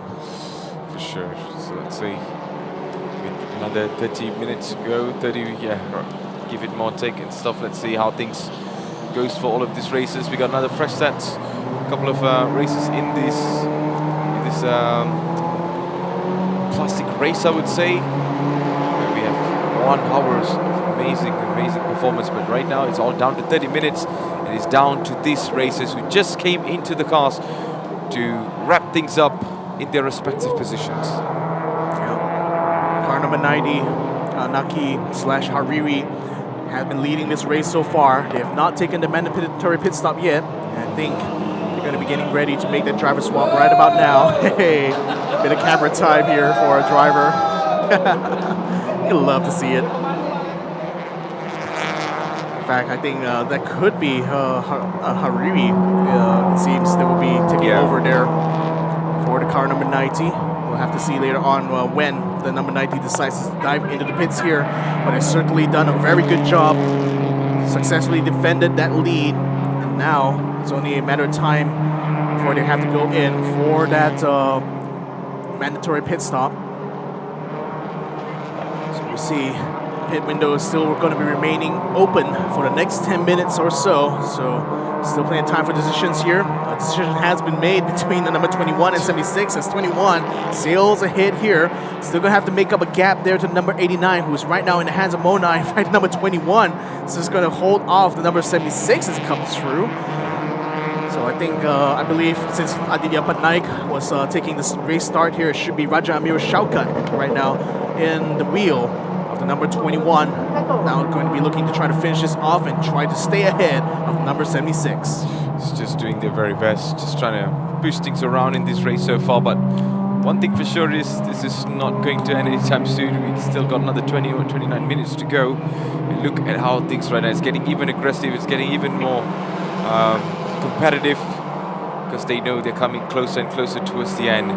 For sure. So let's see. With another 30 minutes to go, 30, give it more take and stuff. Let's see how things goes for all of these races. We got another fresh set, a couple of races in this plastic race, I would say. We have 1 hour's amazing performance, but right now it's all down to 30 minutes, and it's down to these racers who just came into the cars to wrap things up in their respective positions. Car number 90, Naki/Hariri, have been leading this race so far. They have not taken the mandatory pit stop yet. And I think they're going to be getting ready to make that driver swap right about now. Hey, bit of camera time here for a driver. You'll love to see it. In fact, I think that could be Hariri. It seems they will be taking over there for the car number 90. We'll have to see later on when the number 90 decides to dive into the pits here. But they've certainly done a very good job. Successfully defended that lead. And now it's only a matter of time before they have to go in for that mandatory pit stop. So we see pit window is still going to be remaining open for the next 10 minutes or so. So still plenty of time for decisions here. A decision has been made between the number 21 and 76 as 21 sails ahead here. Still going to have to make up a gap there to number 89, who is right now in the hands of Monai, right number 21. So it's going to hold off the number 76 as it comes through. So I think, I believe, since Aditya Patnaik was taking this race start here, it should be Raja Amir Shaukat right now in the wheel of the number 21. Now going to be looking to try to finish this off and try to stay ahead of number 76. It's just doing their very best, just trying to push things around in this race so far. But one thing for sure is this is not going to end anytime soon. We've still got another 20 or 29 minutes to go. And look at how things right now, it's getting even aggressive, it's getting even more competitive, because they know they're coming closer and closer towards the end.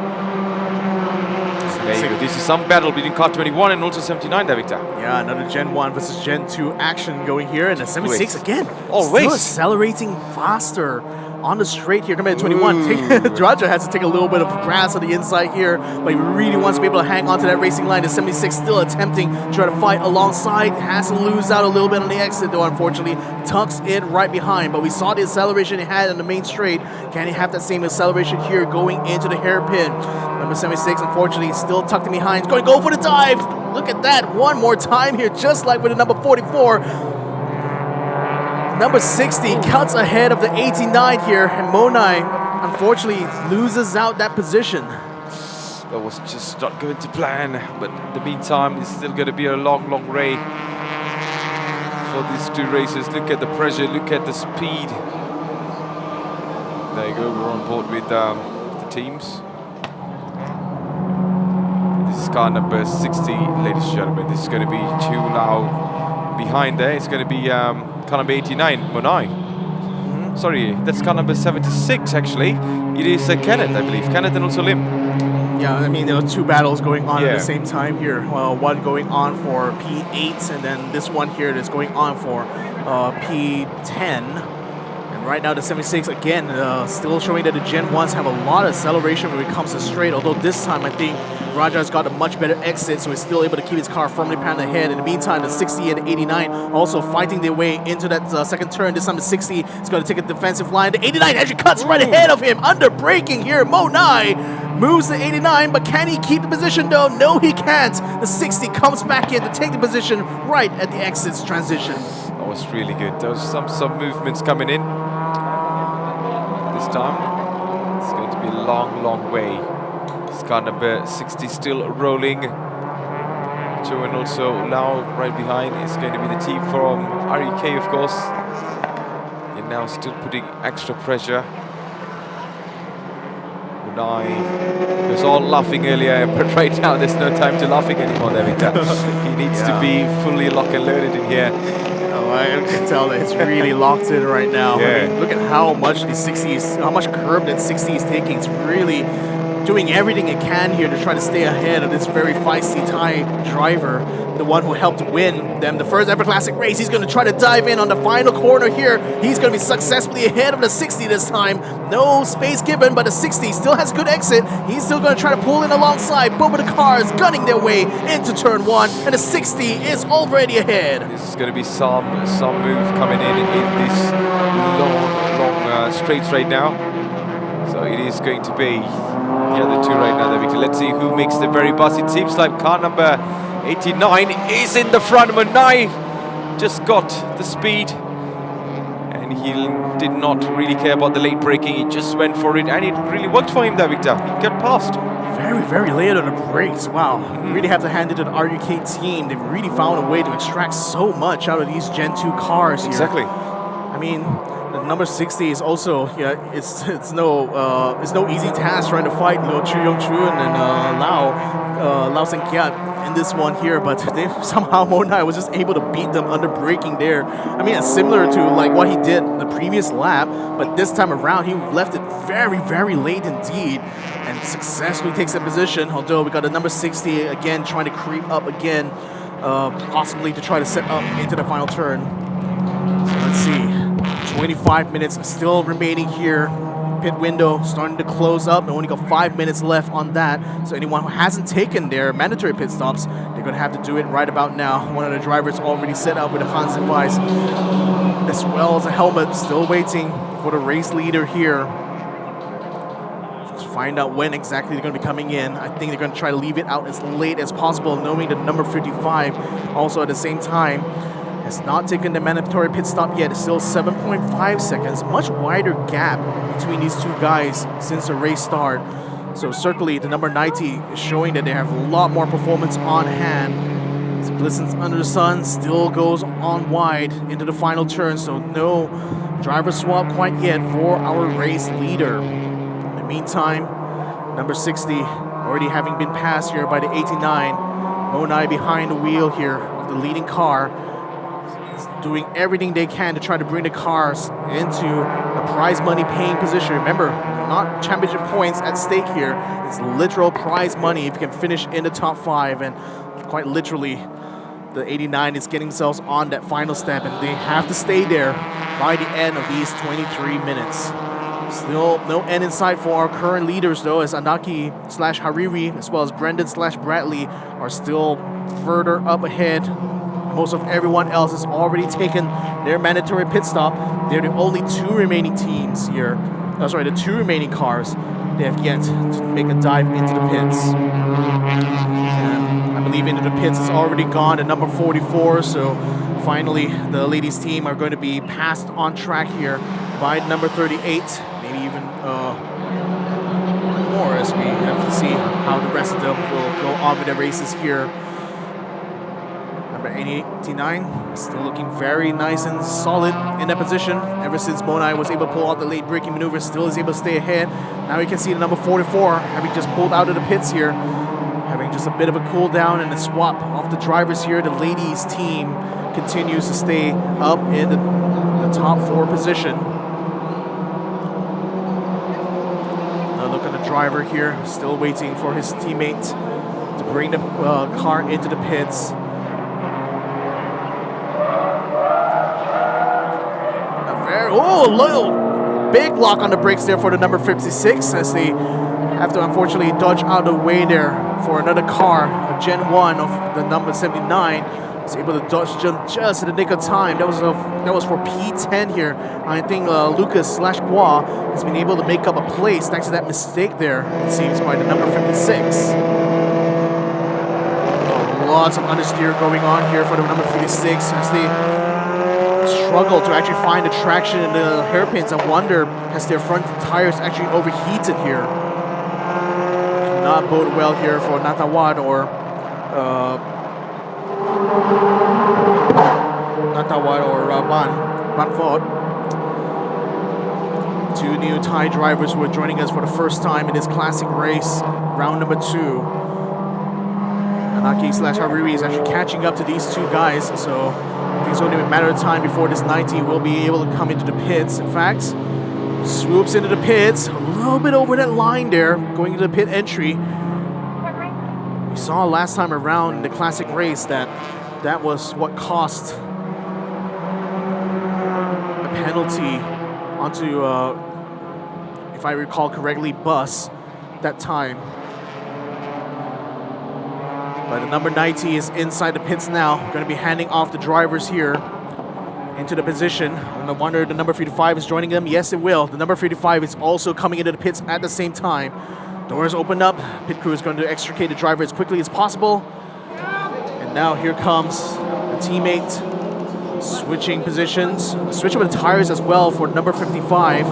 So there you go. This is some battle between car 21 and also 79 there, Victor. Yeah, another Gen 1 versus Gen 2 action going here, and the 76 again. Always. Still accelerating faster on the straight here compared to 21. Roger has to take a little bit of grass on the inside here, but he really wants to be able to hang on to that racing line. The 76 still attempting to try to fight alongside. Has to lose out a little bit on the exit though, unfortunately. Tucks in right behind, but we saw the acceleration he had on the main straight. Can he have that same acceleration here going into the hairpin? Number 76, unfortunately, still tucked in behind. He's going to go for the dive. Look at that one more time here, just like with the number 44. Number 60 cuts ahead of the 89 here, and Monai unfortunately loses out that position. That was just not going to plan, but in the meantime, it's still going to be a long, long race for these two races. Look at the pressure, look at the speed. There you go, we're on board with the teams. This is car number 60, ladies and gentlemen. This is going to be two now behind there. It's going to be car number 89, Monai. Sorry, that's car number 76 actually. It is Kenneth, I believe. Kenneth and also Lim. Yeah, I mean, there are two battles going on at the same time here. One going on for P8, and then this one here that's going on for P10. Right now, the 76, again, still showing that the Gen 1s have a lot of acceleration when it comes to straight, although this time I think Raja's got a much better exit, so he's still able to keep his car firmly pounded ahead. In the meantime, the 60 and 89 also fighting their way into that second turn. This time the 60 is going to take a defensive line. The 89 actually cuts right ahead of him, under braking here. Monai moves the 89, but can he keep the position though? No, he can't. The 60 comes back in to take the position right at the exits transition. That was really good. There was some movements coming in. This time, it's going to be a long, long way. It's car number 60 still rolling. Joe and also Lau right behind. It's going to be the team from REK, of course. And now still putting extra pressure. Unai was all laughing earlier, but right now there's no time to laughing anymore there, Victor. He needs to be fully locked and loaded in here. I can tell that it's really locked in right now. Yeah. I mean, look at how much the 60 is, how much curb that 60 is taking. It's really doing everything it can here to try to stay ahead of this very feisty Thai driver, the one who helped win them the first ever Classic race. He's going to try to dive in on the final corner here. He's going to be successfully ahead of the 60 this time. No space given, but the 60 still has good exit. He's still going to try to pull in alongside. Both of the cars gunning their way into turn one, and the 60 is already ahead. This is going to be some move coming in this long straights right now. So it is going to be the other two right now, Victor. Let's see who makes the very bus. It seems like car number 89 is in the front. Monai just got the speed, and he did not really care about the late braking. He just went for it, and it really worked for him there, Victor. He got past. Very, very late on the brakes. Wow. You really have to hand it to the RUK team. They've really found a way to extract so much out of these Gen 2 cars here. Exactly. I mean, the number 60 is also, it's no easy task trying to fight Chu Yong-chun and Lau Sen-kiat in this one here, but they somehow Monai was just able to beat them under braking there. I mean, it's similar to like what he did the previous lap, but this time around he left it very, very late indeed and successfully takes a position, although we got the number 60 again trying to creep up again, possibly to try to set up into the final turn. So let's see. 25 minutes still remaining here. Pit window starting to close up. We only got 5 minutes left on that. So anyone who hasn't taken their mandatory pit stops, they're going to have to do it right about now. One of the drivers already set up with a Hans device, as well as a helmet, still waiting for the race leader here. Let's find out when exactly they're going to be coming in. I think they're going to try to leave it out as late as possible, knowing that number 55 also at the same time has not taken the mandatory pit stop yet. It's still 7.5 seconds. Much wider gap between these two guys since the race start. So certainly the number 90 is showing that they have a lot more performance on hand. It's glistens under the sun, still goes on wide into the final turn, so no driver swap quite yet for our race leader. In the meantime, number 60 already having been passed here by the 89. Monai behind the wheel here of the leading car, doing everything they can to try to bring the cars into a prize money paying position. Remember, not championship points at stake here. It's literal prize money if you can finish in the top 5, and quite literally the 89 is getting themselves on that final step, and they have to stay there by the end of these 23 minutes. Still no end in sight for our current leaders though, as Anaki/Hariri as well as Brendan/Bradley are still further up ahead. Most of everyone else has already taken their mandatory pit stop. They're the only 2 remaining teams here. The 2 remaining cars. They have yet to make a dive into the pits. And I believe into the pits is already gone at number 44. So finally, the ladies team are going to be passed on track here by number 38. Maybe even more, as we have to see how the rest of them will go on with their races here. Number 89, still looking very nice and solid in that position. Ever since Monai was able to pull out the late braking maneuver, still is able to stay ahead. Now you can see the number 44 having just pulled out of the pits here, having just a bit of a cool down and a swap off the drivers here. The ladies team continues to stay up in the top 4 position. Now look at the driver here, still waiting for his teammate to bring the car into the pits. Little big lock on the brakes there for the number 56, as they have to unfortunately dodge out of the way there for another car. A Gen 1 of the number 79 was able to dodge just in the nick of time. That was for P10 here. I think Lucas/Bois has been able to make up a place thanks to that mistake there, it seems, by the number 56. Lots of understeer going on here for the number 56 as they struggle to actually find the traction in the hairpins. I wonder, has their front tires actually overheated here? Not bode well here for Natawad or Banford. 2 new Thai drivers who are joining us for the first time in this classic race, round number 2. Anaki/Hariri is actually catching up to these 2 guys, so I think it's only a matter of time before this 90 will be able to come into the pits. In fact, swoops into the pits, a little bit over that line there, going into the pit entry. We saw last time around in the classic race that was what cost a penalty onto, if I recall correctly, Bus that time. But the number 90 is inside the pits now. Going to be handing off the drivers here into the position. I wonder if the number 55 is joining them. Yes, it will. The number 55 is also coming into the pits at the same time. Doors open up. Pit crew is going to extricate the driver as quickly as possible. And now here comes the teammate switching positions. Switching with the tires as well for number 55.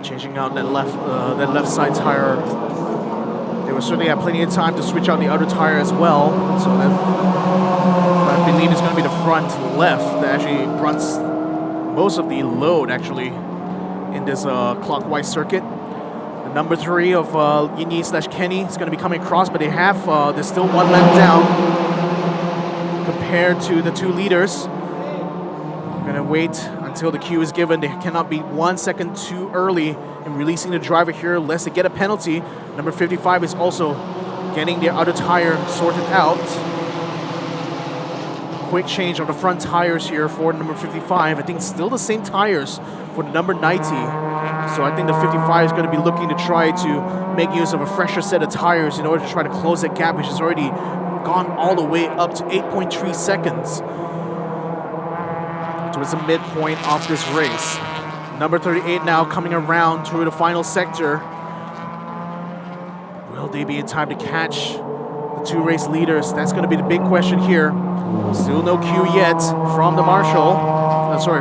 Changing out that left side tire. They will certainly have plenty of time to switch out the other tire as well. So that I believe is going to be the front left that actually runs most of the load actually in this clockwise circuit. The number 3 of Yinyi/Kenny is going to be coming across, but there's still 1 lap down compared to the 2 leaders. Going to wait until the cue is given. They cannot be 1 second too early in releasing the driver here lest they get a penalty. Number 55 is also getting their other tire sorted out. Quick change of the front tires here for number 55. I think still the same tires for the number 90. So I think the 55 is going to be looking to try to make use of a fresher set of tires in order to try to close that gap, which has already gone all the way up to 8.3 seconds. Towards the midpoint of this race. Number 38 now coming around through the final sector. Will they be in time to catch the 2 race leaders? That's going to be the big question here. Still no cue yet from the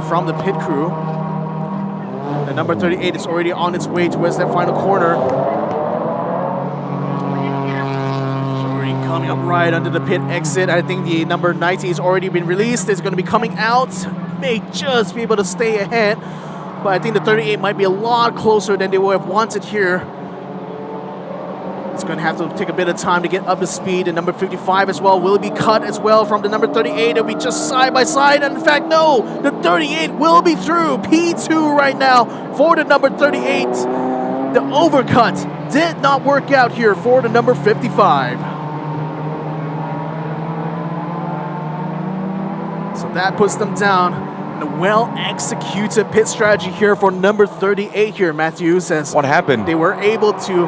from the pit crew. The number 38 is already on its way towards that final corner. Coming up right under the pit exit. I think the number 90 has already been released. It's going to be coming out. May just be able to stay ahead. But I think the 38 might be a lot closer than they would have wanted here. It's going to have to take a bit of time to get up to speed. And number 55 as well will be cut as well from the number 38. It'll be just side by side. And in fact, no, the 38 will be through. P2 right now for the number 38. The overcut did not work out here for the number 55. So that puts them down. A well-executed pit strategy here for number 38 here, Matthews. As what happened? They were able to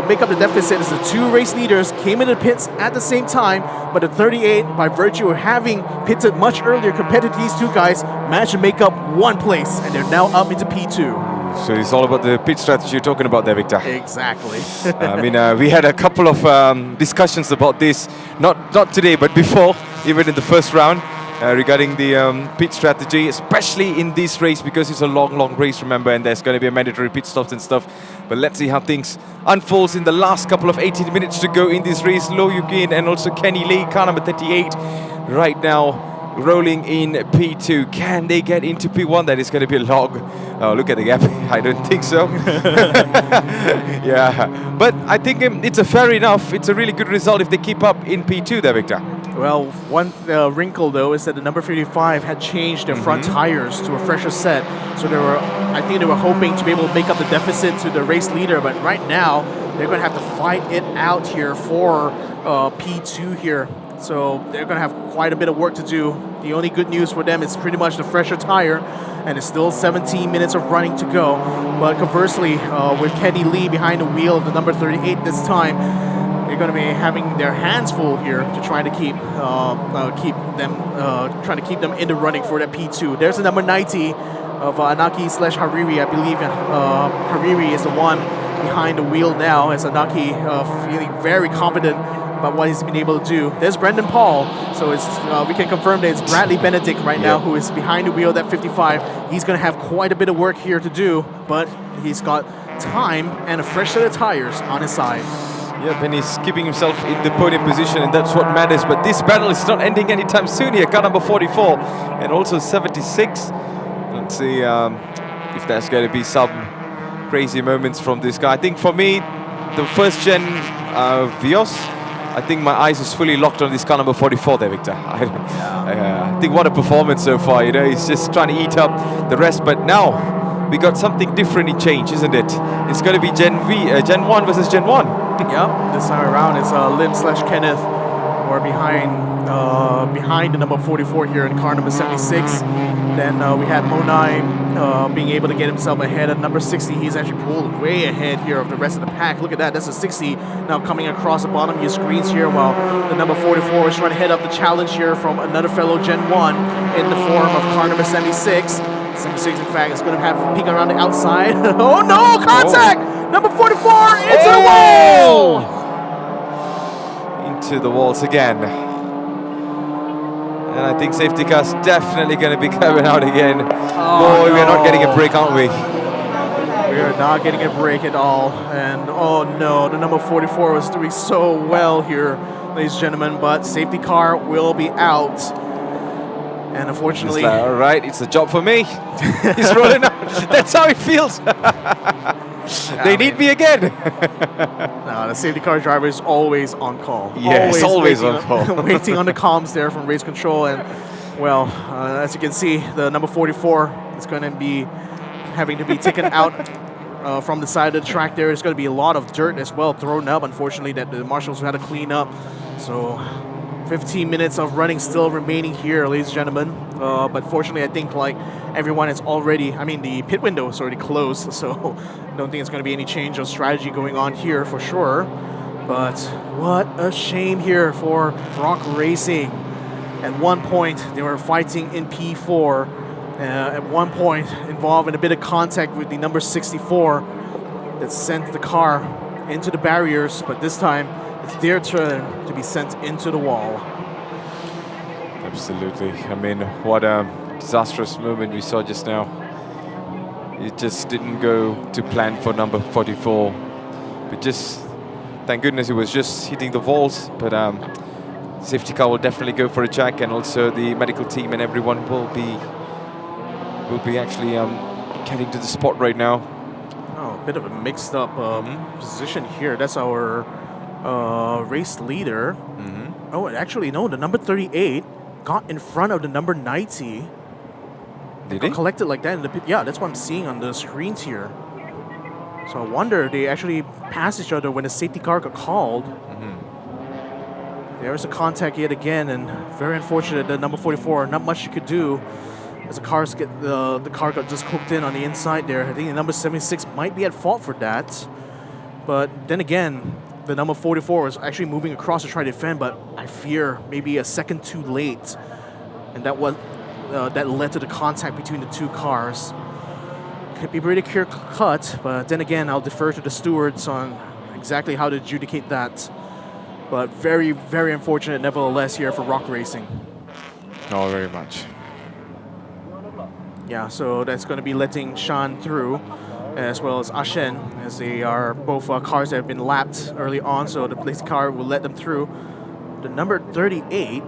make up the deficit as the two race leaders came into the pits at the same time, but the 38, by virtue of having pitted much earlier compared to these two guys, managed to make up one place, and they're now up into P2. So it's all about the pit strategy you're talking about there, Victor. Exactly. I mean, we had a couple of discussions about this, not today, but before, even in the first round. Regarding the pit strategy, especially in this race, because it's a long race, remember, and there's going to be a mandatory pit stops and stuff. But let's see how things unfolds in the last couple of 18 minutes to go in this race. Lo Yugin and also Kenny Lee, car number 38, right now rolling in P2. Can they get into P1? That is going to be a log. Oh, look at the gap. I don't think so. Yeah, but I think it's a fair enough. It's a really good result if they keep up in P2 there, Victor. Well, one wrinkle though is that the number 55 had changed their front tires to a fresher set, so I think they were hoping to be able to make up the deficit to the race leader. But right now, they're going to have to fight it out here for P2 here. So they're going to have quite a bit of work to do. The only good news for them is pretty much the fresher tire, and it's still 17 minutes of running to go. But conversely, with Kenny Lee behind the wheel of the number 38 this time, they're going to be having their hands full here to try to keep them in the running for that P2. There's the number 90 of Anaki/Hariri. I believe Hariri is the one behind the wheel now, as Anaki feeling very confident about what he's been able to do. There's Brendan Paul, so it's we can confirm that it's Bradley Benedict right now who is behind the wheel of that 55. He's going to have quite a bit of work here to do, but he's got time and a fresh set of tires on his side. Yep, and he's keeping himself in the podium position, and that's what matters. But this battle is not ending anytime soon here. Car number 44 and also 76. Let's see if there's going to be some crazy moments from this guy. I think for me, the first gen Vios, I think my eyes is fully locked on this car number 44 there, Victor. I think what a performance so far. You know, he's just trying to eat up the rest. But now we got something different in change, isn't it? It's going to be Gen 1 versus Gen 1. Yep, this time around it's Lim/Kenneth, or behind the number 44 here in car number 76. Then we had Monai being able to get himself ahead at number 60. He's actually pulled way ahead here of the rest of the pack. Look at that, that's a 60 now coming across the bottom of your screens here, while the number 44 is trying to head up the challenge here from another fellow Gen 1 in the form of car number 76. 76, in fact, is going to have a peek around the outside. Oh no, contact! Number 44 into the wall! Into the walls again. And I think safety car's definitely going to be coming out again. Boy, we're not getting a break, aren't we? We are not getting a break at all. And oh no, the number 44 was doing so well here, ladies and gentlemen, but safety car will be out. And unfortunately, like, all right, it's a job for me. He's rolling out. That's how it feels. They need me again. No, the safety car driver is always on call. Yes, always on call. Waiting on the comms there from race control. And well, as you can see, the number 44 is going to be having to be taken out from the side of the track there. There's going to be a lot of dirt as well thrown up, unfortunately, that the marshals had to clean up. So 15 minutes of running still remaining here, ladies and gentlemen. But fortunately, I think like everyone is already, the pit window is already closed, so I don't think it's going to be any change of strategy going on here for sure. But what a shame here for Rock Racing. At one point, they were fighting in P4. At one point, involved in a bit of contact with the number 64 that sent the car into the barriers, but this time, it's their turn to be sent into the wall. Absolutely. What a disastrous moment we saw just now. It just didn't go to plan for number 44. But just Thank goodness it was just hitting the walls, but safety car will definitely go for a check, and also the medical team and everyone will be actually getting to the spot right now. Oh, a bit of a mixed up position here. That's our race leader. Oh, actually, no, the number 38 got in front of the number 90. Did got he? collected like that in the pit. Yeah, that's what I'm seeing on the screens here. So I wonder they actually passed each other when the safety car got called. There's a contact yet again, and very unfortunate that number 44, not much you could do as the car got just hooked in on the inside there. I think the number 76 might be at fault for that. But then again, the number 44 was actually moving across to try to defend, but I fear maybe a second too late. And that led to the contact between the two cars. Could be pretty clear cut, but then again, I'll defer to the stewards on exactly how to adjudicate that. But very, very unfortunate nevertheless here for Rock Racing. Oh, very much. Yeah, so that's going to be letting Shan through, as well as Ashen, as they are both cars that have been lapped early on, so the police car will let them through. The number 38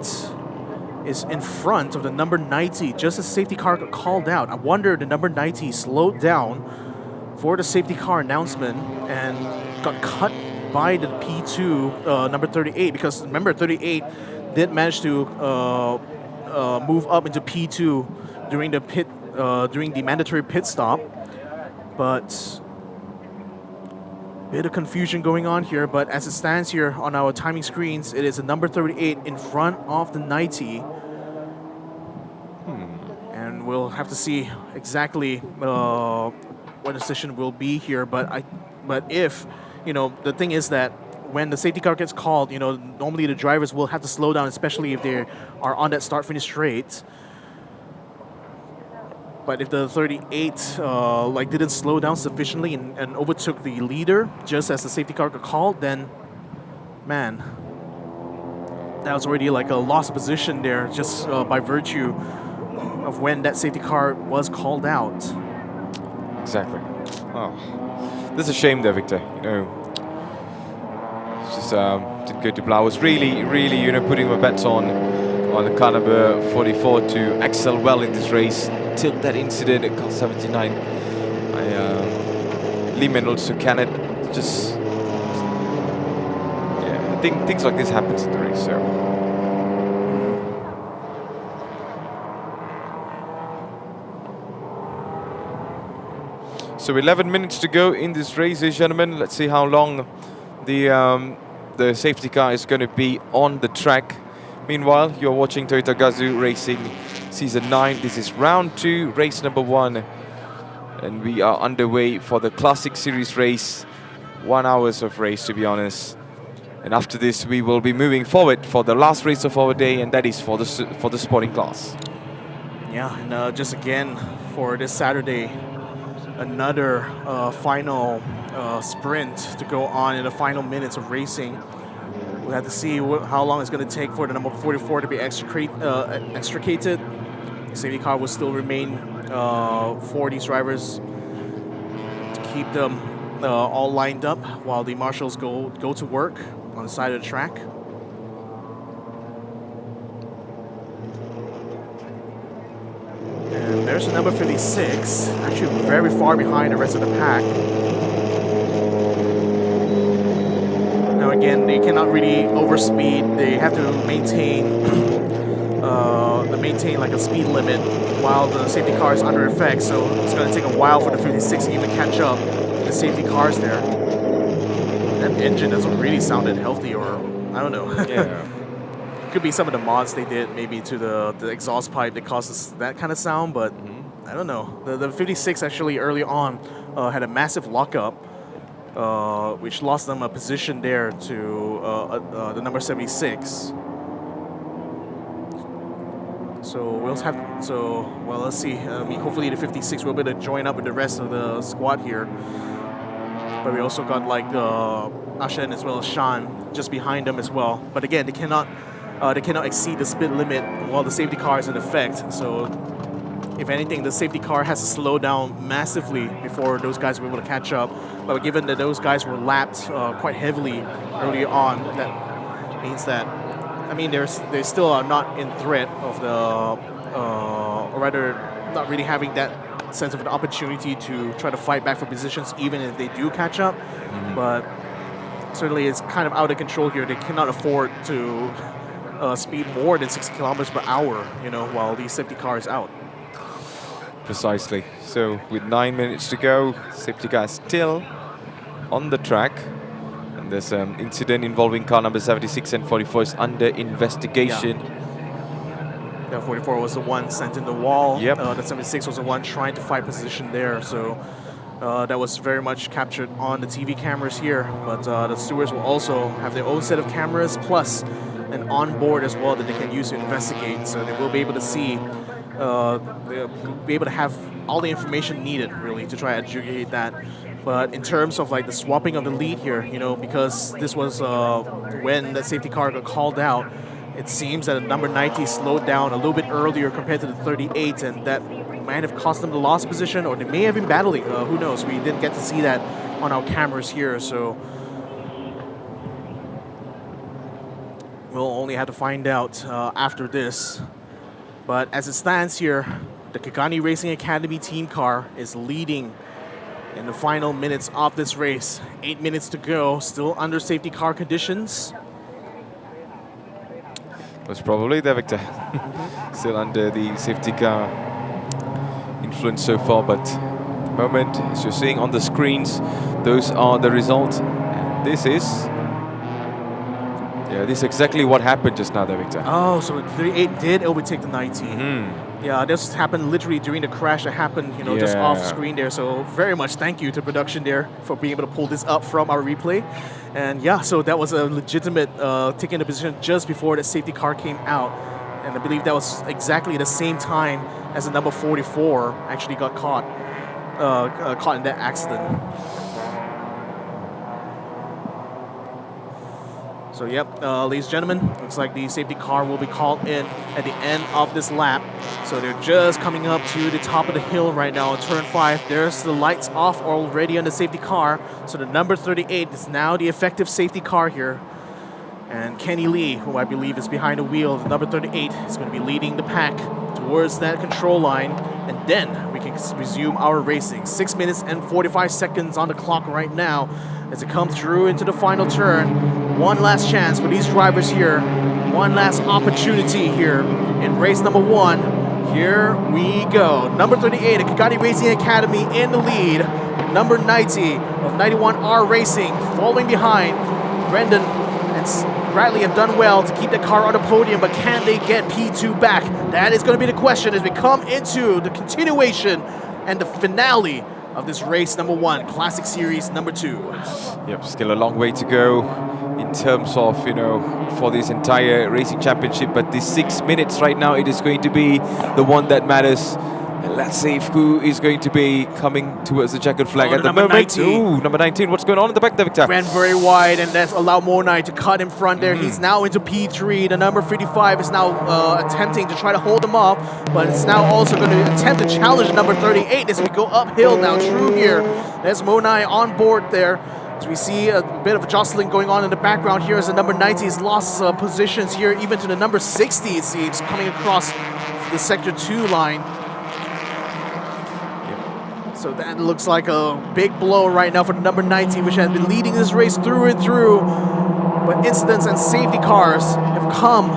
is in front of the number 90, just as safety car got called out. I wonder the number 90 slowed down for the safety car announcement and got cut by the P2 number 38, because remember 38 did manage to move up into P2 during the mandatory pit stop, but bit of confusion going on here. But as it stands here on our timing screens, it is a number 38 in front of the 90, and we'll have to see exactly what decision will be here. But if the thing is that when the safety car gets called, normally the drivers will have to slow down, especially if they are on that start-finish straight. But if the 38 didn't slow down sufficiently and overtook the leader just as the safety car got called, then man, that was already like a lost position there just by virtue of when that safety car was called out. Exactly. Oh, this is a shame there, Victor. It's just didn't go to plan. I was really, putting my bets on the car number 44 to excel well in this race. Till that incident at car 79, Lehman also cannot just. Yeah, I think things like this happens in the race. So 11 minutes to go in this race, ladies and gentlemen. Let's see how long the safety car is going to be on the track. Meanwhile, you're watching Toyota Gazoo Racing Season 9. This is round 2, race number 1. And we are underway for the Classic Series race. 1 hour of race, to be honest. And after this, we will be moving forward for the last race of our day, and that is for the sporting class. Yeah, and just again, for this Saturday, another final sprint to go on in the final minutes of racing. We'll have to see how long it's going to take for the number 44 to be extricated. The safety car will still remain for these drivers to keep them all lined up while the marshals go to work on the side of the track. And there's the number 56, actually very far behind the rest of the pack. Now again, they cannot really overspeed. They have to maintain like a speed limit while the safety car is under effect. So it's going to take a while for the 56 to even catch up to the safety cars there. That engine doesn't really sound healthy, or I don't know. Yeah. Could be some of the mods they did maybe to the exhaust pipe that causes that kind of sound, but I don't know. The 56 actually early on had a massive lockup, which lost them a position there to the number 76. So we'll let's see. I mean, hopefully the 56 will be able to join up with the rest of the squad here. But we also got like Ashen as well as Shan just behind them as well. But again, they cannot exceed the speed limit while the safety car is in effect. So if anything, the safety car has to slow down massively before those guys were able to catch up. But given that those guys were lapped quite heavily early on, that means that, I mean, they still are not in threat of the, or rather, not really having that sense of an opportunity to try to fight back for positions, even if they do catch up. But certainly it's kind of out of control here. They cannot afford to speed more than 60 kilometers per hour, you know, while the safety car is out. Precisely. So with 9 minutes to go, safety car is still on the track. And there's an incident involving car number 76 and 44 is under investigation. Yeah, 44 was the one sent in the wall. Yep. The 76 was the one trying to fight position there. So that was very much captured on the TV cameras here. But the stewards will also have their own set of cameras plus an onboard as well that they can use to investigate. So they will be able to see, they'll be able to have all the information needed really to try to adjudicate that. But in terms of like the swapping of the lead here, you know, because this was when the safety car got called out, it seems that the number 90 slowed down a little bit earlier compared to the 38, and that might have cost them the lost position, or they may have been battling. Who knows? We didn't get to see that on our cameras here, so we'll only have to find out after this. But as it stands here, the Kagani Racing Academy team car is leading in the final minutes of this race. 8 minutes to go, still under safety car conditions. Most probably there, Victor. Still under the safety car influence so far, but at the moment, as you're seeing on the screens, those are the results. And this is, yeah, this is exactly what happened just now there, Victor. Oh, so the 38 did overtake the 90. Yeah, this happened literally during the crash that happened, you know, just off screen there. So very much thank you to production there for being able to pull this up from our replay. And yeah, so that was a legitimate taking the position just before the safety car came out. And I believe that was exactly the same time as the number 44 actually got caught in that accident. So yep, ladies and gentlemen, looks like the safety car will be called in at the end of this lap. So they're just coming up to the top of the hill right now on turn 5. There's the lights off already on the safety car. So the number 38 is now the effective safety car here. And Kenny Lee, who I believe is behind the wheel, the number 38, is going to be leading the pack towards that control line. And then we can resume our racing. 6 minutes and 45 seconds on the clock right now as it comes through into the final turn. One last chance for these drivers here. One last opportunity here in race number 1. Here we go. Number 38 at Kagani Racing Academy in the lead. Number 90 of 91R Racing following behind. Brendan and Bradley have done well to keep the car on the podium, but can they get P2 back? That is going to be the question as we come into the continuation and the finale of this race number 1, Classic Series number 2. Yep, still a long way to go in terms of, you know, for this entire racing championship, but this 6 minutes right now, it is going to be the one that matters. And let's see who is going to be coming towards the checkered flag at the moment. 19. Ooh, number 19, what's going on in the back there, Victor? Ran very wide, and that's allowed Monai to cut in front there. He's now into P3. The number 55 is now attempting to try to hold him off, but it's now also going to attempt to challenge number 38 as we go uphill now through here. There's Monai on board there. As we see a bit of jostling going on in the background here as the number 90 has lost positions here, even to the number 60, it seems, coming across the Sector 2 line. So that looks like a big blow right now for the number 90, which has been leading this race through and through. But incidents and safety cars have come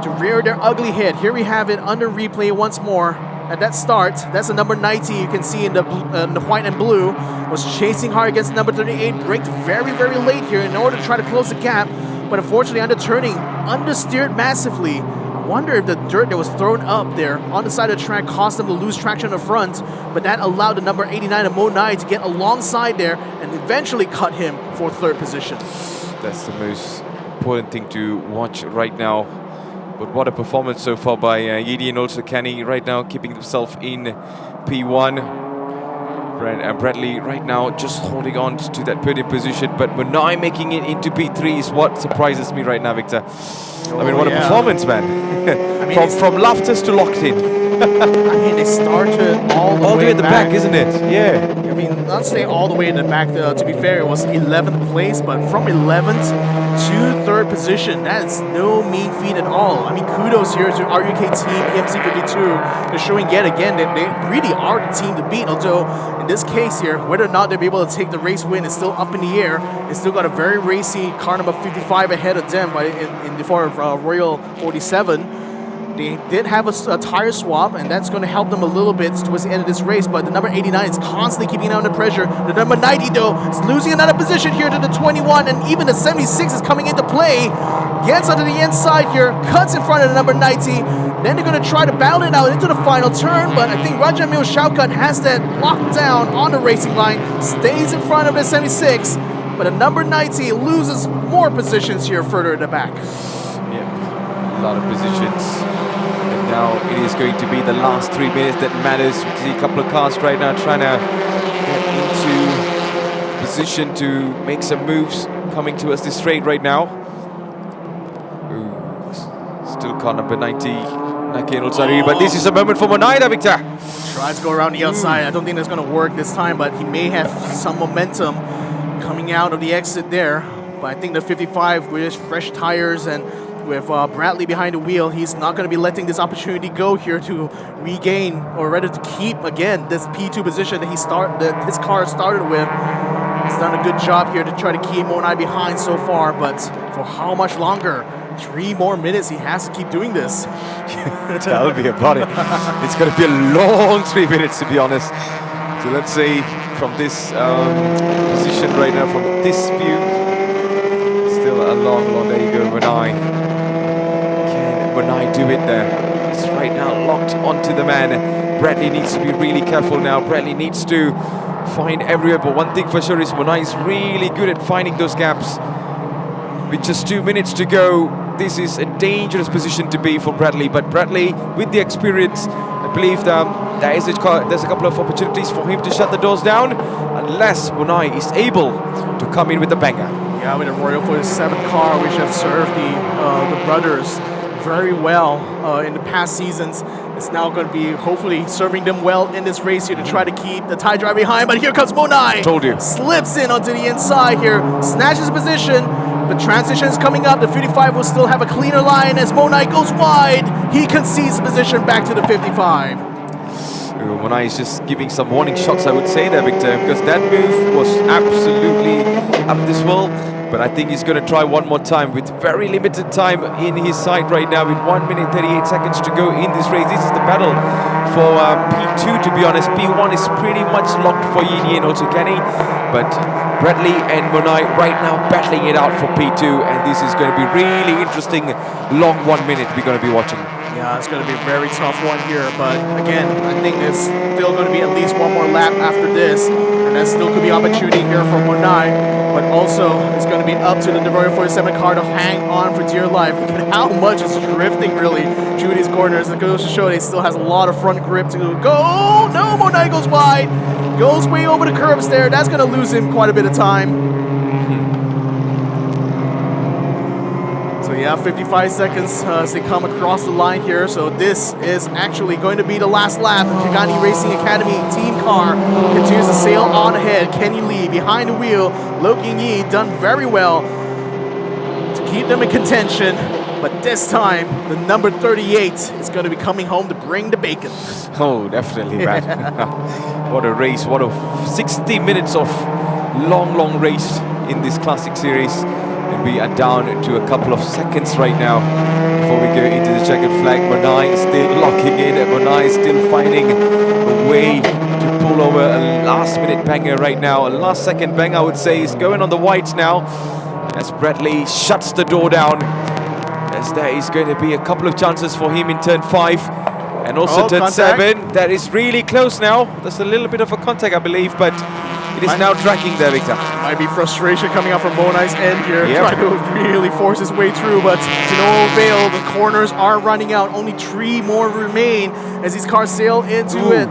to rear their ugly head. Here we have it under replay once more. At that start, that's the number 90 you can see in the white and blue, was chasing hard against number 38, braked very, very late here in order to try to close the gap. But unfortunately, understeered massively. I wonder if the dirt that was thrown up there on the side of the track caused them to lose traction in the front, but that allowed the number 89 of Monai to get alongside there and eventually cut him for 3rd position. That's the most important thing to watch right now. But what a performance so far by Yidi and also Kenny right now, keeping himself in P1. Bradley right now just holding on to that podium position, but Monai making it into P3 is what surprises me right now, Victor. I mean, what a performance, man. I from Laughters to locked in. I mean, they started all the way at the back, isn't it? Yeah. I mean, not saying all the way in the back. To be fair, it was 11th place, but from 11th to 3rd position, that is no mean feat at all. I mean, kudos here to RUK team, PMC52. They're showing yet again that they really are the team to beat. Although, in this case here, whether or not they'll be able to take the race win is still up in the air. They still got a very racy car number 55 ahead of them in the form of Royal 47. They did have a tire swap, and that's going to help them a little bit towards the end of this race, but the number 89 is constantly keeping it under pressure. The number 90, though, is losing another position here to the 21, and even the 76 is coming into play. Gets onto the inside here, cuts in front of the number 90. Then they're going to try to battle it out into the final turn, but I think Rajamil Shaukat has that locked down on the racing line, stays in front of the 76, but the number 90 loses more positions here further in the back. Yep, a lot of positions. Now it is going to be the last 3 minutes that matters. We see a couple of cars right now trying to get into position to make some moves coming towards this straight right now. Ooh, still car number 90, Naki and Ulsari, but this is a moment for Monaida, Victor. Tries to go around the outside. I don't think that's going to work this time, but he may have some momentum coming out of the exit there. But I think the 55 with fresh tires and with Bradley behind the wheel, he's not going to be letting this opportunity go here to regain, or rather to keep again this P2 position that his car started with. He's done a good job here to try to keep Monai behind so far, but for how much longer? 3 more minutes he has to keep doing this. That'll be about it. It's going to be a long 3 minutes, to be honest. So let's say from this position right now, from this view, still a long, there you go, Monai. Can Monai do it there? It's right now locked onto the man. Bradley needs to be really careful now. Bradley needs to find everywhere, but one thing for sure is Monai is really good at finding those gaps. With just 2 minutes to go, this is a dangerous position to be for Bradley, but Bradley, with the experience, I believe there's a couple of opportunities for him to shut the doors down, unless Monai is able to come in with a banger. Yeah, with a Royal 47 car, which have served the brothers very well in the past seasons. It's now going to be hopefully serving them well in this race here to try to keep the tie driver behind. But here comes Monai. Told you. Slips in onto the inside here, snatches position. The transition is coming up. The 55 will still have a cleaner line as Monai goes wide. He concedes position back to the 55. Monai is just giving some warning shots, I would say there, Victor, because that move was absolutely up this world. But I think he's going to try one more time with very limited time in his side right now, with 1 minute 38 seconds to go in this race. This is the battle for P2, to be honest. P1 is pretty much locked for Yinyi and also Kenny, but Bradley and Monai right now battling it out for P2, and this is going to be really interesting, long 1 minute we're going to be watching. Yeah, it's going to be a very tough one here, but again, I think there's still going to be at least one more lap after this, and that still could be opportunity here for Monai, but also it's going to be up to the Royal 47 car to hang on for dear life. Look at how much it's drifting really through these corners. It goes to show he still has a lot of front grip to go. No, Monai goes wide, goes way over the curbs there. That's going to lose him quite a bit of time. So yeah, 55 seconds as they come across the line here. So this is actually going to be the last lap. The Kagani Racing Academy team car continues to sail on ahead. Kenny Lee behind the wheel. Lo King-yi done very well to keep them in contention. But this time, the number 38 is going to be coming home to bring the bacon. Oh, definitely, Brad. What a race. What a 60 minutes of long race in this classic series. And we are down to a couple of seconds right now before we go into the checkered flag. Monai is still locking in, and Monai is still finding a way to pull over a last-minute banger right now. A last-second banger, I would say, is going on the whites now as Bradley shuts the door down. As there is going to be a couple of chances for him in turn 5 and also turn contact. 7. That is really close now. There's a little bit of a contact, I believe, but it is now tracking there, Victor. Might be frustration coming out from Monai's end here, trying to really force his way through, but to no avail. The corners are running out. Only 3 more remain as these cars sail into it.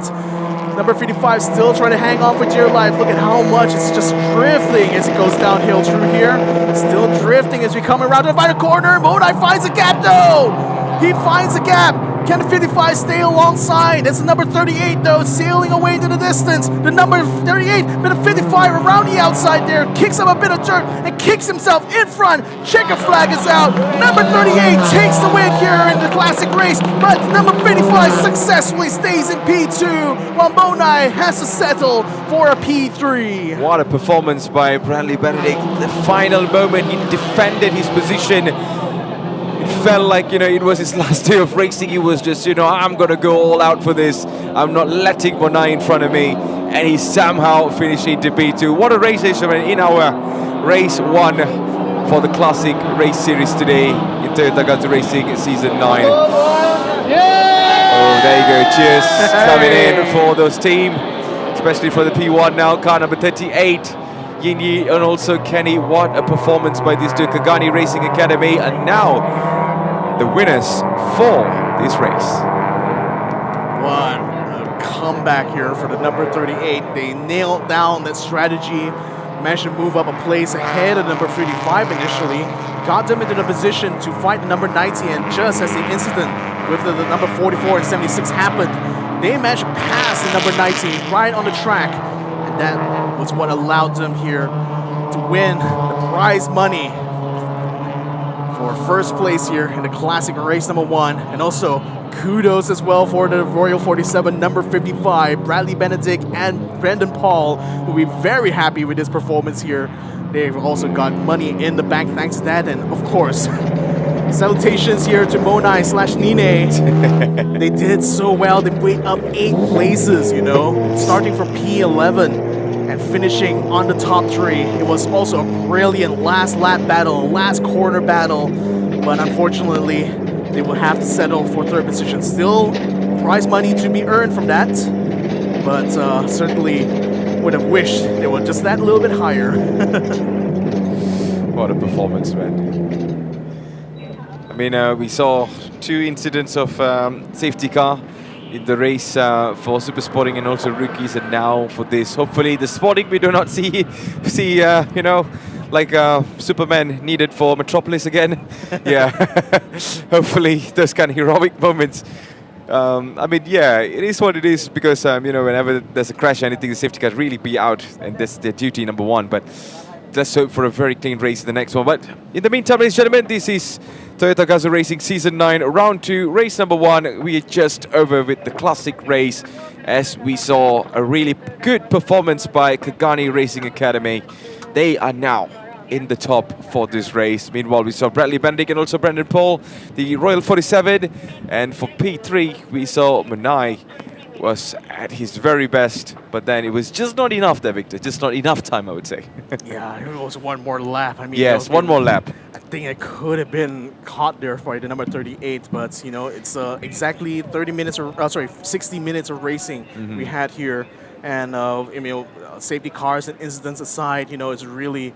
Number 55 still trying to hang on for dear life. Look at how much it's just drifting as it goes downhill through here. Still drifting as we come around to the final corner. Monai finds a gap though. He finds a gap. Can the 55 stay alongside? It's the number 38 though, sailing away to the distance. The number 38, but the 55 around the outside there, kicks up a bit of dirt and kicks himself in front. Checker flag is out. Number 38 takes the win here in the classic race, but number 55 successfully stays in P2, while Monai has to settle for a P3. What a performance by Bradley Benedict. The final moment, he defended his position. It felt like, it was his last day of racing. He was just, I'm going to go all out for this. I'm not letting Monai in front of me. And he somehow finished into P2. What a race in our race 1 for the Classic Race Series today in Toyota Gazoo Racing Season 9. Oh, there you go. Cheers coming in for those team, especially for the P1 now. Car number 38, Yinyi and also Kenny. What a performance by these two, Kagani Racing Academy. And now the winners for this race. What a comeback here for the number 38. They nailed down that strategy, managed to move up a place ahead of number 35 initially, got them into the position to fight the number 90, and just as the incident with the number 44 and 76 happened, they managed to pass the number 90 right on the track, and that was what allowed them here to win the prize money for first place here in the Classic Race number 1, and also kudos as well for the Royal 47 number 55, Bradley Benedict and Brendan Paul, who will be very happy with this performance here. They've also got money in the bank thanks to that, and of course, salutations here to Monai / Nine. They did so well. They went up 8 places, starting from P11 and finishing on the top 3. It was also a brilliant last lap battle, last corner battle, but unfortunately, they will have to settle for 3rd position. Still, prize money to be earned from that, but certainly would have wished they were just that little bit higher. What a performance, man. I mean, we saw 2 incidents of safety car in the race for Super Sporting and also rookies, and now for this. Hopefully the Sporting we do not see like Superman needed for Metropolis again. Yeah, hopefully those kind of heroic moments. I mean, yeah, it is what it is because, whenever there's a crash or anything, the safety cars really be out, and that's their duty number 1. But let's hope for a very clean race in the next one. But in the meantime, ladies and gentlemen, this is Toyota Gazoo Racing Season 9, Round 2, Race number 1. We are just over with the classic race as we saw a really good performance by Kagani Racing Academy. They are now in the top for this race. Meanwhile, we saw Bradley Benedict and also Brendan Paul, the Royal 47. And for P3, we saw Manai was at his very best, but then it was just not enough there, Victor. Just not enough time, I would say. Yeah, it was one more lap. I mean, yes, one more lap. I think it could have been caught there by the number 38, but it's exactly 30 minutes or 60 minutes of racing we had here. And safety cars and incidents aside, it's really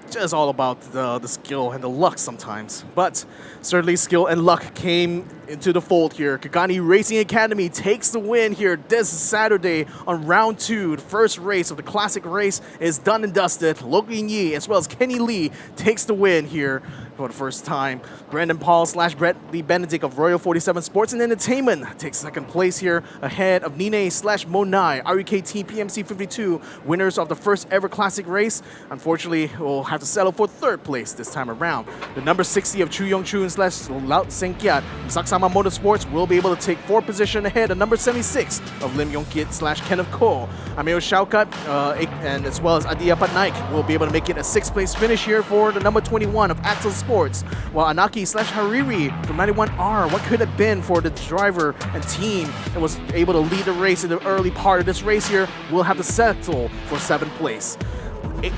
just all about the skill and the luck sometimes. But certainly skill and luck came into the fold here. Kagani Racing Academy takes the win here this Saturday on round 2. The first race of the classic race is done and dusted. Logan Yi as well as Kenny Lee takes the win here for the first time. Brendan Paul / Bradley Benedict of Royal 47 Sports and Entertainment takes 2nd place here ahead of Nine / Monai, RUKT PMC 52, winners of the first ever classic race. Unfortunately, will have to settle for 3rd place this time around. The number 60 of Chu Yong Chun / Lao Sengkiat, Saksama Motorsports will be able to take 4th position ahead of number 76 of Lim Yong Kit / Kenneth Ko. Amir Shaukat and as well as Adia Patnaik will be able to make it a 6th place finish here for the number 21 of Axel Sports, while Anaki / Hariri from 91R, what could have been for the driver and team that was able to lead the race in the early part of this race here, will have to settle for 7th place.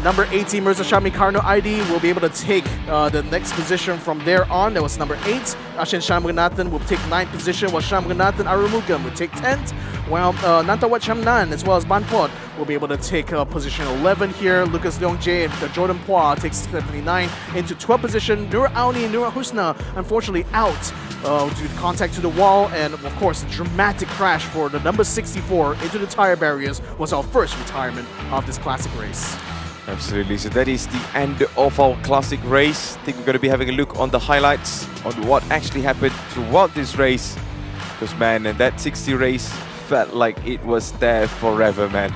Number 18, Mirza Shami Karno ID will be able to take the next position from there on. That was number 8. Ashin Shamganathan will take 9th position, while Shamganathan Arumugam will take 10th. While Nantawat Chamnan as well as Banpot will be able to take position 11 here. Lucas Leong Jae and Jordan Pua takes 79 into 12th position. Nura Auni and Nura Husna unfortunately out due to contact to the wall, and of course a dramatic crash for the number 64 into the tire barriers was our first retirement of this classic race. Absolutely. So that is the end of our classic race. I think we're going to be having a look on the highlights on what actually happened throughout this race. Because, man, and that 60 race felt like it was there forever, man.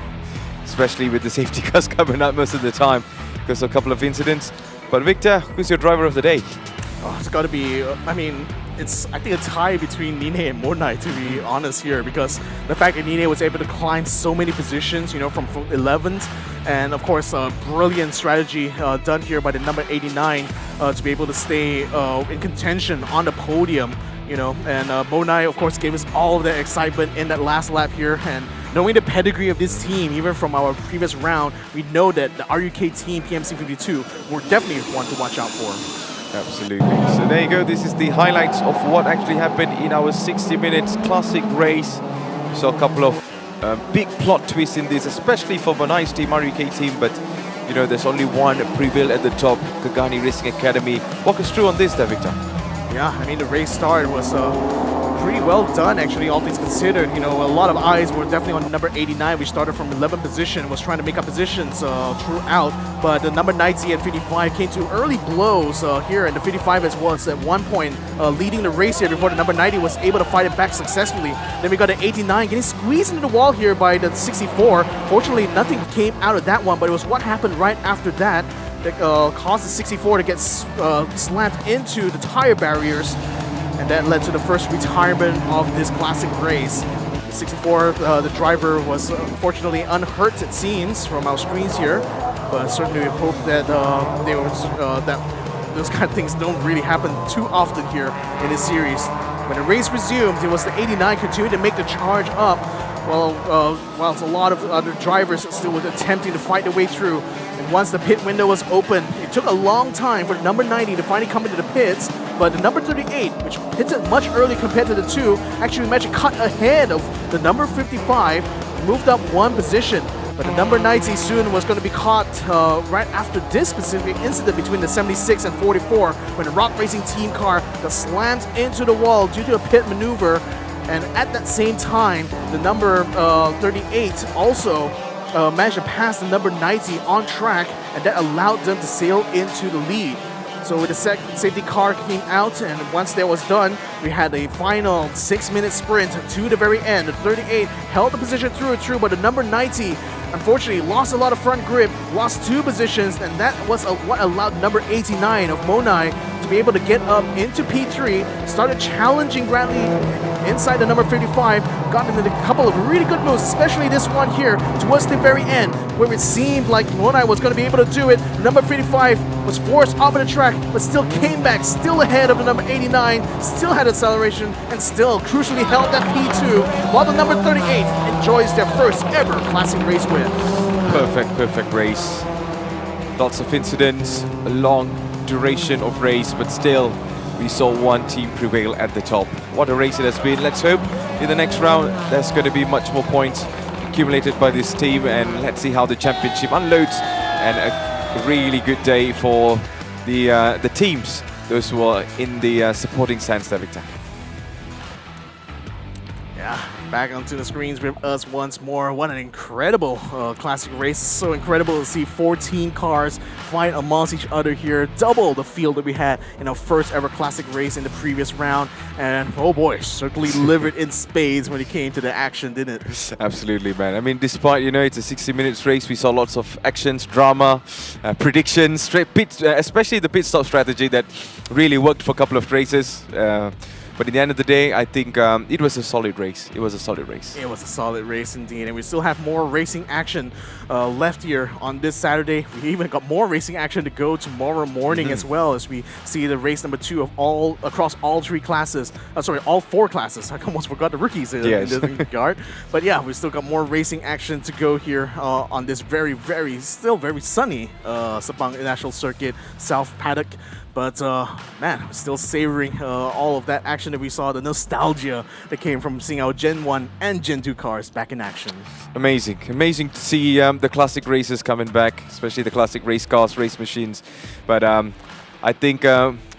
Especially with the safety cars coming out most of the time because of a couple of incidents. But Victor, who's your driver of the day? Oh, it's got to be, I think a tie between Nine and Monai, to be honest here, because the fact that Nine was able to climb so many positions, you know, from 11th, and of course a brilliant strategy done here by the number 89 to be able to stay in contention on the podium, you know, and Monai of course gave us all of that excitement in that last lap here, and knowing the pedigree of this team, even from our previous round, we know that the RUK team, PMC 52, were definitely one to watch out for. Absolutely. So there you go. This is the highlights of what actually happened in our 60 minutes classic race. So a couple of big plot twists in this, especially for Monai's team, RUK team. But, you know, there's only one Prevail at the top, Kagani Racing Academy. Walk us through on this there, Victor. Yeah, I mean, the race start was pretty well done, actually, all things considered. You know, a lot of eyes were definitely on number 89, which started from 11th position, was trying to make up positions throughout. But the number 90 and 55 came to early blows here, and the 55 as was at one point leading the race here before the number 90 was able to fight it back successfully. Then we got the 89 getting squeezed into the wall here by the 64. Fortunately, nothing came out of that one, but it was what happened right after that that caused the 64 to get slammed into the tire barriers. And that led to the first retirement of this classic race. 64, the driver was unfortunately unhurt, it seems, from our screens here. But certainly we hope that that those kind of things don't really happen too often here in this series. When the race resumed, it was the 89 continuing to make the charge up, whilst a lot of other drivers still were attempting to fight their way through. And once the pit window was open, it took a long time for the number 90 to finally come into the pits, but the number 38, which pitted much earlier compared to the two, actually managed to cut ahead of the number 55, moved up one position. But the number 90 soon was going to be caught right after this specific incident between the 76 and 44, when the Rock Racing team car got slammed into the wall due to a pit maneuver. And at that same time, the number 38 also managed to pass the number 90 on track, and that allowed them to sail into the lead. So with the safety car came out, and once that was done, we had a final 6-minute sprint to the very end. The 38 held the position through and through, but the number 90 unfortunately lost a lot of front grip, lost 2 positions, and that was what allowed number 89 of Monai to be able to get up into P3, started challenging Bradley inside the number 55, got into a couple of really good moves, especially this one here towards the very end, where it seemed like Monai was going to be able to do it. Number 55 was forced off of the track, but still came back, still ahead of the number 89, still had acceleration, and still crucially held that P2, while the number 38 enjoys their first ever classic race win. Perfect race. Lots of incidents, a long duration of race, but still we saw one team prevail at the top. What a race it has been. Let's hope in the next round there's going to be much more points accumulated by this team, and let's see how the championship unloads. And a really good day for the teams, those who are in the supporting stands there, Victor. Yeah, back onto the screens with us once more. What an incredible classic race. So incredible to see 14 cars fight amongst each other here. Double the field that we had in our first ever classic race in the previous round. And oh boy, certainly delivered in spades when it came to the action, didn't it? Absolutely, man. I mean, despite, you know, it's a 60 minutes race, we saw lots of actions, drama, predictions, straight pit, especially the pit stop strategy that really worked for a couple of races. But in the end of the day, I think it was a solid race. It was a solid race. It was a solid race indeed. And we still have more racing action left here on this Saturday. We even got more racing action to go tomorrow morning as well, as we see the race number 2 of across all 3 classes. Sorry, all 4 classes. I almost forgot the rookies in this regard. But yeah, we still got more racing action to go here on this still very sunny Sepang National Circuit South Paddock. But man, still savoring all of that action that we saw, the nostalgia that came from seeing our Gen 1 and Gen 2 cars back in action. Amazing. Amazing to see the classic races coming back, especially the classic race cars, race machines. But I think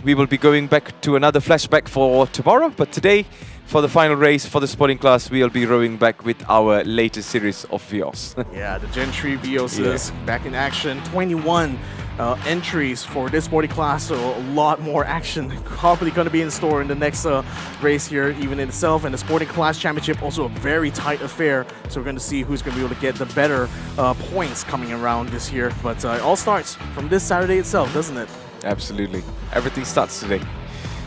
we will be going back to another flashback for tomorrow. But today, for the final race for the sporting class, we'll be rowing back with our latest series of Vios. Yeah, the Gen 3 Vios is back in action. 21 entries for this sporting class, so a lot more action probably going to be in store in the next race here, even in itself. And the sporting class championship, also a very tight affair. So we're going to see who's going to be able to get the better points coming around this year. But it all starts from this Saturday itself, doesn't it? Absolutely. Everything starts today.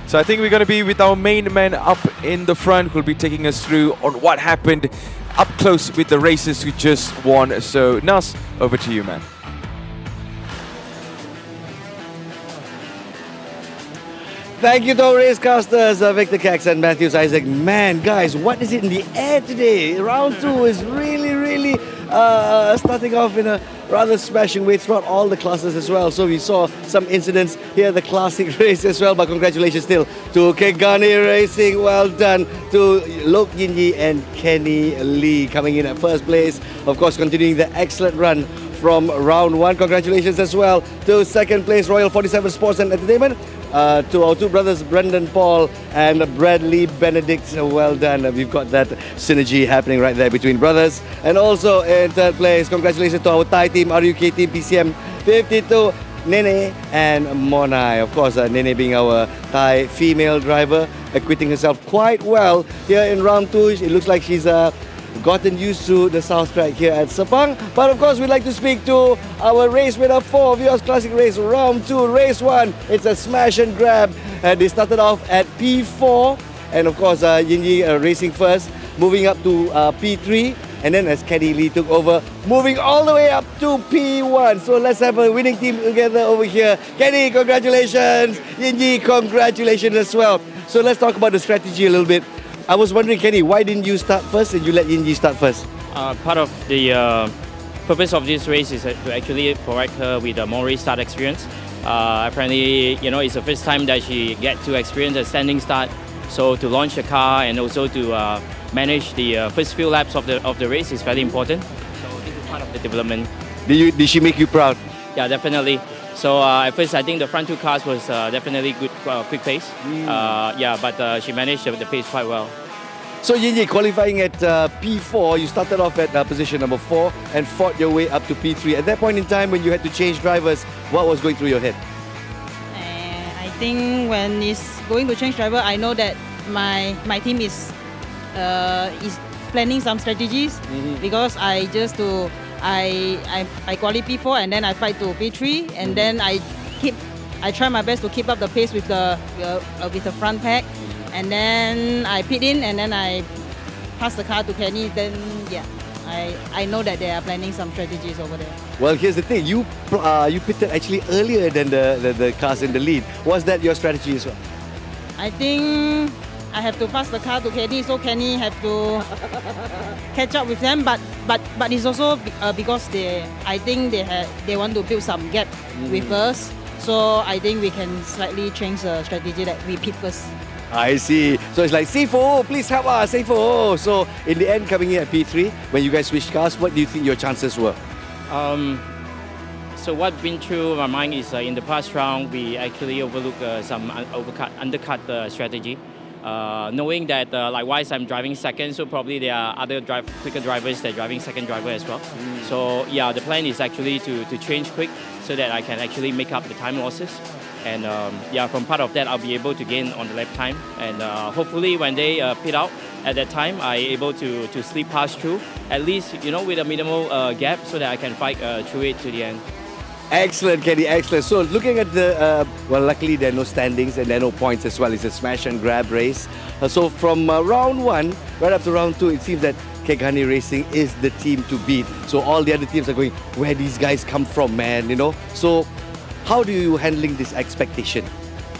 So I think we're going to be with our main man up in the front, who'll be taking us through on what happened up close with the races we just won. So Nas, over to you, man. Thank you to our racecasters, Victor Cax and Matthews Isaac. Man, guys, what is it in the air today? Round 2 is really starting off in a rather smashing way throughout all the classes as well. So we saw some incidents here, the classic race as well. But congratulations still to Kegani Racing. Well done to Lok Yin and Kenny Lee coming in at first place. Of course, continuing the excellent run from round 1. Congratulations as well to second place Royal 47 Sports and Entertainment. To our two brothers, Brendan Paul and Bradley Benedict. Well done. We've got that synergy happening right there between brothers. And also in third place, congratulations to our Thai team, RUK team, PCM 52, Nene and Monai. Of course, Nene being our Thai female driver, acquitting herself quite well here in round 2. It looks like she's gotten used to the South track here at Sepang. But of course, we'd like to speak to our race winner for Vios Classic Race Round 2, Race 1. It's a smash and grab. They started off at P4. And of course, Yinyi racing first, moving up to P3. And then as Kenny Lee took over, moving all the way up to P1. So let's have a winning team together over here. Kenny, congratulations. Yinyi, congratulations as well. So let's talk about the strategy a little bit. I was wondering, Kenny, why didn't you start first and you let Yinji start first? Part of the purpose of this race is to actually provide her with a more race start experience. Apparently, it's the first time that she get to experience a standing start. So to launch the car and also to manage the first few laps of the race is very important. So this is part of the development. Did she make you proud? Yeah, definitely. So at first, I think the front two cars was definitely good, quick pace. But she managed the pace quite well. So Yinyi, qualifying at P4, you started off at position number 4 and fought your way up to P3. At that point in time, when you had to change drivers, what was going through your head? I think when it's going to change driver, I know that my team is planning some strategies because I qualify P4 and then I fight to P3 and then I try my best to keep up the pace with the front pack and then I pit in and then I pass the car to Kenny. Then I know that they are planning some strategies over there. Well, here's the thing, you pitted actually earlier than the cars in the lead. Was that your strategy as well? I think I have to pass the car to Kenny, so Kenny have to catch up with them. But it's also because I think they want to build some gap with us. So I think we can slightly change the strategy that we pit first. I see. So it's like C4, please help us, C4. So in the end, coming in at P3, when you guys switched cars, what do you think your chances were? So what been through my mind is in the past round, we actually overlooked some undercut strategy. Knowing that likewise I'm driving second, so probably there are other quicker drivers that are driving second driver as well. So yeah, the plan is actually to change quick so that I can actually make up the time losses. And from part of that, I'll be able to gain on the lap time. And hopefully when they pit out at that time, I'm able to slip past through, at least with a minimal gap so that I can fight through it to the end. Excellent, Kenny, excellent. So looking at the, luckily there are no standings and there are no points as well. It's a smash and grab race. So from round 1 right up to round 2, it seems that Kegani Racing is the team to beat. So all the other teams are going, where these guys come from, man, So how do you handling this expectation?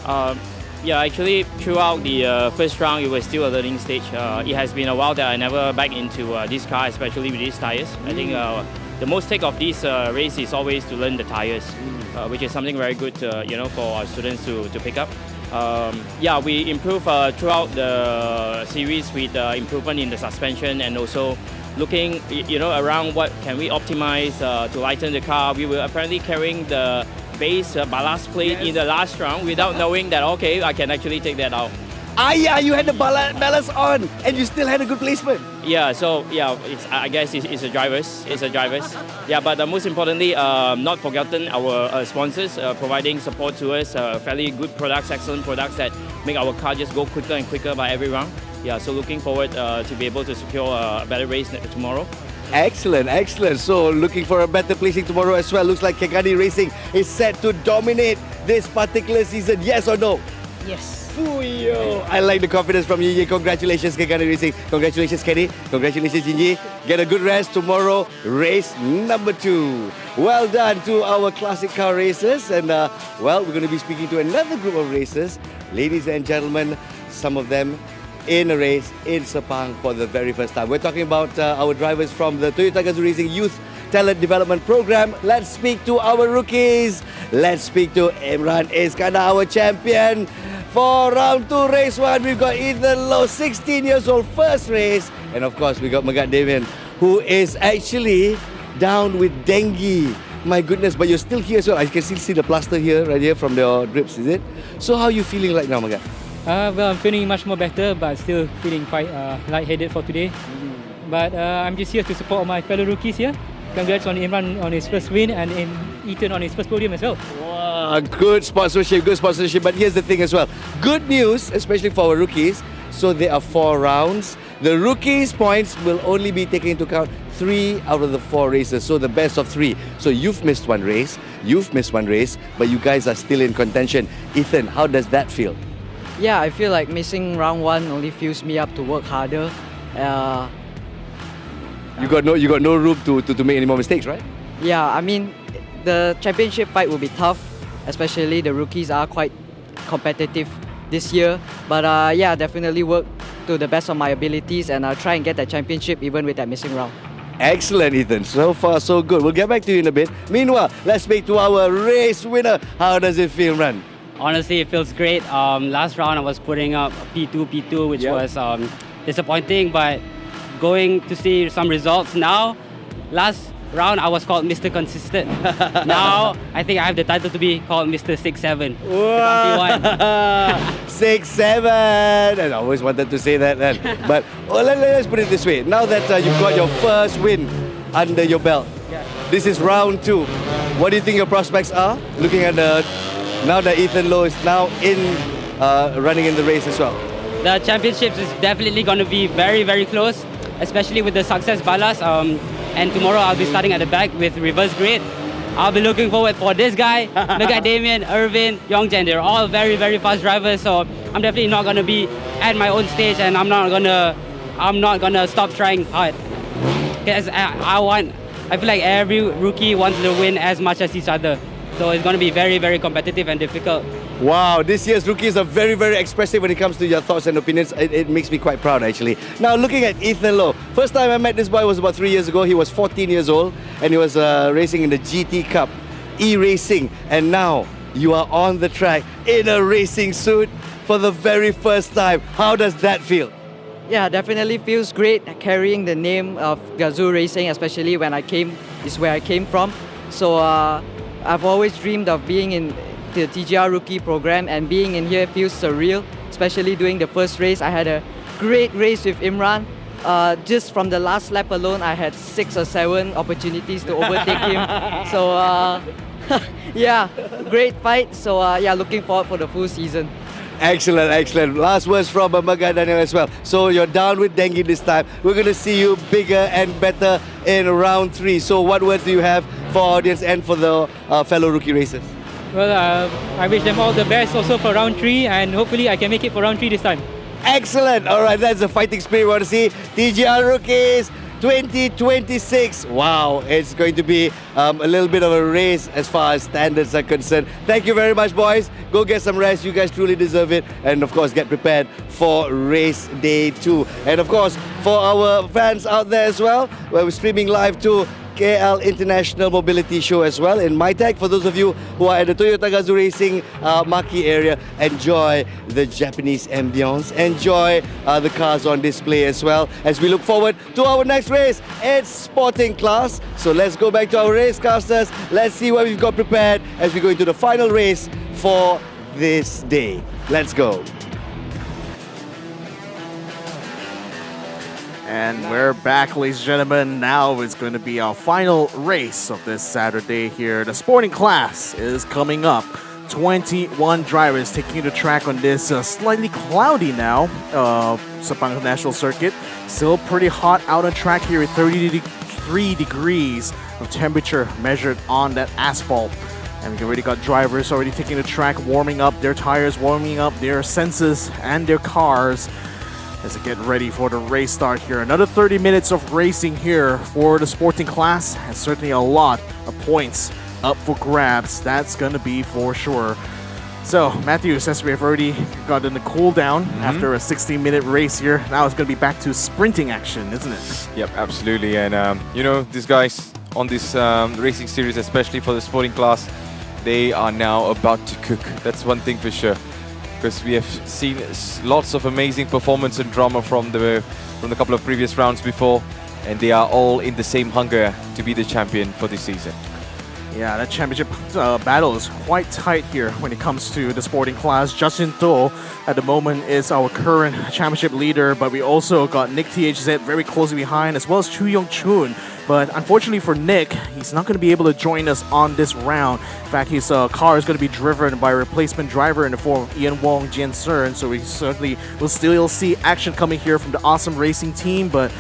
Actually throughout the first round, it was still a learning stage. It has been a while that I never back into this car, especially with these tires. I think the most take of this race is always to learn the tires, which is something very good, for our students to pick up. We improve throughout the series with improvement in the suspension and also looking, around what can we optimize to lighten the car. We were apparently carrying the base ballast plate in the last round without knowing that, okay, I can actually take that out. Ah, yeah, you had the ballast on and you still had a good placement. Yeah, so yeah, I guess it's a drivers. It's a drivers. Yeah, but most importantly, not forgotten our sponsors providing support to us, fairly good products, excellent products that make our car just go quicker and quicker by every round. Yeah, so looking forward to be able to secure a better race tomorrow. Excellent, excellent. So looking for a better placing tomorrow as well. Looks like Kegani Racing is set to dominate this particular season. Yes or no? Yes. Yo, I like the confidence from Yinyi. Congratulations, Kegani Racing. Congratulations, Kenny. Congratulations, Yinyi. Get a good rest tomorrow. Race number 2. Well done to our classic car racers. And well, we're going to be speaking to another group of racers. Ladies and gentlemen, some of them in a race in Sepang for the very first time. We're talking about our drivers from the Toyota Gazoo Racing Youth Talent Development Program. Let's speak to our rookies. Let's speak to Imran Iskandar, our champion. For round 2, race 1, we've got Ethan Lowe, 16 years old, first race. And of course, we got Megat Damien, who is actually down with dengue. My goodness, but you're still here as well. I can still see the plaster here, right here from your drips, is it? So how are you feeling right now, Megat? Well, I'm feeling much more better, but still feeling quite lightheaded for today. But I'm just here to support my fellow rookies here. Congrats on Imran on his first win and Ethan on his first podium as well. Wow, good sponsorship, good sponsorship. But here's the thing as well. Good news, especially for our rookies. So there are 4 rounds. The rookies' points will only be taken into account 3 out of the 4 races. So the best of 3. So you've missed one race, but you guys are still in contention. Ethan, how does that feel? Yeah, I feel like missing round 1 only fuels me up to work harder. You got no room to make any more mistakes, right? Yeah, I mean, the championship fight will be tough, especially the rookies are quite competitive this year. But yeah, definitely work to the best of my abilities and I'll try and get that championship even with that missing round. Excellent, Ethan. So far, so good. We'll get back to you in a bit. Meanwhile, let's speak to our race winner. How does it feel, Ran? Honestly, it feels great. Last round I was putting up P2, which was disappointing, but going to see some results now. Last round I was called Mr. Consistent. Now I think I have the title to be called Mr. 6'7". 6'7". I always wanted to say that. But let's put it this way. Now that you've got your first win under your belt, this is round 2. What do you think your prospects are? Looking at now that Ethan Lowe is now running in the race as well. The championships is definitely going to be very, very close, especially with the success ballast. And tomorrow I'll be starting at the back with reverse grid. I'll be looking forward for this guy, Megat Damien, Irvin, Yongjian. They're all very, very fast drivers. So I'm definitely not going to be at my own stage, and I'm not gonna stop trying hard. Because I feel like every rookie wants to win as much as each other. So it's going to be very, very competitive and difficult. Wow, this year's rookies are very, very expressive when it comes to your thoughts and opinions. It makes me quite proud, actually. Now, looking at Ethan Lowe. First time I met this boy was about 3 years ago. He was 14 years old and he was racing in the GT Cup, e-racing. And now you are on the track in a racing suit for the very first time. How does that feel? Yeah, definitely feels great carrying the name of Gazoo Racing, especially when is where I came from. So I've always dreamed of being in the TGR rookie program, and being in here feels surreal, especially doing the first race. I had a great race with Imran. Just from the last lap alone, I had 6 or 7 opportunities to overtake him. So yeah, great fight. So yeah, looking forward for the full season. Excellent, excellent. Last words from Megat Daniel as well. So you're down with dengue this time. We're going to see you bigger and better in round 3. So what words do you have for audience and for the fellow rookie racers? Well, I wish them all the best also for round 3, and hopefully I can make it for round 3 this time. Excellent. All right, that's the fighting spirit we want to see. TGR Rookies 2026. Wow, it's going to be a little bit of a race as far as standards are concerned. Thank you very much, boys. Go get some rest. You guys truly deserve it. And of course, get prepared for race day 2. And of course, for our fans out there as well, we're streaming live to KL International Mobility Show as well in MyTech. For those of you who are at the Toyota Gazoo Racing Maki area, enjoy the Japanese ambience, enjoy the cars on display as well. As we look forward to our next race, it's sporting class. So let's go back to our racecasters. Let's see what we've got prepared as we go into the final race for this day. Let's go. And we're back, ladies and gentlemen. Now is going to be our final race of this Saturday here. The sporting class is coming up. 21 drivers taking the track on this slightly cloudy now Sepang International Circuit. Still pretty hot out on track here with 33 degrees of temperature measured on that asphalt. And we've already got drivers already taking the track, warming up their tires, warming up their senses and their cars as they get ready for the race start here. Another 30 minutes of racing here for the sporting class, and certainly a lot of points up for grabs. That's going to be for sure. So, Matthew, since we have already gotten the cool down after a 16-minute race here, now it's going to be back to sprinting action, isn't it? Yep, absolutely. And, you know, these guys on this racing series, especially for the sporting class, they are now about to cook. That's one thing for sure. Because we have seen lots of amazing performance and drama from the couple of previous rounds before, and they are all in the same hunger to be the champion for this season. Yeah, that championship battle is quite tight here when it comes to the sporting class. Justin To at the moment is our current championship leader, but we also got Nick THZ very closely behind, as well as Chu Yong Chun. But unfortunately for Nick, he's not going to be able to join us on this round. In fact, his car is going to be driven by a replacement driver in the form of Ian Wong Jian Cern. So we certainly will still see action coming here from the awesome racing team. But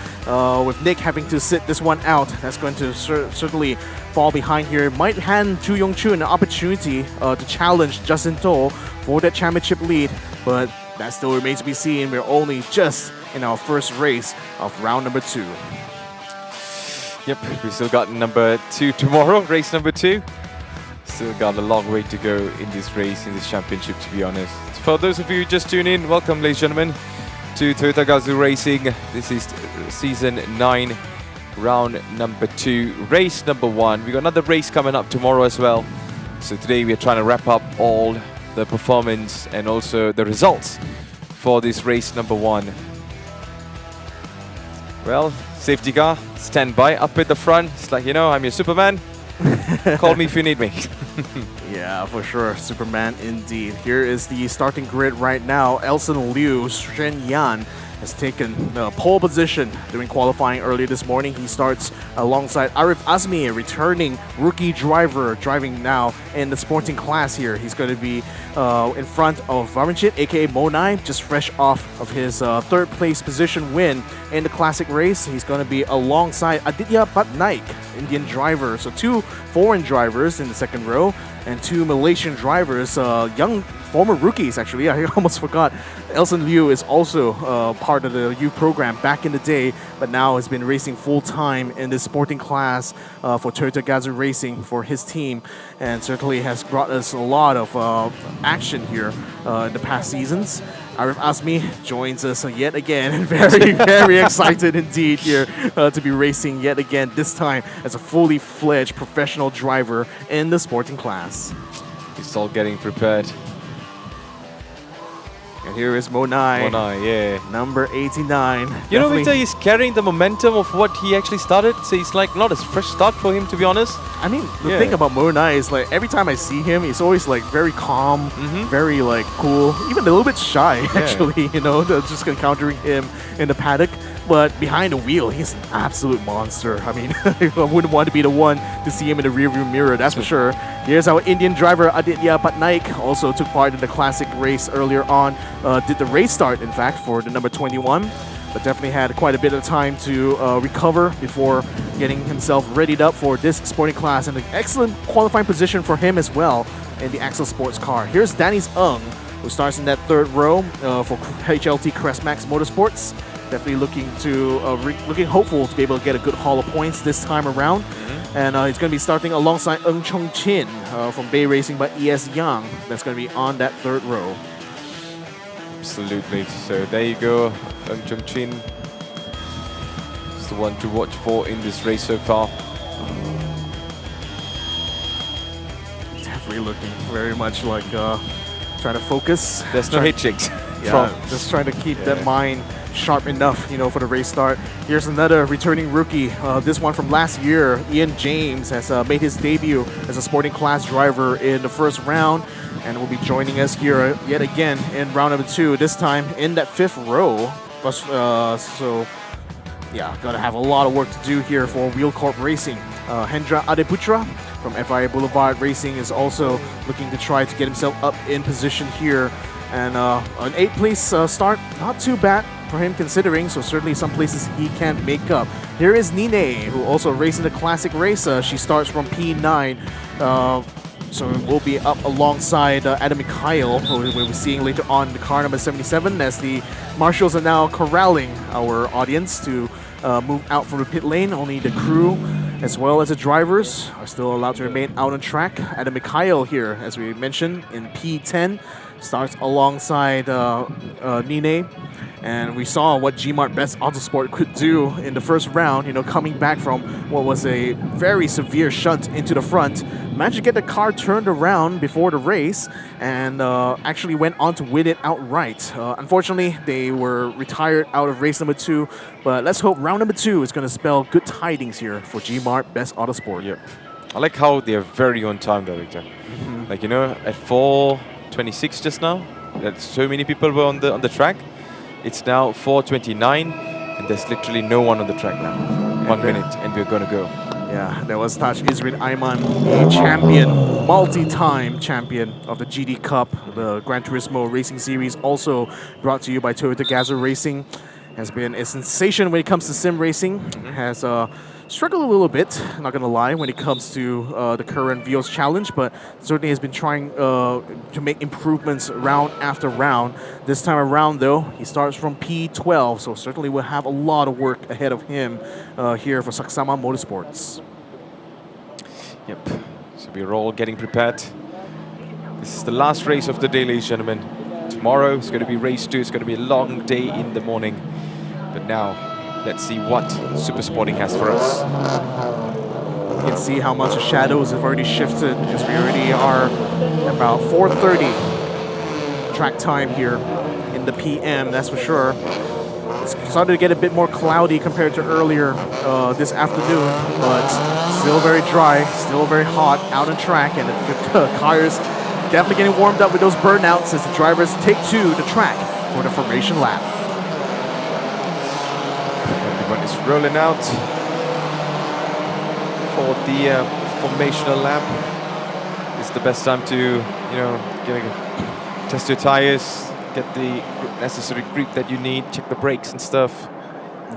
with Nick having to sit this one out, that's going to certainly fall behind here. Might hand Chu Yong Chun an opportunity to challenge Justin To for that championship lead. But that still remains to be seen. We're only just in our first race of round number 2. Yep, we still got number 2 tomorrow, race number 2. Still got a long way to go in this race, in this championship, to be honest. For those of you who just tuned in, welcome, ladies and gentlemen, to Toyota Gazoo Racing. This is season 9, round number 2, race number 1. We got another race coming up tomorrow as well. So today we are trying to wrap up all the performance and also the results for this race number 1. Well, safety car, stand by up at the front. It's like, you know, I'm your Superman. Call me if you need me. Yeah, for sure. Superman indeed. Here is the starting grid right now. Elson Liu, Shen Yan has taken pole position during qualifying earlier this morning. He starts alongside Arif Azmi, a returning rookie driver, driving now in the sporting class here. He's going to be in front of Varmanchit, aka Monai, just fresh off of his third place position win in the classic race. He's going to be alongside Aditya Patnaik, Indian driver. So 2 foreign drivers in the second row and 2 Malaysian drivers, young former rookies actually. I almost forgot. Elson Liu is also part of the youth program back in the day, but now has been racing full-time in this sporting class for Toyota Gazoo Racing for his team, and certainly has brought us a lot of action here in the past seasons. Arif Azmi joins us yet again, and very, very excited indeed here to be racing yet again, this time as a fully fledged professional driver in the sporting class. He's all getting prepared. And here is Monai. Monai, yeah. Number 89. You know, Victor, he's carrying the momentum of what he actually started. So it's like not a fresh start for him, to be honest. I mean, the thing about Monai is like every time I see him, he's always like very calm, very like cool, even a little bit shy actually, you know, just encountering him in the paddock. But behind the wheel, he's an absolute monster. I mean, I wouldn't want to be the one to see him in the rearview mirror, that's for sure. Here's our Indian driver, Aditya Patnaik, also took part in the classic race earlier on. Did the race start, in fact, for the number 21, but definitely had quite a bit of time to recover before getting himself readied up for this sporting class. And an excellent qualifying position for him as well in the Axel Sports car. Here's Danny's Ung, who starts in that third row for HLT Crestmax Motorsports. Definitely looking hopeful to be able to get a good haul of points this time around. And he's going to be starting alongside Ng Chong Chin from Bay Racing by ES Young. That's going to be on that third row. Absolutely. So there you go. Ng Chong Chin is the one to watch for in this race so far. definitely looking very much like trying to focus. There's no hit checks. Yeah, just trying to keep that mind sharp enough, for the race start. Here's another returning rookie. This one from last year, Ian James, has made his debut as a sporting class driver in the first round, and will be joining us here yet again in round number 2. This time in that 5th row. So, yeah, gonna have a lot of work to do here for Wheel Corp Racing. Hendra Adeputra from FIA Boulevard Racing is also looking to try to get himself up in position here. And an 8th place start, not too bad for him considering, so certainly some places he can make up. Here is Nine, who also racing the classic race. She starts from P9, so we'll be up alongside Adam Mikhail, who we'll be seeing later on in the car number 77, as the marshals are now corralling our audience to move out from the pit lane. Only the crew as well as the drivers are still allowed to remain out on track. Adam Mikhail here, as we mentioned, in P10. Starts alongside Nine, and we saw what Gmart Best Autosport could do in the first round, coming back from what was a very severe shunt into the front, managed to get the car turned around before the race, and actually went on to win it outright. Unfortunately, they were retired out of race number 2, but let's hope round number 2 is going to spell good tidings here for Gmart Best Autosport. Yep. I like how they're very on time, though, Victor. Like, at 4:26 just now, that so many people were on the track. It's now 4:29, and there's literally no one on the track now. 1 minute, and we're gonna go. Yeah, that was Taj Izrin Ayman, a champion, multi-time champion of the GD Cup, the Gran Turismo Racing Series, also brought to you by Toyota Gazoo Racing. Has been a sensation when it comes to sim racing. Has struggled a little bit, not gonna lie, when it comes to the current Vios challenge, but certainly has been trying to make improvements round after round. This time around, though, he starts from P12, so certainly will have a lot of work ahead of him here for Saksama Motorsports. Yep, so we're all getting prepared. This is the last race of the day, ladies and gentlemen. Tomorrow is going to be race 2. It's going to be a long day in the morning. But now, let's see what Super Sporting has for us. You can see how much the shadows have already shifted, as we already are about 4:30 track time here in the PM, that's for sure. It's started to get a bit more cloudy compared to earlier this afternoon, but still very dry, still very hot out on track, and the cars definitely getting warmed up with those burnouts as the drivers take to the track for the formation lap. Everyone is rolling out for the formational lap. It's the best time to, test your tires, get the necessary grip that you need, check the brakes and stuff.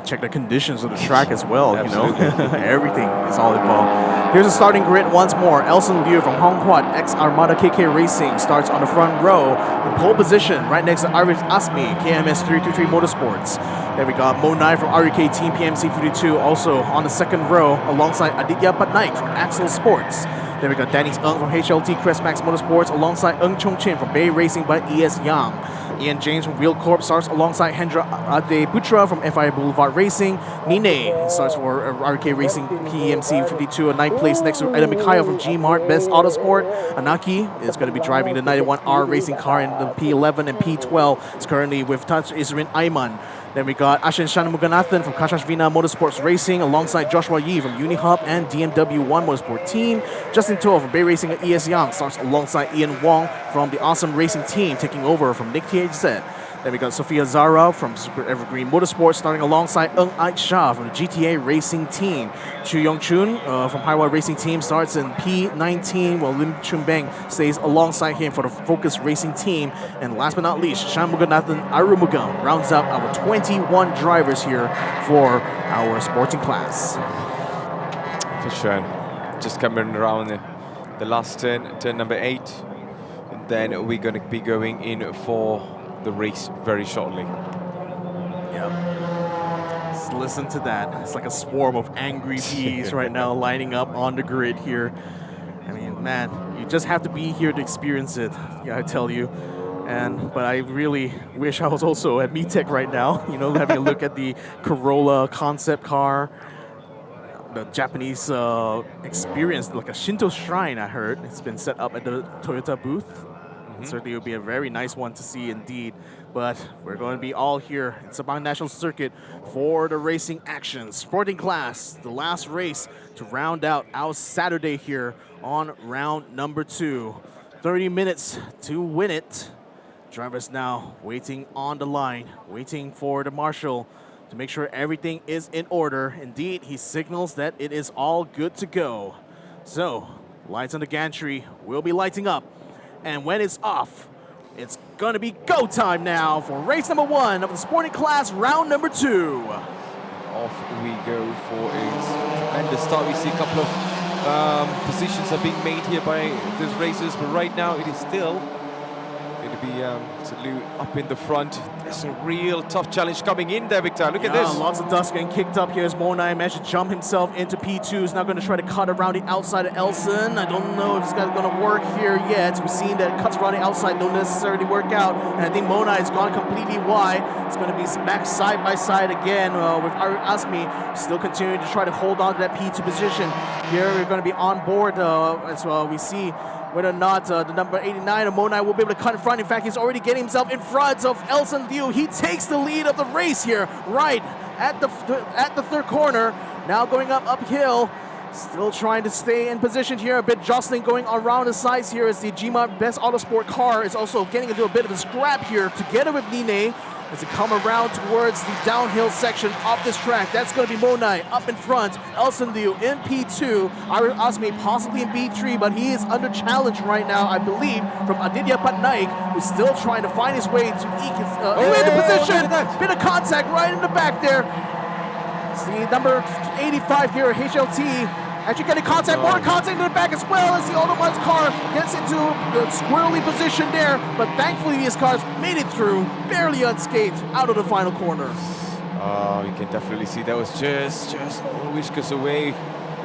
Check the conditions of the track as well, Everything is all involved. Here's the starting grid once more. Elson Liu from Hong Kong X Armada KK Racing starts on the front row in pole position right next to Arif Asmi, KMS 323 Motorsports. Then we got Mo Nai from RUK Team PMC 52 also on the second row alongside Aditya Patnaik from Axel Sports. Then we got Danny Ng from HLT Crestmax Motorsports alongside Ng Chong Chin from Bay Racing by ES Yang. Ian James from Wheel Corp starts alongside Hendra Adeputra from FIA Boulevard Racing. Nine starts for RK Racing PMC 52, a 9th place next to Adam Mikhail from Gmart Best Autosport. Anaki is going to be driving the 91R racing car in the P11 and P12. It's currently with Taj Izrin Ayman. Then we got Ashin Shanmuganathan from Kashashvina Motorsports Racing alongside Joshua Yi from Unihub and DMW 1 Motorsport Team. Justin Toh from Bay Racing at ES Yang starts alongside Ian Wong from the Awesome Racing Team, taking over from Nick THZ. Then we got Sophia Zara from Super Evergreen Motorsports starting alongside Ng Ait Shah from the GTA Racing Team. Chu Yong Chun from Haiwa Racing Team starts in P19 while Lim Chun Beng stays alongside him for the Focus Racing Team. And last but not least, Shanmuganathan Arumugam rounds up our 21 drivers here for our sporting class. For sure. Just coming around the last turn number 8. And then we're going to be going in for the race very shortly. Yep. Just listen to that. It's like a swarm of angry bees right now lining up on the grid here. I mean, man, you just have to be here to experience it, I tell you. But I really wish I was also at MeTech right now, having a look at the Corolla concept car. the Japanese experience, like a Shinto shrine, I heard. It's been set up at the Toyota booth. Certainly it will be a very nice one to see indeed. But we're going to be all here in Sabang National Circuit for the racing action. Sporting class, the last race to round out our Saturday here on round number 2. 30 minutes to win it. Drivers now waiting on the line, waiting for the marshal to make sure everything is in order. Indeed, he signals that it is all good to go. So, lights on the gantry will be lighting up. And when it's off, it's gonna be go time now for race number 1 of the sporting class, round number 2. Off we go for a tremendous start. We see a couple of positions are being made here by these racers, but right now it is still going to be Salou up in the front. There's a real tough challenge coming in there, Victor. Look at this. Lots of dust getting kicked up here as Monai managed to jump himself into P2. He's now going to try to cut around the outside of Elson. I don't know if this guy's going to work here yet. We've seen that cuts around the outside don't necessarily work out. And I think Monai has gone completely wide. It's going to be back side by side again with Asmi still continuing to try to hold on to that P2 position. Here we're going to be on board as well. We see whether or not the number 89 of Monai will be able to cut in front. In fact, he's already getting himself in front of Elson Liu. He takes the lead of the race here, right at the third corner. Now going uphill, still trying to stay in position here. A bit jostling going around the sides here as the Gma Best Autosport car is also getting into a bit of a scrap here together with Nine. As they come around towards the downhill section of this track. That's going to be Monai up in front. Elson Liu in P2. Arif Asmi possibly in B3, but he is under challenge right now, I believe, from Aditya Patnaik, who's still trying to find his way to eke his into position. Bit of contact right in the back there. See number 85 here, HLT. Actually getting contact, more contact in the back as well as the Autobots car gets into the squirrely position there. But thankfully these cars made it through, barely unscathed, out of the final corner. You can definitely see that was just whiskers away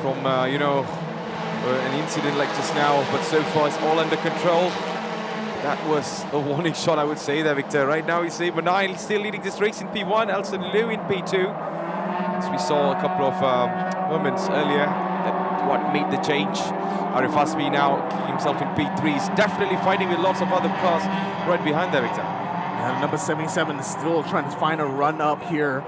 from, an incident like just now. But so far it's all under control. That was a warning shot, I would say there, Victor. Right now we see Manai still leading this race in P1, Elson Liu in P2. As we saw a couple of moments earlier, what made the change. Arif Asmi now himself in P3. He's definitely fighting with lots of other cars right behind there, Victor. Yeah, number 77 is still trying to find a run up here.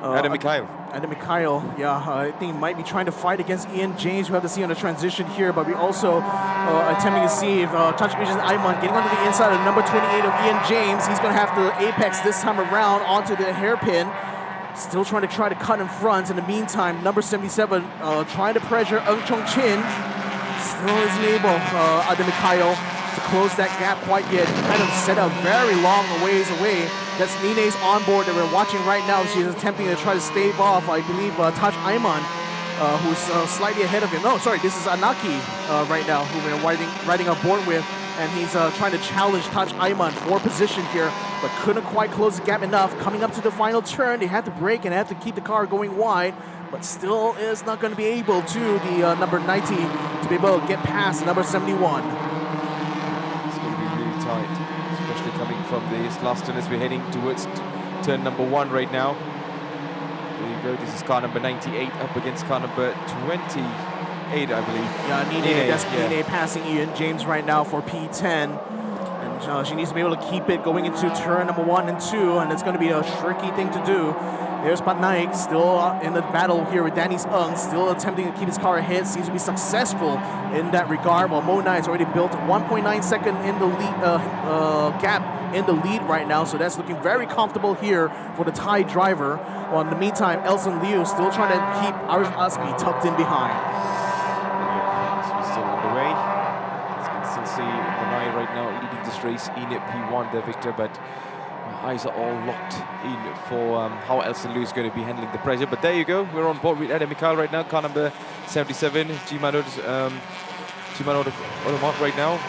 Adam Mikhail. Adam Mikhail, I think he might be trying to fight against Ian James. We have to see on the transition here, but we also attempting to see if Touchvision Ayman getting onto the inside of number 28 of Ian James. He's going to have to apex this time around onto the hairpin. Still trying to cut in front. In the meantime, number 77 trying to pressure Ng Chong Chin. Still isn't able, Adam Mikhail, to close that gap quite yet. Kind of set up very long ways away. That's Nine's onboard that we're watching right now. She's attempting to try to stave off, I believe, Taj Ayman, who's slightly ahead of him. No, sorry, this is Anaki right now, who we're riding on board with. And he's trying to challenge Taj Ayman for position here, but couldn't quite close the gap enough. Coming up to the final turn, they had to brake and had to keep the car going wide, but still is not going to be able to, the number 90, to be able to get past the number 71. It's going to be really tight, especially coming from this last turn as we're heading towards turn number 1 right now. There you go, this is car number 98 up against car number 28, I believe. Yeah, Nine, that's Nine passing Ian James right now for P10. And she needs to be able to keep it going into turn number 1 and 2, and it's going to be a tricky thing to do. There's Patnaik still in the battle here with Danny's Ung, still attempting to keep his car ahead, seems to be successful in that regard, while Monai has already built 1.9 second in the lead, gap in the lead right now, so that's looking very comfortable here for the Thai driver. While in the meantime, Elson Liu still trying to keep Arif Asmi tucked in behind. Still underway. As you can still see Manai right now leading this race in P1 there, Victor, but my eyes are all locked in for how Elson Liu is going to be handling the pressure. But there you go, we're on board with Adam Mikhail right now, car number 77, Gmano Automark right now.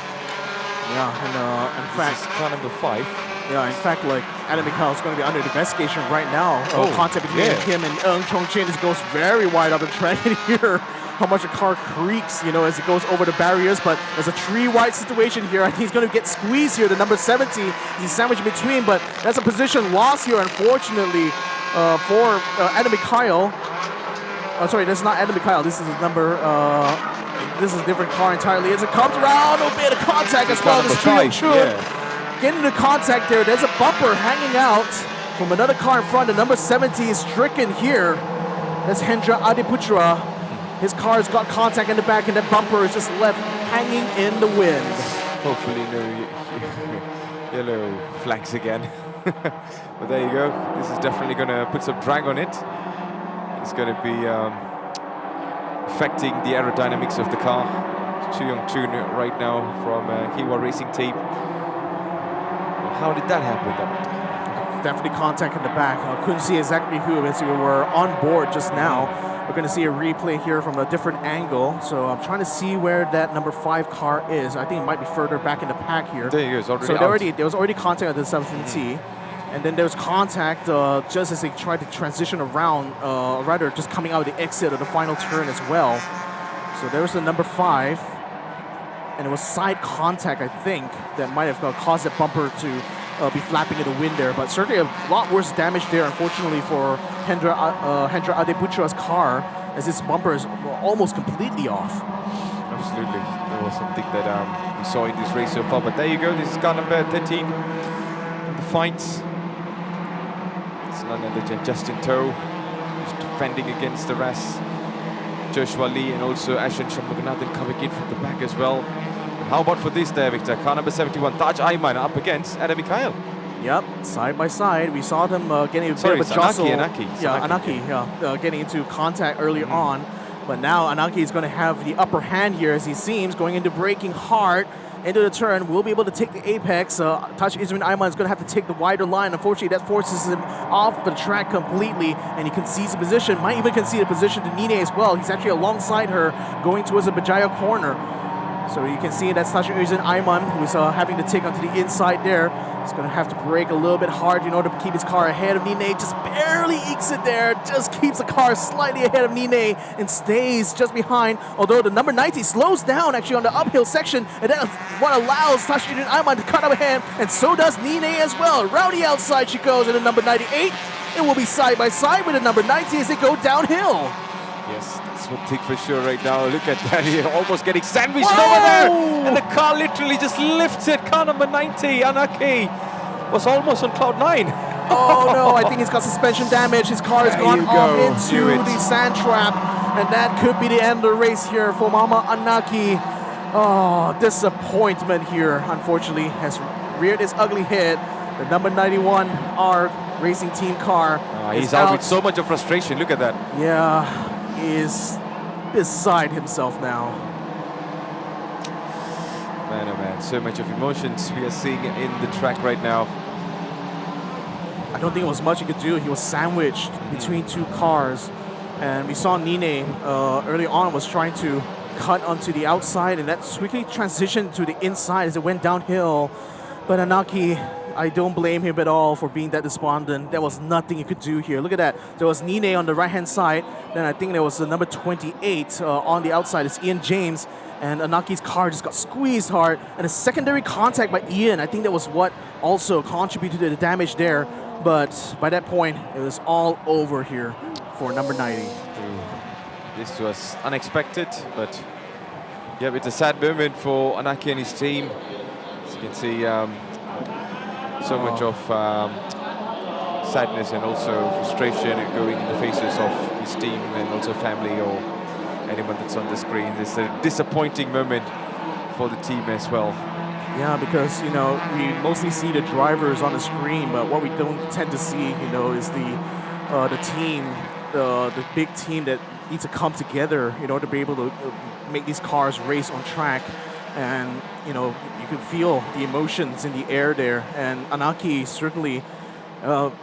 Yeah, and in fact, car number 5. Yeah, in fact, like Adam Mikhail is going to be under investigation right now. Contact between him and Ng Chong Chin. This goes very wide on the track in here. How much a car creaks, as it goes over the barriers, but there's a tree-wide situation here. I think he's going to get squeezed here. The number 70, he's sandwiched in between, but that's a position loss here, unfortunately, for Adam Mikhail. Oh, sorry, that's not Adam Mikhail. This is a number. This is a different car entirely. As it comes around, a bit of contact as well. This Trion Chun getting into contact there. There's a bumper hanging out from another car in front. The number 70 is stricken here. That's Hendra Adiputra. His car's got contact in the back, and that bumper is just left hanging in the wind. Hopefully no yellow flags again. But there you go. This is definitely going to put some drag on it. It's going to be affecting the aerodynamics of the car. Chuyong Chun right now from Hiwa Racing Team. How did that happen? Definitely contact in the back. I couldn't see exactly who, as we were on board just now. We're going to see a replay here from a different angle. So I'm trying to see where that number 5 car is. I think it might be further back in the pack here. There you go. It's already so there was already contact at the 7T. And then there was contact just as they tried to transition around, rather just coming out of the exit of the final turn as well. So there's the number 5. And it was side contact, I think, that might have caused that bumper to be flapping in the wind there. But certainly a lot worse damage there, unfortunately, for Hendra Adeputra's car, as this bumper is almost completely off. Absolutely. That was something that we saw in this race so far. But there you go. This is car number 13. The fights. It's none other than Justin Toe, who's defending against the rest. Joshua Lee and also Ashen Shanmuganathan coming in from the back as well. And how about for this there, Victor? Car number 71, Taj Aiman up against Adam Mikhail. Yep, side by side. We saw them getting a bit of a jostle. Anaki, getting into contact earlier on. But now Anaki is going to have the upper hand here, as he seems, going into braking hard into the turn. Will be able to take the apex. Taj Izmin Aiman is going to have to take the wider line. Unfortunately, that forces him off the track completely, and he concedes the position. Might even concede a position to Nine as well. He's actually alongside her, going towards the Bajaya corner. So you can see that's Taj Izmin Aiman, who's having to take onto the inside there. He's going to have to brake a little bit hard in order to keep his car ahead of Nine. Just barely ekes it there. Just keeps the car slightly ahead of Nine and stays just behind. Although the number 90 slows down actually on the uphill section. And that's what allows Taj Izmin Aiman to cut up ahead. And so does Nine as well. Around the outside she goes. And the number 98, it will be side by side with the number 90 as they go downhill. Yes, that's one thing for sure right now. Look at that, here, almost getting sandwiched over there. And the car literally just lifted. Car number 90, Anaki, was almost on cloud 9. Oh no, I think he's got suspension damage. His car has gone off into the sand trap. And that could be the end of the race here for Mama Anaki. Oh, disappointment here, unfortunately, has reared its ugly head. The number 91 R Racing Team car. He's out with so much of frustration. Look at that. Yeah. Is beside himself now. Man, oh man, so much of emotions we are seeing in the track right now. I don't think it was much he could do. He was sandwiched between two cars. And we saw Nine early on was trying to cut onto the outside, and that quickly transitioned to the inside as it went downhill. But Anaki, I don't blame him at all for being that despondent. There was nothing he could do here. Look at that. There was Nine on the right-hand side. Then I think there was the number 28 on the outside. It's Ian James. And Anaki's car just got squeezed hard. And a secondary contact by Ian, I think that was what also contributed to the damage there. But by that point, it was all over here for number 90. This was unexpected, but yeah, it's a sad moment for Anaki and his team. As you can see, so much of sadness and also frustration going in the faces of his team and also family or anyone that's on the screen. It's a disappointing moment for the team as well. Yeah, because, you know, we mostly see the drivers on the screen, but what we don't tend to see, you know, is the team, the big team that needs to come together in order to be able to make these cars race on track. And, you know, you can feel the emotions in the air there. And Anaki certainly,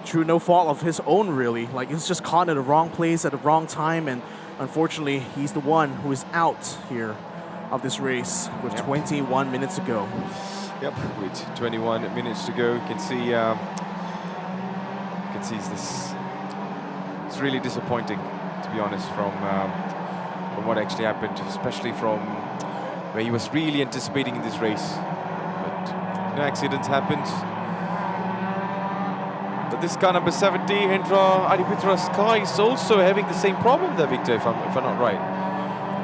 through no fault of his own, really. Like, he's just caught in the wrong place at the wrong time. And unfortunately, he's the one who is out here of this race with 21 minutes to go. Yep, with 21 minutes to go, you can see this. It's really disappointing, to be honest, from what actually happened, especially from where he was really anticipating in this race. But no accidents happened. But this car number 70, Hendra Adipitra Sky, is also having the same problem there, Victor, if I'm not right.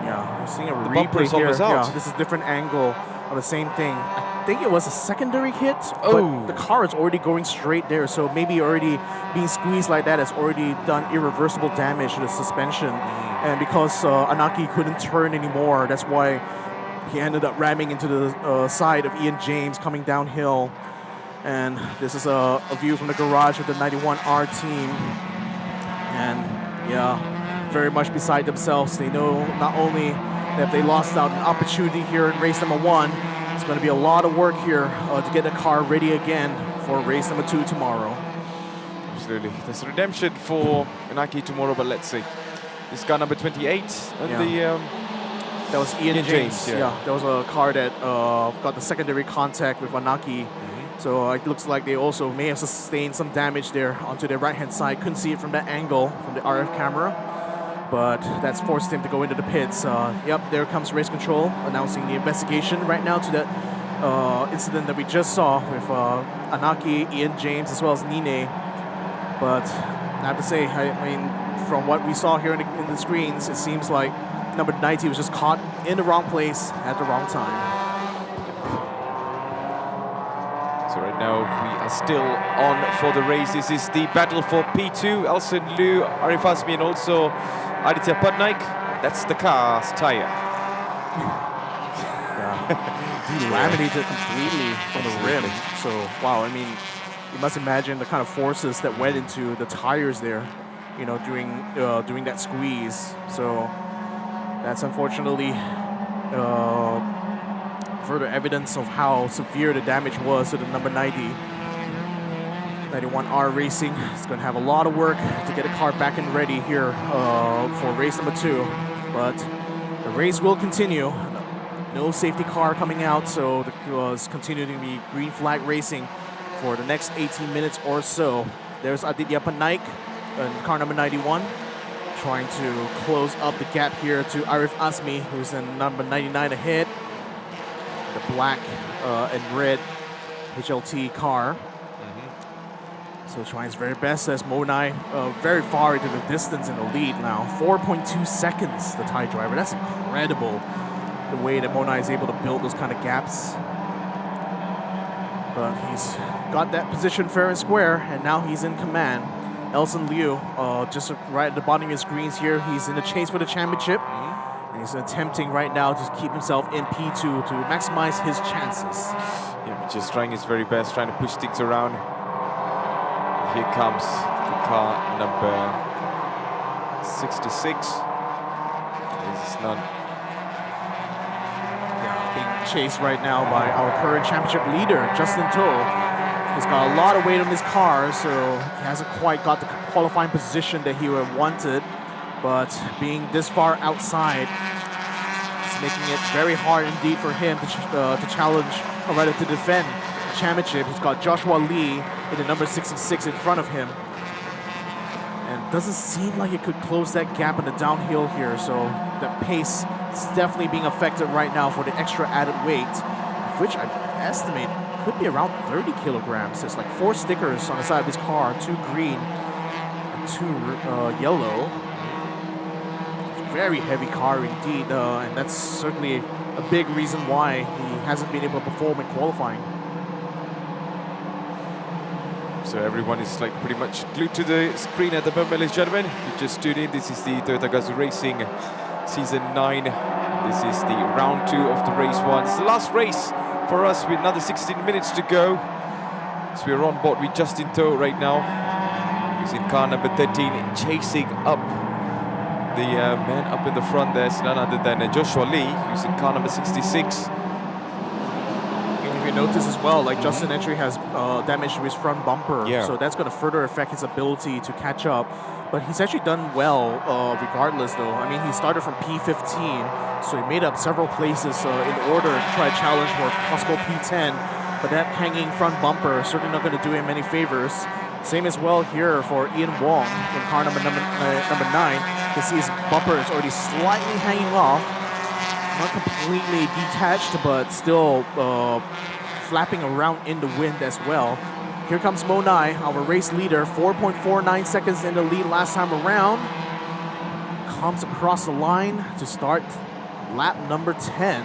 Yeah, we're seeing a The bumper replay is here. almost out. Yeah, this is a different angle of the same thing. I think it was a secondary hit, Oh. but the car is already going straight there, so maybe already being squeezed like that has already done irreversible damage to the suspension. And because Anaki couldn't turn anymore, that's why he ended up ramming into the side of Ian James coming downhill. And this is a view from the garage of the 91R team. And yeah, very much beside themselves. They know not only that if they lost out an opportunity here in race number 1, it's going to be a lot of work here to get the car ready again for race number 2 tomorrow. Absolutely. There's redemption for Anaki tomorrow, but let's see. This car number 28 and that was Ian James. Yeah. There was a car that got the secondary contact with Anaki. So it looks like they also may have sustained some damage there onto their right-hand side. Couldn't see it from that angle from the RF camera, but that's forced him to go into the pits. Yep, there comes race control announcing the investigation right now to that incident that we just saw with Anaki, Ian James, as well as Nine. But I have to say, I mean, from what we saw here in the screens, it seems like number 90 was just caught in the wrong place at the wrong time. So right now we are still on for the race. This is the battle for P2. Elson Liu, Arif Azmi, and also Aditya Patnaik. That's the car's tire. Laminated completely from the rim. So, wow, I mean, you must imagine the kind of forces that went into the tires there, you know, during that squeeze. So, that's unfortunately further evidence of how severe the damage was to the number 90. 91R Racing is going to have a lot of work to get the car back and ready here for race number 2. But the race will continue. No safety car coming out, so it was continuing to be green flag racing for the next 18 minutes or so. There's Aditya Panaik in car number 91, trying to close up the gap here to Arif Azmi, who's in number 99 ahead. The black and red HLT car. So trying his very best as Monai very far into the distance in the lead now. 4.2 seconds, the Thai driver. That's incredible, the way that Monai is able to build those kind of gaps. But he's got that position fair and square, and now he's in command. Elson Liu, just right at the bottom of his screens here, he's in the chase for the championship. And he's attempting right now to keep himself in P2 to maximize his chances. Yeah, just trying his very best, trying to push things around. Here comes the car number 66. This is none. Yeah, being chased right now by our current championship leader, Justin Toh. He's got a lot of weight on his car, so he hasn't quite got the qualifying position that he would have wanted. But being this far outside, it's making it very hard indeed for him to challenge, or rather to defend the championship. He's got Joshua Lee in the number 66 in front of him. And doesn't seem like it could close that gap in the downhill here, so the pace is definitely being affected right now for the extra added weight, which I estimate could be around 30 kilograms. There's like 4 stickers on the side of his car, 2 green and 2 yellow. Very heavy car indeed, and that's certainly a big reason why he hasn't been able to perform in qualifying. So everyone is like pretty much glued to the screen at the moment, ladies and gentlemen. If you just tuned in, this is the Toyota Gazoo Racing Season 9. And this is the round 2 of the race 1. It's the last race for us with another 16 minutes to go. So we're on board with Justin Toh right now. He's in car number 13, chasing up the man up in the front. There's none other than Joshua Lee, who's in car number 66. And if you notice as well, like Justin Entry has damage to his front bumper, so that's going to further affect his ability to catch up. But he's actually done well regardless though. I mean, he started from P15, so he made up several places in order to try to challenge for possible P10. But that hanging front bumper is certainly not going to do him any favors. Same as well here for Ian Wong in car number 9. You can see his bumper is already slightly hanging off. Not completely detached, but still flapping around in the wind as well. here comes Monai, our race leader, 4.49 seconds in the lead last time around. Comes across the line to start lap number 10.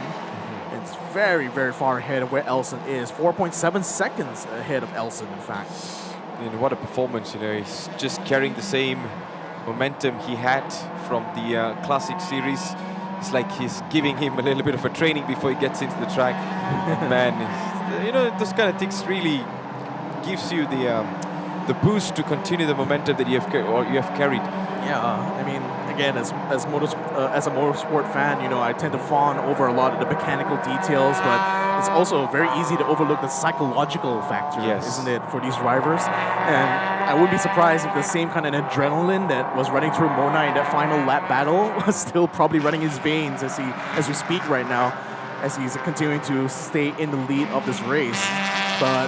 It's very, very far ahead of where Elson is. 4.7 seconds ahead of Elson, in fact. And what a performance, you know. He's just carrying the same momentum he had from the Classic Series. It's like he's giving him a little bit of a training before he gets into the track. Man, you know, those kind of things really gives you the boost to continue the momentum that you have carried. Yeah, I mean, again, as a motorsport fan, you know, I tend to fawn over a lot of the mechanical details, but it's also very easy to overlook the psychological factor, isn't it, for these drivers? And I wouldn't be surprised if the same kind of adrenaline that was running through Mona in that final lap battle was still probably running his veins as we speak right now, as he's continuing to stay in the lead of this race. But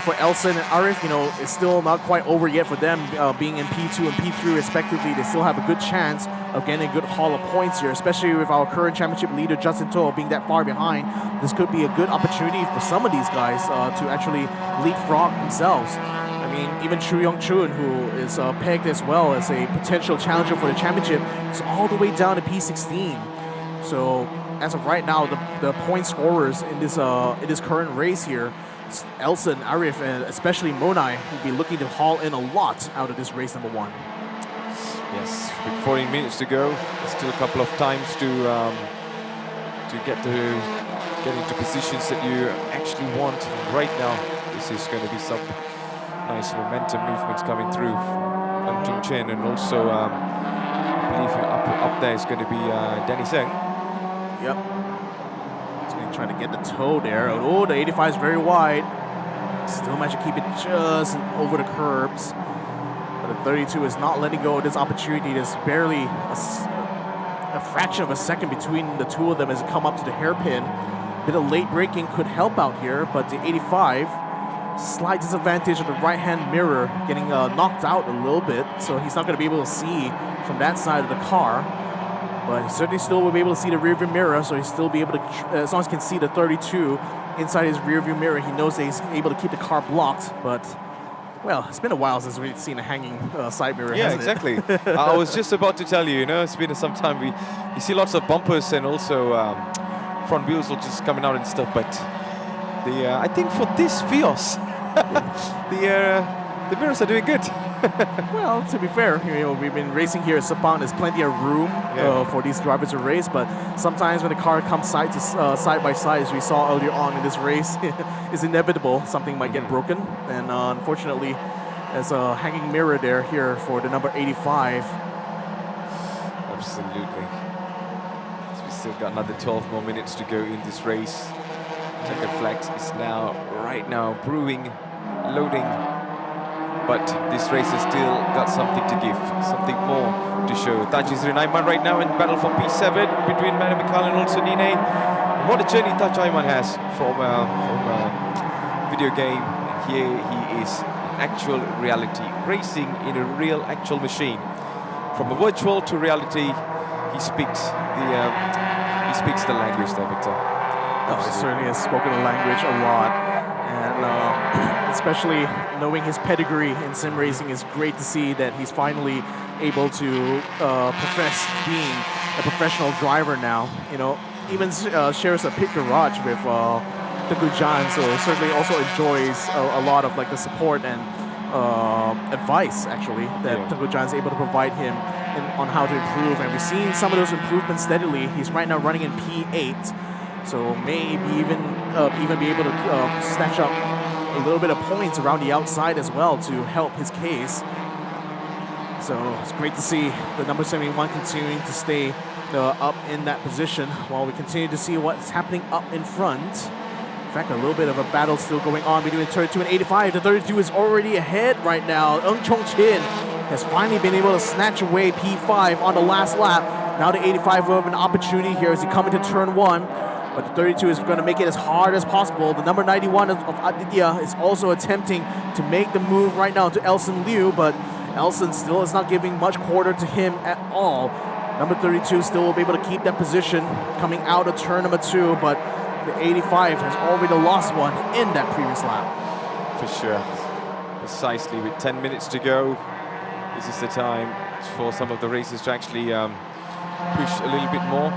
for Elson and Arif, you know, it's still not quite over yet for them, being in P2 and P3 respectively. They still have a good chance of getting a good haul of points here, especially with our current championship leader, Justin Toh, being that far behind. This could be a good opportunity for some of these guys to actually leapfrog themselves. I mean, even Chu Yong Chun, who is pegged as well as a potential challenger for the championship, is all the way down to P16. So as of right now, the point scorers in this current race here, Elson, Arif, and especially Monai will be looking to haul in a lot out of this race number 1. Yes, with 14 minutes to go, there's still a couple of times to get into positions that you actually want. And right now, this is going to be some nice momentum movements coming through. Lam Chung Chen, and also I believe up there is going to be Danny Seng. Yep. Trying to get the toe there. Oh, the 85 is very wide. Still managed to keep it just over the curbs. But the 32 is not letting go of this opportunity. There's barely a fraction of a second between the two of them as it come up to the hairpin. A bit of late braking could help out here, but the 85, slight disadvantage of the right-hand mirror, getting knocked out a little bit, so he's not going to be able to see from that side of the car. But he certainly still will be able to see the rearview mirror, so he'll still be able to, as long as he can see the 32 inside his rearview mirror, he knows that he's able to keep the car blocked. But, well, it's been a while since we've seen a hanging side mirror, Yeah, hasn't exactly. it? I was just about to tell you, you know, it's been some time. You see lots of bumpers and also front wheels are just coming out and stuff. But I think for this Vios, the mirrors are doing good. Well, to be fair, you know, we've been racing here at Sepang. There's plenty of room for these drivers to race, but sometimes when the car comes side by side, as we saw earlier on in this race, it's inevitable something might get broken. And unfortunately, there's a hanging mirror there here for the number 85. Absolutely. So we still got another 12 more minutes to go in this race. Checkered flags is right now brewing, loading. But this race has still got something to give, something more to show. Taji Srinaiman right now in battle for P7 between Manu Mikal and also Nine. What a journey Taj Aiman has from a video game. Here he is in actual reality, racing in a real actual machine. From a virtual to reality, he speaks the language there, Victor. Oh, he certainly has spoken the language a lot. And especially knowing his pedigree in sim racing, is great to see that he's finally able to profess being a professional driver now. You know, even shares a pit garage with Takujan, so certainly also enjoys a lot of like the support and advice actually that Takujan is able to provide him on how to improve. And we've seen some of those improvements steadily. He's right now running in P8. So maybe even be able to snatch up a little bit of points around the outside as well to help his case. So it's great to see the number 71 continuing to stay up in that position while we continue to see what's happening up in front. In fact, a little bit of a battle still going on between 32 and 85. The 32 is already ahead right now. Ung Chong Chin has finally been able to snatch away P5 on the last lap. Now the 85 will have an opportunity here as he comes into turn 1. But the 32 is going to make it as hard as possible. The number 91 of Aditya is also attempting to make the move right now to Elson Liu, but Elson still is not giving much quarter to him at all. Number 32 still will be able to keep that position coming out of turn number 2, but the 85 has already lost one in that previous lap. For sure. precisely with 10 minutes to go. This is the time for some of the racers to actually push a little bit more,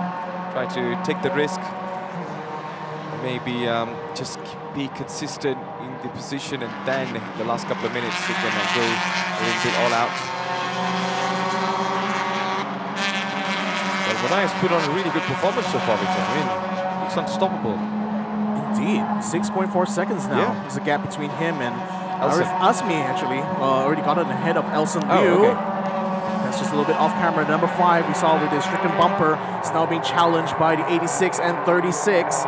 try to take the risk, maybe just be consistent in the position, and then the last couple of minutes they can go a little bit all out. Well, Bonai has put on a really good performance so far, Victor. I mean, looks unstoppable. Indeed, 6.4 seconds now. Yeah. There's a gap between him and Elson. Asmi, actually. Already got it ahead of Elson Liu. Oh, okay. That's just a little bit off camera. Number 5, we saw with the stricken bumper, is now being challenged by the 86 and 36.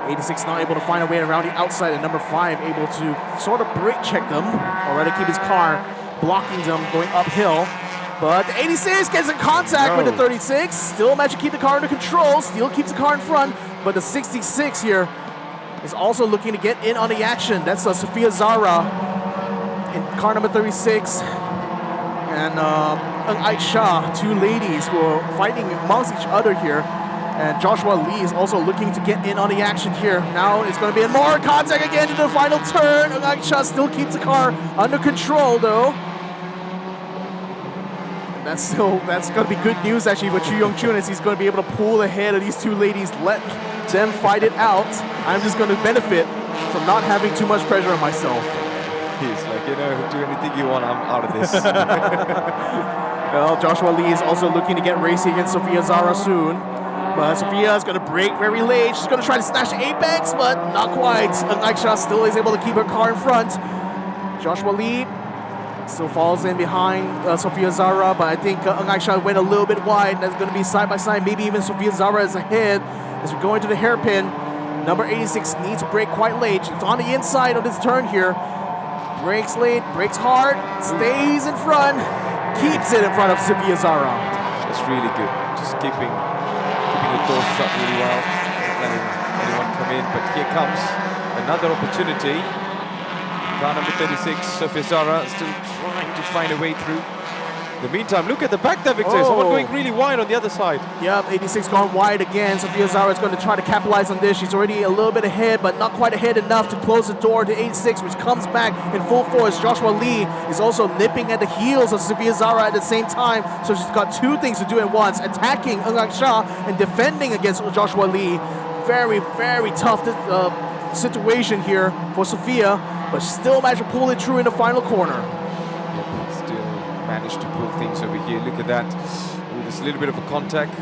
86 not able to find a way around the outside, and number 5 able to sort of brake check them, or rather keep his car blocking them going uphill. But the 86 gets in contact with the 36. Still managed to keep the car under control. Still keeps the car in front, but the 66 here is also looking to get in on the action. That's Sophia Zara in car number 36. And Aisha, two ladies who are fighting amongst each other here. And Joshua Lee is also looking to get in on the action here. Now it's going to be more contact again in the final turn. Aisha still keeps the car under control though. And that's going to be good news actually for Chu Yong-chun, as he's going to be able to pull ahead of these two ladies, let them fight it out. I'm just going to benefit from not having too much pressure on myself. He's like, you know, do anything you want, I'm out of this. Well, Joshua Lee is also looking to get racing against Sophia Zara soon. But Sophia is going to brake very late. She's going to try to snatch the apex, but not quite. Aisha still is able to keep her car in front. Joshua Lee still falls in behind Sophia Zara, but I think Aisha went a little bit wide. That's going to be side by side. Maybe even Sophia Zara is ahead as we go into the hairpin. Number 86 needs to brake quite late. She's on the inside of this turn here. Brakes late, brakes hard, stays in front, keeps it in front of Sophia Zara. That's really good. Just keeping the door shut really well, not letting anyone come in. But here comes another opportunity. Car number 36, Sophia Zara, still trying to find a way through. In the meantime, look at the back there, Victor. Someone going really wide on the other side. Yep, 86 gone wide again. Sophia Zara is going to try to capitalize on this. She's already a little bit ahead, but not quite ahead enough to close the door to 86, which comes back in full force. Joshua Lee is also nipping at the heels of Sophia Zara at the same time, so she's got two things to do at once: attacking Aisha and defending against Joshua Lee. Very, very tough situation here for Sophia, but still managed to pull it through in the final corner. Managed to pull things over here. Look at that. Ooh, there's a little bit of a contact.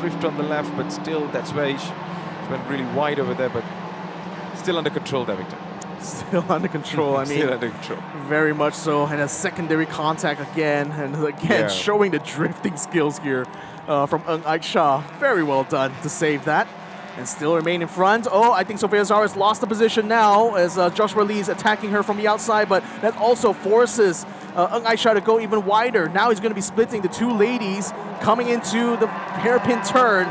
Drift on the left, but still that's where she went really wide over there, but still under control there, Victor. Still under control. I mean, still under control. Very much so. And a secondary contact again, and again showing the drifting skills here from Aisha. Very well done to save that. And still remain in front. Oh, I think Sophia Zara has lost the position now as Joshua Lee is attacking her from the outside, but that also forces Aisha to go even wider. Now he's going to be splitting the two ladies coming into the hairpin turn.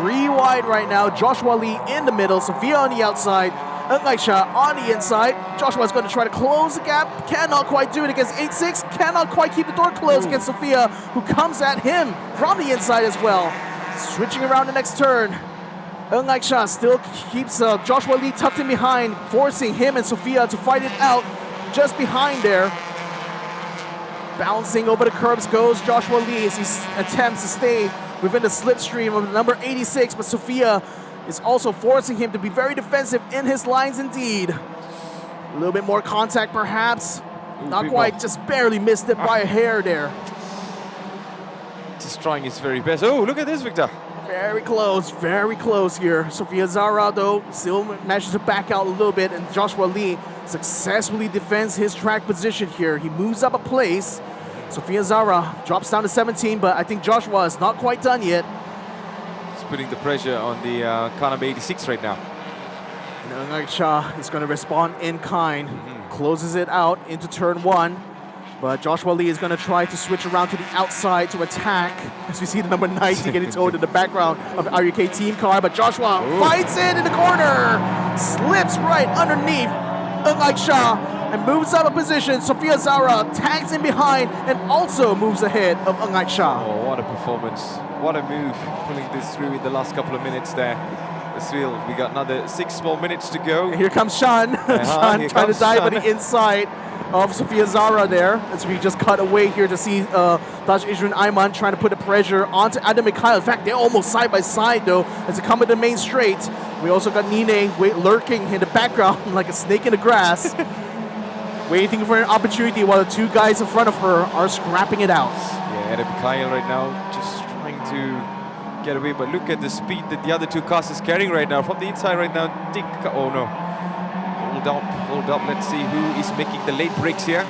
3 wide right now. Joshua Lee in the middle, Sophia on the outside, Aisha on the inside. Joshua is going to try to close the gap. Cannot quite do it against 86. Cannot quite keep the door closed against Sophia, who comes at him from the inside as well. Switching around the next turn. Aisha still keeps Joshua Lee tucked in behind, forcing him and Sophia to fight it out just behind there. Bouncing over the curbs goes Joshua Lee as he attempts to stay within the slipstream of number 86, but Sophia is also forcing him to be very defensive in his lines indeed. A little bit more contact perhaps. Not quite, just barely missed it by a hair there. Just trying his very best. Oh, look at this, Victor. Very close here. Sophia Zara, though, still manages to back out a little bit, and Joshua Lee successfully defends his track position here. He moves up a place. Sophia Zara drops down to 17, but I think Joshua is not quite done yet. He's putting the pressure on the car number 86 right now. And Aisha is going to respond in kind. Closes it out into turn 1. But Joshua Lee is going to try to switch around to the outside to attack. As we see the number 90 getting towed in the background of the RUK team car. But Joshua fights it in the corner. Slips right underneath Aisha and moves up a position. Sophia Zara tags in behind and also moves ahead of Aisha. Oh, what a performance. What a move, pulling this through in the last couple of minutes there. We got another 6 more minutes to go. And here comes Shan. Shan trying to dive on the inside. of Sophia Zara there, as we just cut away here to see Taj Adrian Ayman trying to put the pressure onto Adam Mikhail. In fact, they're almost side by side though as they come into the main straight. We also got Nine lurking in the background like a snake in the grass, waiting for an opportunity while the two guys in front of her are scrapping it out. Yeah, Adam Mikhail right now just trying to get away, but look at the speed that the other two cars is carrying right now. From the inside right now, oh no. Hold up, let's see who is making the late breaks here.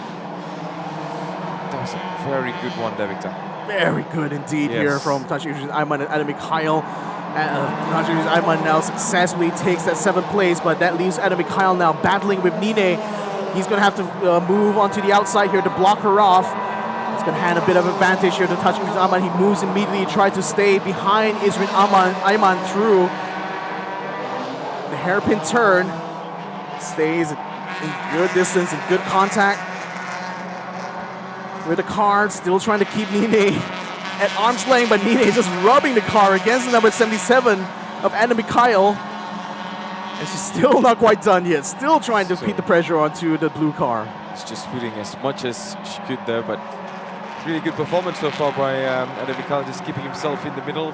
That was a very good one there, Victor. Very good indeed here from Taj Adrian Ayman and Adam Mikhail. Taj Adrian Ayman now successfully takes that 7th place, but that leaves Adam Mikhail now battling with Nine. He's going to have to move onto the outside here to block her off. He's going to hand a bit of advantage here to Taj Adrian Ayman. He moves immediately, tries to stay behind Adrian Ayman through the hairpin turn. Stays in good distance and good contact with the car, still trying to keep Nine at arm's length, but Nine is just rubbing the car against the number 77 of Adam Mikhail. And she's still not quite done yet, still trying to keep the pressure onto the blue car. She's just putting as much as she could there, but really good performance so far by Adam Mikhail, just keeping himself in the middle.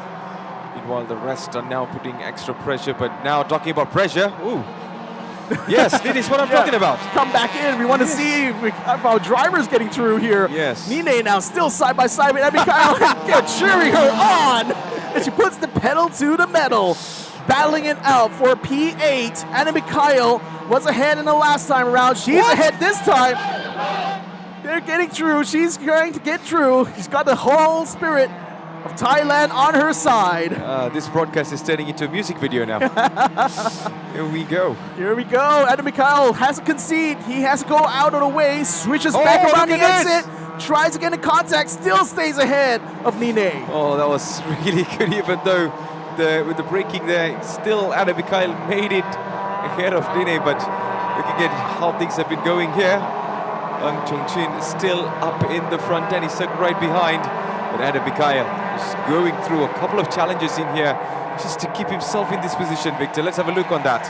Meanwhile, the rest are now putting extra pressure, but now talking about pressure, ooh. Yes, this is what I'm talking about. Come back in. We want to see if our driver's getting through here. Yes. Nine now still side by side with Adam Mikhail, cheering her on. And she puts the pedal to the metal. Battling it out for P8. Adam Mikhail was ahead in the last time around. She's ahead this time. They're getting through. She's going to get through. She's got the whole spirit of Thailand on her side. This broadcast is turning into a music video now. Here we go. Here we go. Adam Mikhail has to concede. He has to go out of the way, switches back around the exit, tries to get in contact, still stays ahead of Nine. Oh, that was really good, even though with the braking there, still Adam Mikhail made it ahead of Nine, but looking at how things have been going here, Ang Chongqing still up in the front and he's stuck right behind. But Adam Mikhail is going through a couple of challenges in here just to keep himself in this position, Victor. Let's have a look on that.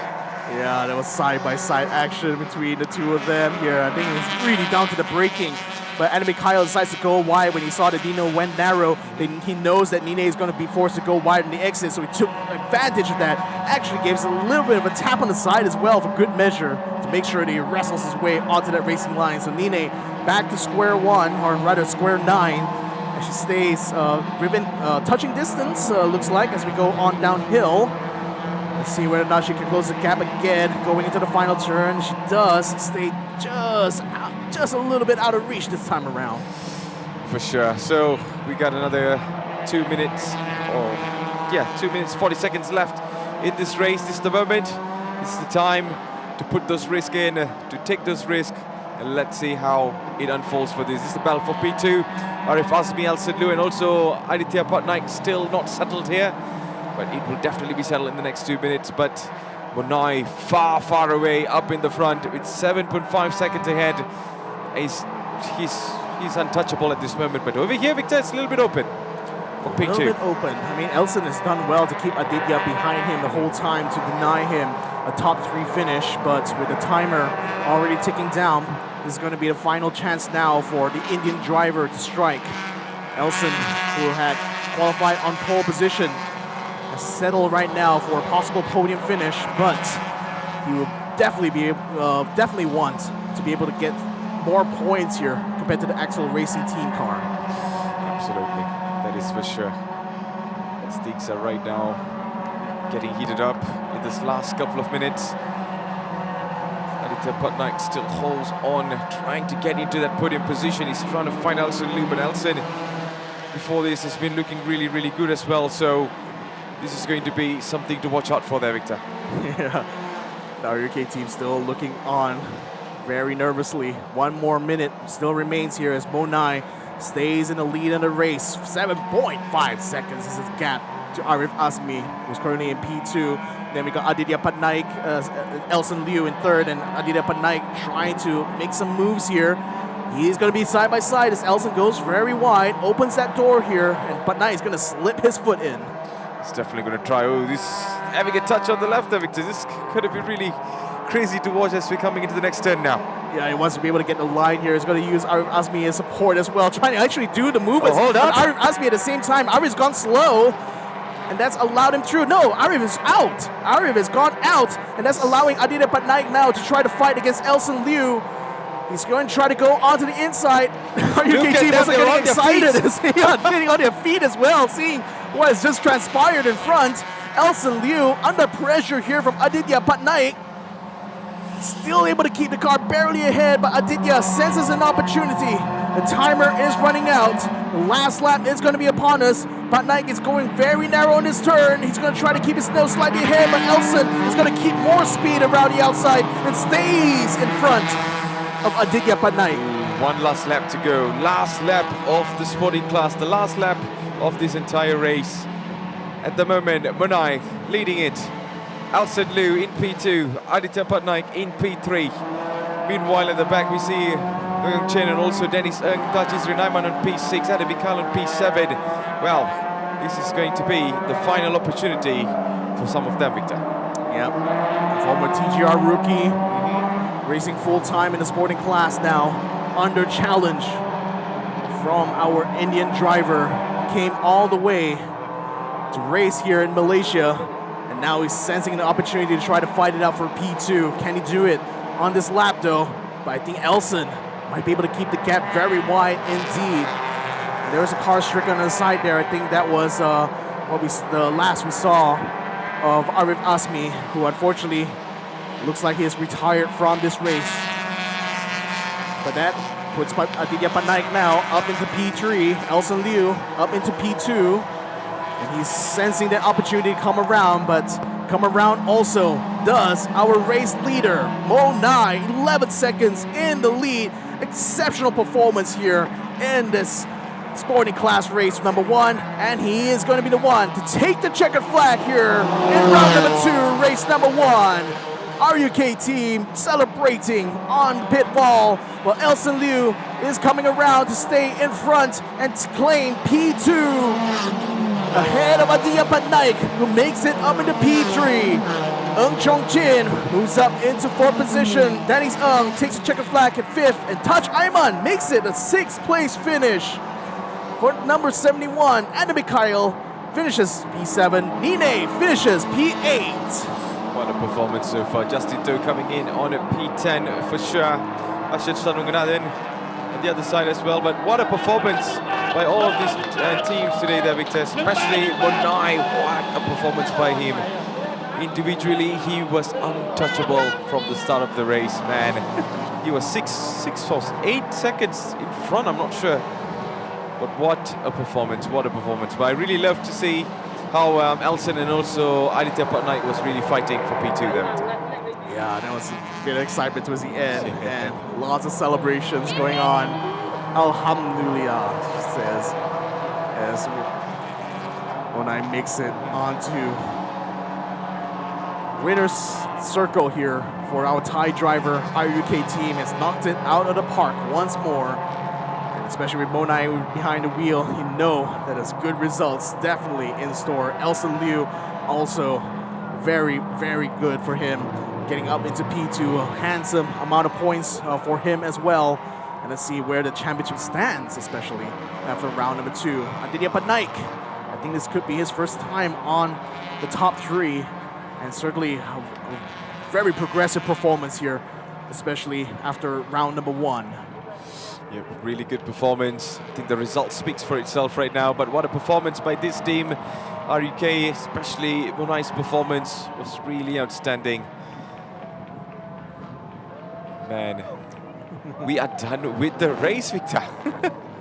Yeah, there was side-by-side action between the two of them here. I think it was really down to the braking. But Adam Mikhail decides to go wide when he saw that Nino went narrow. Then he knows that Nine is going to be forced to go wide in the exit, so he took advantage of that. Actually gave us a little bit of a tap on the side as well for good measure to make sure that he wrestles his way onto that racing line. So Nine back to square one, or rather square 9. She stays touching distance, looks like, as we go on downhill. Let's see whether or not she can close the gap again going into the final turn. She does stay just a little bit out of reach this time around. For sure. So we got another 2 minutes, 2 minutes 40 seconds left in this race. This is the moment. This is the time to put those risks in, to take those risks. And let's see how it unfolds for this. This is the battle for P2. Arif Azmi, Elson Liu, and also Aditya Patnaik still not settled here. But it will definitely be settled in the next 2 minutes. But Monai far away up in the front with 7.5 seconds ahead. He's untouchable at this moment. But over here, Victor, it's a little bit open for P2. A little bit open. I mean, Elson has done well to keep Aditya behind him the whole time to deny him a top 3 finish. But with the timer already ticking down, this is going to be the final chance now for the Indian driver to strike. Elson, who had qualified on pole position, has settled right now for a possible podium finish, but he will definitely want to be able to get more points here compared to the Axel Racing team car. Absolutely, that is for sure. As things are right now getting heated up in this last couple of minutes. Aditya Patnaik still holds on, trying to get into that podium position. He's trying to find Elson Liu, but Elson, before this, has been looking really good as well. So this is going to be something to watch out for there, Victor. Yeah, the UK team still looking on very nervously. 1 more minute still remains here as Monai stays in the lead in the race. 7.5 seconds is his gap to Arif Azmi, who's currently in P2. Then we got Aditya Patnaik, Elson Liu in 3rd, and Aditya Patnaik trying to make some moves here. He's going to be side by side as Elson goes very wide, opens that door here, and Patnaik is going to slip his foot in. He's definitely going to try. Oh, this having a touch on the left there, Victor. This could have been really crazy to watch as we're coming into the next turn now. Yeah, he wants to be able to get the line here. He's going to use Arif Azmi as support as well, trying to actually do the move. Hold up. Arif Azmi at the same time. Arif's gone slow, and that's allowed him through. No, Arif is out. Arif has gone out, and that's allowing Aditya Patnaik now to try to fight against Elson Liu. He's going to try to go onto the inside. RUK team also getting excited. Yeah, getting on their feet as well, seeing what has just transpired in front. Elson Liu under pressure here from Aditya Patnaik. Still able to keep the car barely ahead, but Aditya senses an opportunity. The timer is running out. The last lap is going to be upon us. Patnaik is going very narrow on his turn. He's going to try to keep his nose slightly ahead, but Elson is going to keep more speed around the outside and stays in front of Aditya Patnaik. One last lap to go. Last lap of the sporting class. The last lap of this entire race. At the moment, Munai leading it. Elson Liu in P2, Aditya Patnaik in P3. Meanwhile, at the back, we see Ng Chen and also Dennis Ng, Tajis Rinaiman on P6, Adibikal on P7. Well, this is going to be the final opportunity for some of them, Victor. Yep. Former TGR rookie, racing full-time in the sporting class now, under challenge from our Indian driver. Came all the way to race here in Malaysia. And now he's sensing an opportunity to try to fight it out for P2. Can he do it on this lap though? But I think Elson might be able to keep the gap very wide indeed. And there's a car stricken on the side there. I think that was the last we saw of Arif Azmi, who unfortunately looks like he is retired from this race. But that puts Aditya Patnaik now up into P3. Elson Liu up into P2. And he's sensing that opportunity to come around, but come around also does our race leader, Mo Nai, 11 seconds in the lead. Exceptional performance here in this sporting class race number 1, and he is going to be the one to take the checkered flag here in round number 2, race number 1. RUK team celebrating on the pit wall, while Elson Liu is coming around to stay in front and claim P2. Ahead of Aditya Patnaik, who makes it up into P3. Ng Chong Chin moves up into 4th position. Dennis Ng takes a checkered flag at 5th, and Taj Aiman makes it a 6th place finish. For number 71, Anna Mikhail finishes P7. Nine finishes P8. What a performance so far. Justin Do coming in on a P10 for sure. Ashad Shanunganathan on the other side as well. But what a performance by all of these teams today there, Victor. Especially Monai. What a performance by him. Individually, he was untouchable from the start of the race, man. He was 8 seconds in front, I'm not sure. But what a performance, what a performance. But I really love to see how Elson and also Aditya Patnaik was really fighting for P2 there. Yeah, that was a bit of excitement towards the end, and lots of celebrations going on. Alhamdulillah, says, as Monai makes it onto winner's circle here for our Thai driver. RUK team has knocked it out of the park once more. And especially with Monai behind the wheel, you know that there's good results definitely in store. Elson Liu also very, very good for him. Getting up into P2, a handsome amount of points for him as well. And let's see where the championship stands, especially after round number 2. Aditya Patnaik, I think this could be his first time on the top 3, and certainly a very progressive performance here, especially after round number 1. Yeah, really good performance. I think the result speaks for itself right now, but what a performance by this team. RUK, especially Monai's performance, was really outstanding. Man, we are done with the race, Victor.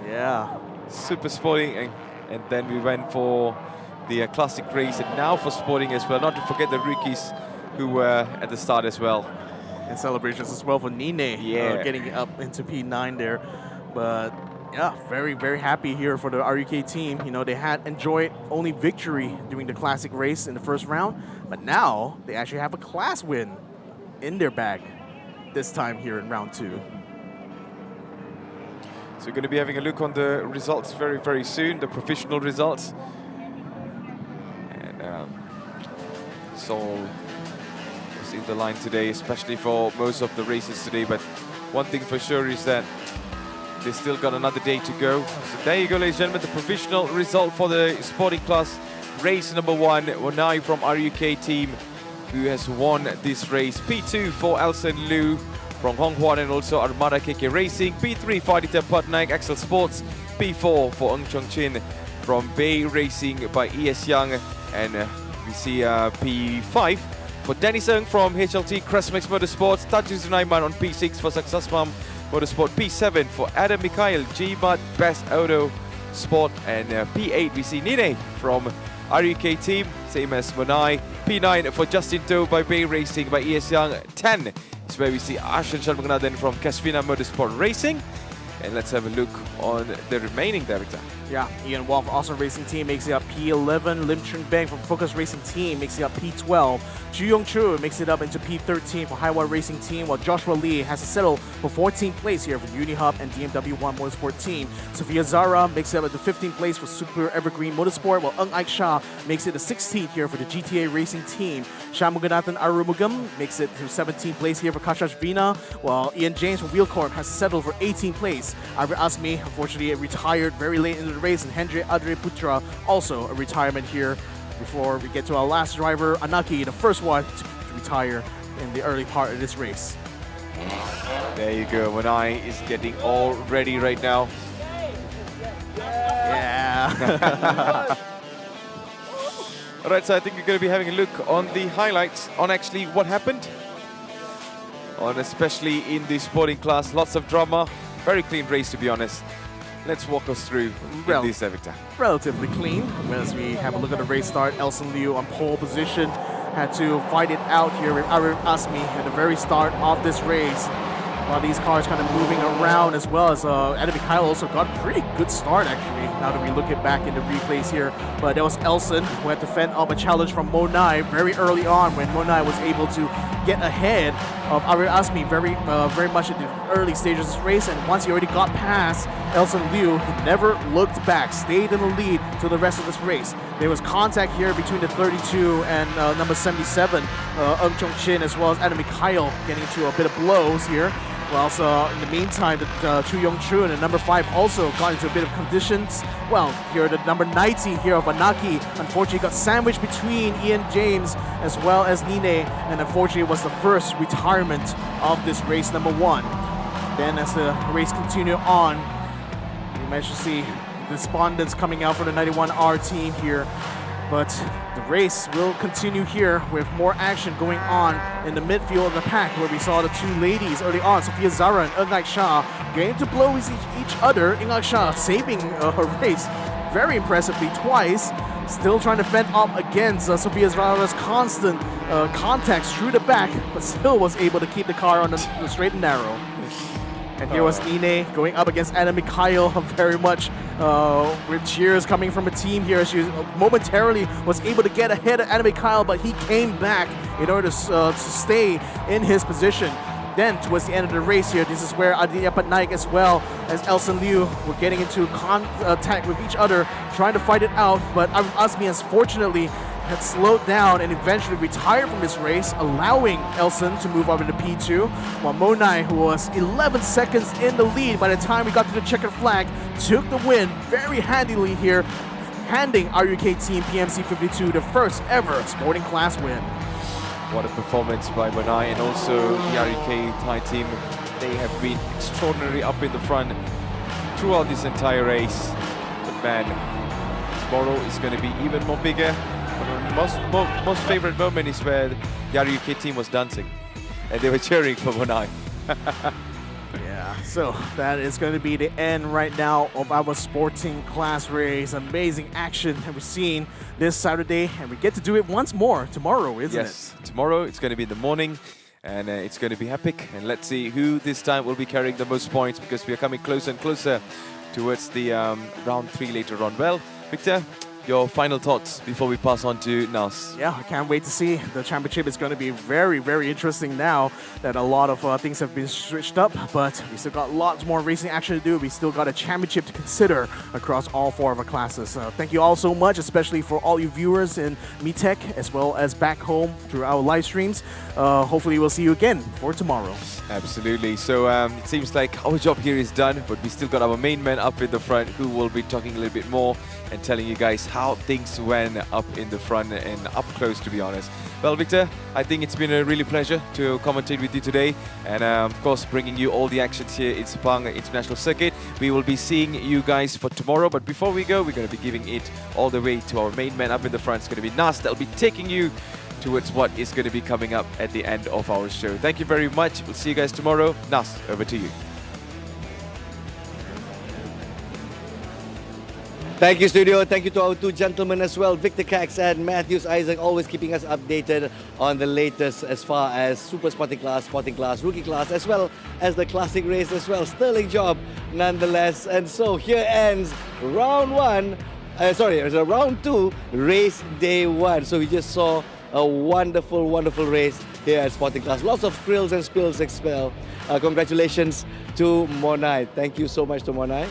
Yeah. Super sporting, and then we went for the classic race, and now for sporting as well. Not to forget the rookies who were at the start as well. And celebrations as well for Nine, getting up into P9 there. But yeah, very, very happy here for the RUK team. You know, they had enjoyed only victory during the classic race in the first round, but now they actually have a class win in their bag this time here in round 2. So we're going to be having a look on the results very, very soon, the professional results. And Seoul was in the line today, especially for most of the races today, but one thing for sure is that they still got another day to go. So there you go, ladies and gentlemen, the provisional result for the sporting class race number 1. Wanai from RUK team, who has won this race. P2 for Elson Liu from Honghuan and also Armada KK Racing. P3 for Aditya Patnaik, Axel Sports. P4 for Ng Chong Chin from Bay Racing by ES Young. And we see P5 for Dennis Ng from HLT Crestmax Motorsports. Tajus Naiman on P6 for Successmam Motorsport. P7 for Adam Mikhail, G-Mud Best Auto Sport. And P8 we see Nine from RUK team, same as Monai. P9 for Justin Doe by Bay Racing by ES Young. 10 is where we see Ashan Sharmaganathan from Casvina Motorsport Racing. And let's have a look on the remaining director. Yeah, Ian Wong from Awesome Racing Team makes it up P11. Lim Chun Beng from Focus Racing Team makes it up P12. Ju Yong Chu makes it up into P13 for Haiwa Racing Team, while Joshua Lee has to settle for 14th place here for UniHub and DMW 1 Motorsport Team. Sophia Zara makes it up into 15th place for Super Evergreen Motorsport, while Ng Aik Shah makes it to 16th here for the GTA Racing Team. Shamuganathan Arumugam makes it to 17th place here for Kashash Vina, while Ian James from Wheelcorp has settled for 18th place. Ivor Asmi, unfortunately, retired very late into the race, and Hendry Adre Putra also a retirement here. Before we get to our last driver, Anaki, the first one to retire in the early part of this race. There you go, Wanai is getting all ready right now. Yeah. Alright, so I think we're going to be having a look on the highlights on actually what happened. On especially in the sporting class, lots of drama. Very clean race, to be honest. Let's walk us through this, Victor. Relatively clean. As we have a look at the race start, Elson Liu on pole position had to fight it out here with Arif Asmi at the very start of this race. While these cars kind of moving around, as well as Adam Mikhail also got a pretty good start actually, now that we look it back in the replays here. But there was Elson who had to fend off a challenge from Monai very early on, when Monai was able to get ahead of Arif Asmi very much in the early stages of this race. And once he already got past Elson Liu, he never looked back, stayed in the lead to the rest of this race. There was contact here between the 32 and number 77, Ng Chong Chin, as well as Adam Mikhail getting to a bit of blows here. Whilst in the meantime, the Chu Yong Chu and the number 5 also got into a bit of conditions. Well, here the number 90 here of Anaki unfortunately got sandwiched between Ian James as well as Nine, and unfortunately was the first retirement of this race number 1. Then as the race continued on, we managed to see despondents coming out for the 91R team here. But the race will continue here with more action going on in the midfield of the pack, where we saw the two ladies early on, Sophia Zara and Ng Aik Shah, getting to blow with each other. Ng Aik Shah saving her race very impressively twice, still trying to fend off against Sophia Zara's constant contacts through the back, but still was able to keep the car on the straight and narrow. And here was Nine going up against Adam Mikhail, very much with cheers coming from a team here. She momentarily was able to get ahead of Adam Mikhail, but he came back in order to stay in his position. Then towards the end of the race here, this is where Aditya Patnaik as well as Elson Liu were getting into contact with each other, trying to fight it out. But Asmi, unfortunately, had slowed down and eventually retired from this race, allowing Elson to move up into P2, while Monai, who was 11 seconds in the lead by the time we got to the checkered flag, took the win very handily here, handing RUK Team PMC 52 the first ever sporting class win. What a performance by Monai and also the RUK Thai team. They have been extraordinary up in the front throughout this entire race. But man, tomorrow is going to be even more bigger. Most favorite moment is where the RUK team was dancing and they were cheering for Monai. Yeah, so that is going to be the end right now of our sporting class race. Amazing action that we've seen this Saturday, and we get to do it once more tomorrow, isn't it? Yes, tomorrow it's going to be in the morning, and it's going to be epic. And let's see who this time will be carrying the most points, because we are coming closer and closer towards the round 3 later on. Well, Victor, your final thoughts before we pass on to Nas. Yeah, I can't wait to see. The championship is going to be very, very interesting now that a lot of things have been switched up, but we still got lots more racing action to do. We still got a championship to consider across all 4 of our classes. Thank you all so much, especially for all you viewers in MeTech as well as back home through our live streams. Hopefully we'll see you again for tomorrow. Absolutely. So it seems like our job here is done, but we still got our main man up in the front who will be talking a little bit more and telling you guys how things went up in the front and up close, to be honest. Well, Victor, I think it's been a really pleasure to commentate with you today, and of course bringing you all the actions here in Sepang International Circuit. We will be seeing you guys for tomorrow, but before we go, we're going to be giving it all the way to our main man up in the front. It's going to be Nas that'll be taking you towards what is going to be coming up at the end of our show. Thank you very much. We'll see you guys tomorrow. Nas, over to you. Thank you, studio. Thank you to our 2 gentlemen as well, Victor Cax and Matthews Isaac, always keeping us updated on the latest as far as Super Sporting Class, Rookie Class, as well as the Classic race as well. Sterling job nonetheless. And so here ends round 2, race day 1. So we just saw a wonderful, wonderful race here at Sporting Class. Lots of thrills and spills expel. Congratulations to Monai. Thank you so much to Monai.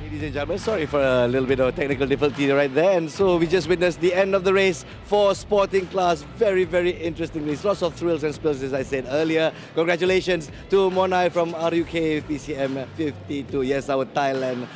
Ladies and gentlemen, sorry for a little bit of technical difficulty right there. And so we just witnessed the end of the race for Sporting Class. Very, very interesting race. Lots of thrills and spills, as I said earlier. Congratulations to Monai from RUK PCM 52. Yes, our Thailand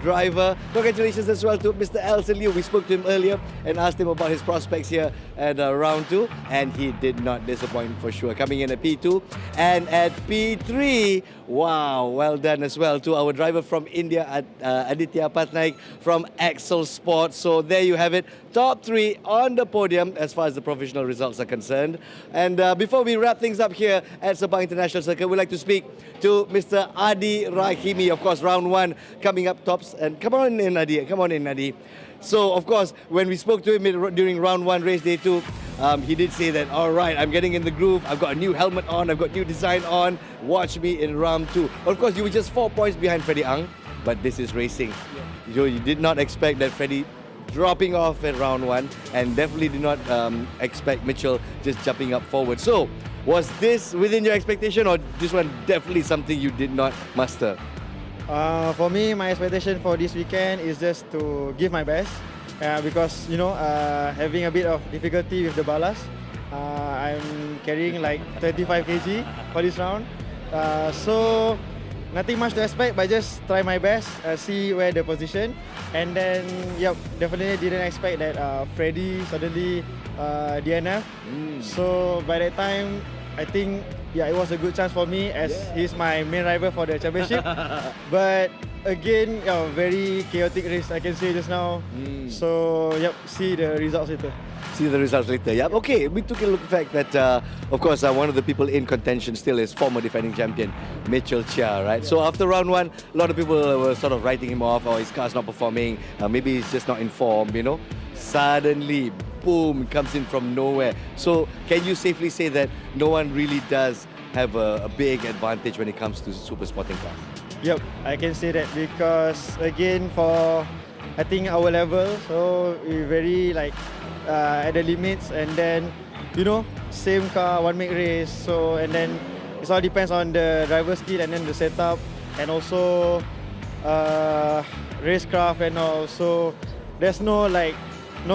driver. Congratulations as well to Mr. Elson Liu. We spoke to him earlier and asked him about his prospects here at round 2. And he did not disappoint for sure. Coming in at P2 and at P3. Wow, well done as well to our driver from India, Aditya Patnaik from Axel Sport. So there you have it, top 3 on the podium as far as the provisional results are concerned. And before we wrap things up here at Sepang International Circuit, we'd like to speak to Mr. Adi Rahimi. Of course, round 1 coming up tops. And come on in, Adi. Come on in, Adi. So, of course, when we spoke to him during round 1, race day 2, he did say that, all right, I'm getting in the groove. I've got a new helmet on. I've got new design on. Watch me in round 2. Of course, you were just 4 points behind Freddie Ang, but this is racing. You did not expect that Freddie dropping off at round 1, and definitely did not expect Mitchell just jumping up forward. So, was this within your expectation, or this one definitely something you did not master? For me, my expectation for this weekend is just to give my best, because having a bit of difficulty with the ballast. I'm carrying like 25 kg for this round, so nothing much to expect, but just try my best, see where the position, and then definitely didn't expect that Freddie suddenly DNF. So by that time, I think it was a good chance for me as he's my main rival for the championship. But again, very chaotic race, I can say just now. So see the results later. See the results later. Yeah. Okay, we took a look at the fact that, of course, one of the people in contention still is former defending champion Mitchell Chia, right? So after round 1, a lot of people were sort of writing him off, or his car's not performing, maybe he's just not in form, Suddenly, boom, comes in from nowhere. So can you safely say that no one really does have a big advantage when it comes to Super Sporting Class? Yep, I can say that because again, for I think our level, so we very at the limits, and then same car, one make race, so and then it all depends on the driver skill and then the setup, and also racecraft, and also there's no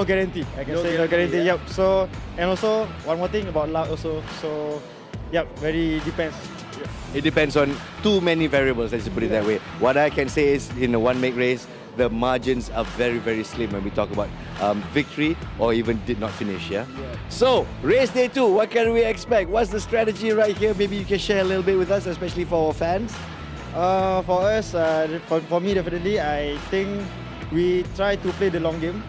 guarantee. I can say no guarantee. Yep. So and also one more thing about luck also. So very depends. It depends on too many variables, let's put it that way. What I can say is in a one make race, the margins are very, very slim when we talk about victory or even did not finish, yeah? So, race day 2, what can we expect? What's the strategy right here? Maybe you can share a little bit with us, especially for our fans. For us, for me definitely, I think we try to play the long game.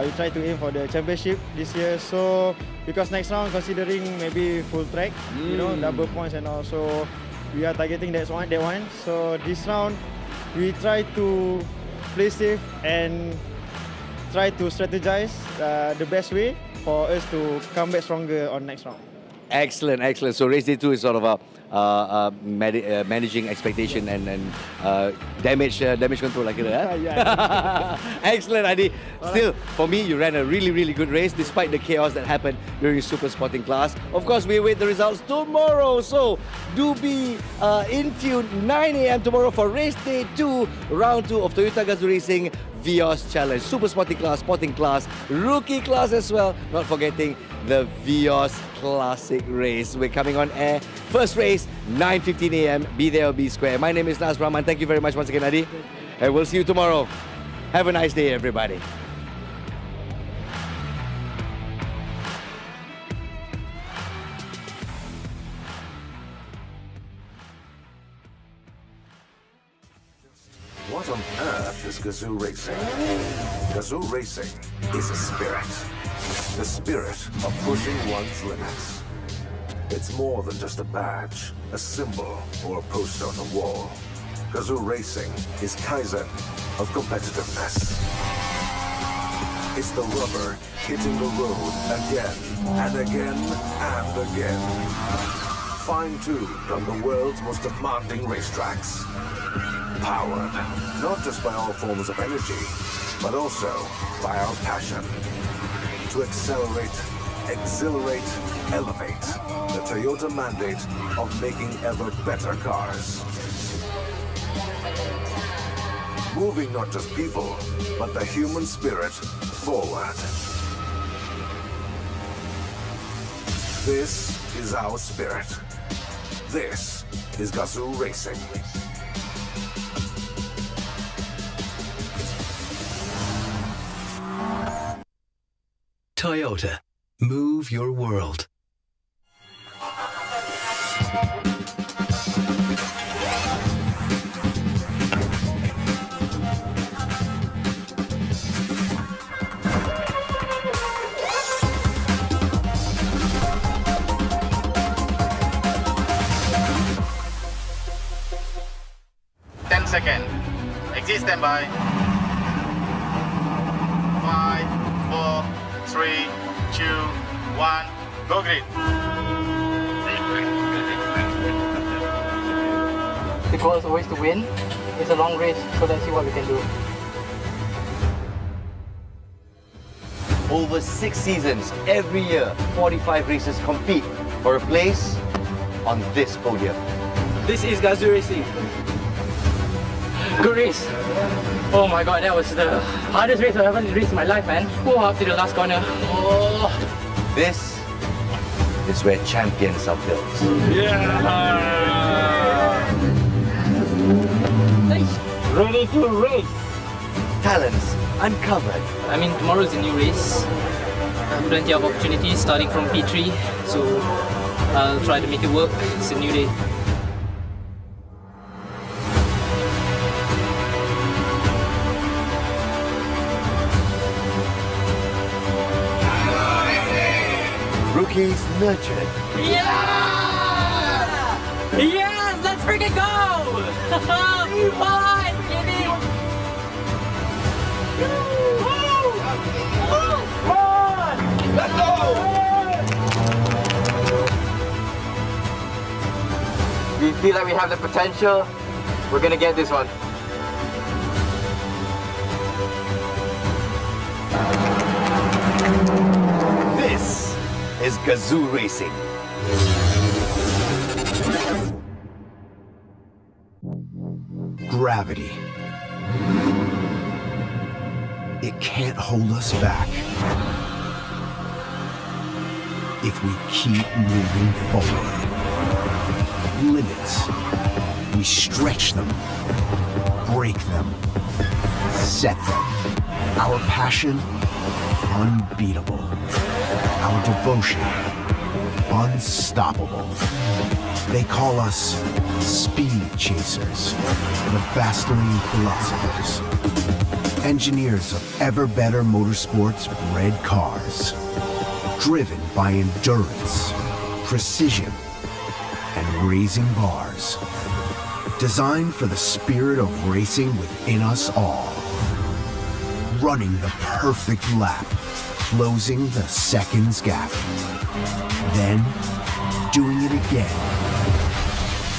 we try to aim for the championship this year. So because next round considering maybe full track, you know, double points and all. So we are targeting that one. So this round we try to play safe and try to strategize the best way for us to come back stronger on next round. Excellent, excellent. So race day 2 is sort of a managing expectation and damage control like it. Yeah. Excellent, Adi. Still, for me, you ran a really good race despite the chaos that happened during super spotting class. Of course, we await the results tomorrow. So do be in tune 9 a.m. tomorrow for race day 2, round 2 of Toyota Gazoo Racing Vios Challenge. Super spotting class, rookie class as well. Not forgetting the Vios Classic race. We're coming on air. First race, 9:15 a.m. Be there or be square. My name is Naz Rahman. Thank you very much once again, Adi. And we'll see you tomorrow. Have a nice day, everybody. What on earth is Gazoo Racing? Gazoo Racing is a spirit. The spirit of pushing one's limits. It's more than just a badge, a symbol, or a poster on the wall. Gazoo Racing is Kaizen of competitiveness. It's the rubber hitting the road again and again and again. Fine-tuned on the world's most demanding racetracks. Powered not just by all forms of energy, but also by our passion. To accelerate, exhilarate, elevate the Toyota mandate of making ever better cars. Moving not just people, but the human spirit forward. This is our spirit. This is Gazoo Racing. Toyota. Move your world. Second. Exit standby. 5, 4, 3, 2, 1. Go grid. The goal is always to win. It's a long race, so let's see what we can do. Over 6 seasons, every year, 45 racers compete for a place on this podium. This is Gazoo Racing. Good race. Oh my god, that was the hardest race I've ever raced in my life, man. Oh, up to the last corner. Oh. This is where champions are built. Yeah. Ready to race. Talents uncovered. I mean, tomorrow is a new race. Plenty of opportunities starting from P3, so I'll try to make it work. It's a new day. Rookies nurtured. Yeah! Yes, let's freaking go! Come on, give me! Come on! Let's go! We feel like we have the potential. We're gonna get this one. This is Gazoo Racing. Gravity. It can't hold us back if we keep moving forward. Limits. We stretch them, break them, set them. Our passion, unbeatable. Our devotion, unstoppable. They call us speed chasers, the fast lane philosophers. engineers of ever better motorsports bred cars, driven by endurance, precision, and raising bars, designed for the spirit of racing within us all, running the perfect lap, closing the seconds gap, then doing it again,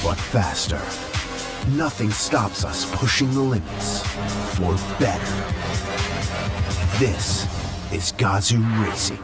but faster. Nothing stops us pushing the limits for better. This is Gazoo Racing.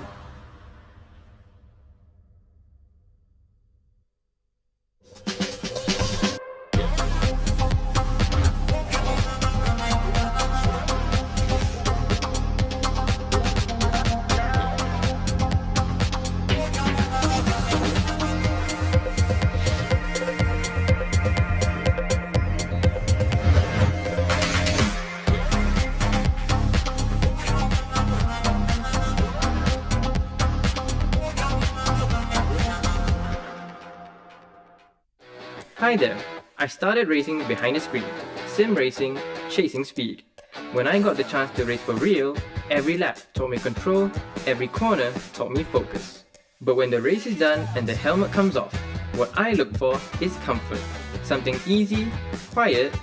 Hi there, I started racing behind a screen, sim racing, chasing speed. When I got the chance to race for real, every lap taught me control, every corner taught me focus. But when the race is done and the helmet comes off, what I look for is comfort. Something easy, quiet,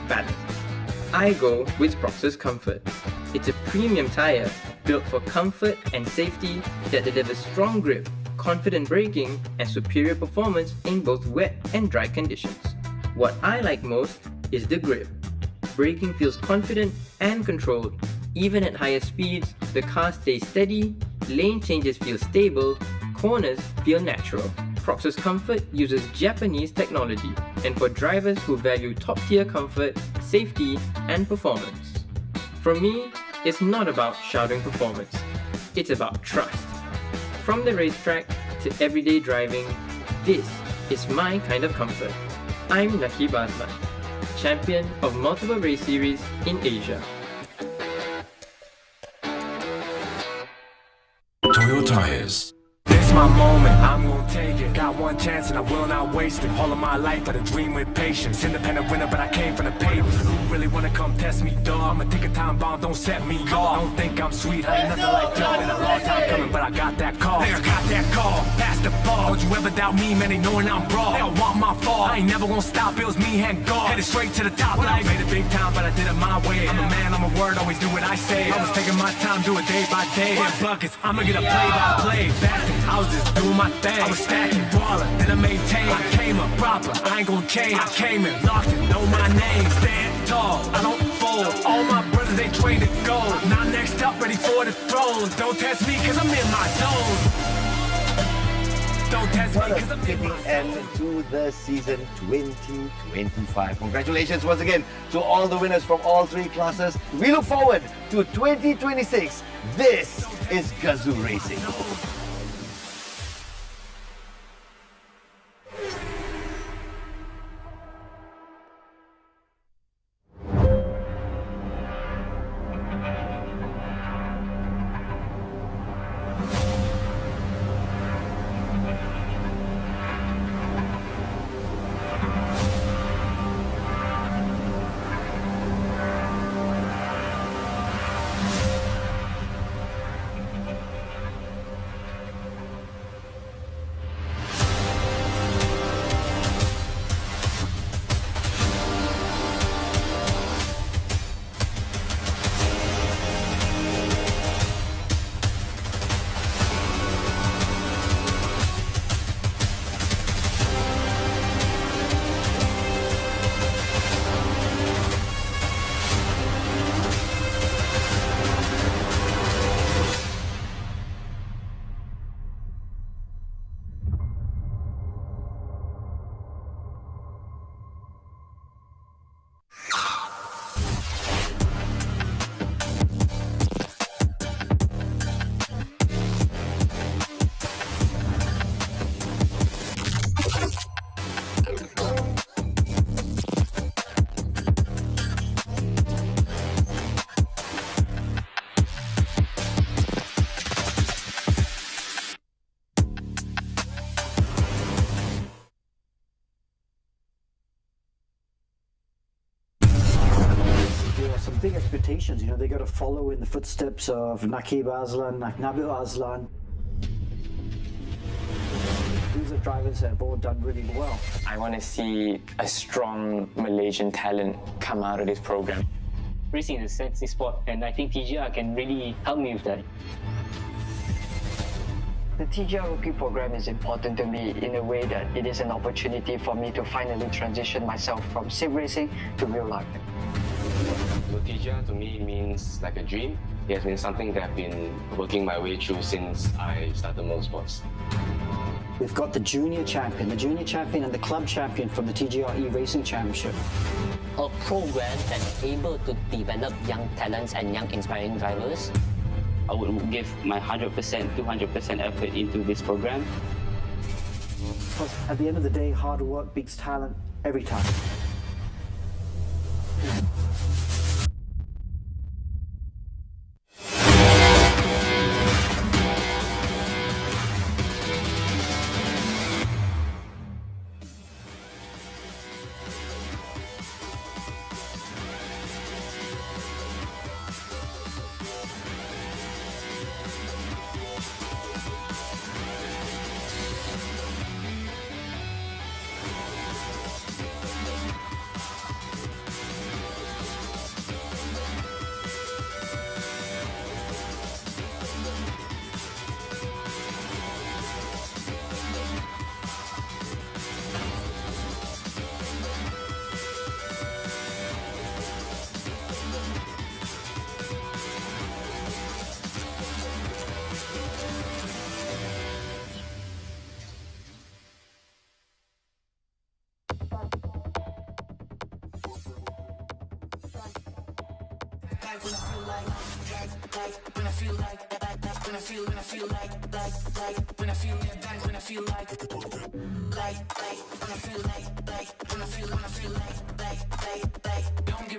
balanced. I go with Proxus Comfort. It's a premium tire built for comfort and safety that delivers strong grip, confident braking, and superior performance in both wet and dry conditions. What I like most is the grip. Braking feels confident and controlled. Even at higher speeds, the car stays steady, lane changes feel stable, corners feel natural. Proxus Comfort uses Japanese technology, and for drivers who value top-tier comfort, safety, and performance. For me, it's not about shouting performance. It's about trust. From the racetrack to everyday driving, this is my kind of comfort. I'm Nakib Azman, champion of multiple race series in Asia. Toyo Tires. It's my moment, I'm gonna take it. Got one chance and I will not waste it. All of my life, I dream with patience. Independent winner, but I came from the pavement. Who really wanna come test me, dog? I'm a tick of time bomb, don't set me off. Don't think I'm sweet, I ain't nothing like y'all. Been a long time coming, but I got that call. Hey, I got that call, pass the ball. Don't you ever doubt me, man, they knowing I'm raw. They all want my fall, I ain't never gonna stop. It was me and God, headed straight to the top. Like, made it big time, but I did it my way. I'm a man, I'm a word, always do what I say. I was taking my time, do it day by day. Hit buckets, I'ma get a play-by-play. I was just doing my thing. I was stacking, ballin', then I maintained. I came up proper, I ain't gon' change. I came in, locked it, know my name. Stand tall, I don't fold. All my brothers, they trained to go. Now next up, ready for the throne. Don't test me, cause I'm in my zone. Don't test me, cause I'm in my zone. End to the season 2025. Congratulations once again to all the winners from all three classes. We look forward to 2026. This is Gazoo Racing. expectations. You know, they got to follow in the footsteps of Nakib Aslan, Nabil Aslan. These are drivers that have all done really well. I want to see a strong Malaysian talent come out of this program. Racing is a sexy sport, and I think TGR can really help me with that. The TGR Rookie program is important to me in a way that it is an opportunity for me to finally transition myself from sim racing to real life. So TGR to me means like a dream. It has been something that I've been working my way through since I started motorsports. We've got the junior champion and the club champion from the TGR E-Racing Championship. A program that's able to develop young talents and young inspiring drivers. I would give my 100%, 200% effort into this program. Because at the end of the day, hard work beats talent every time.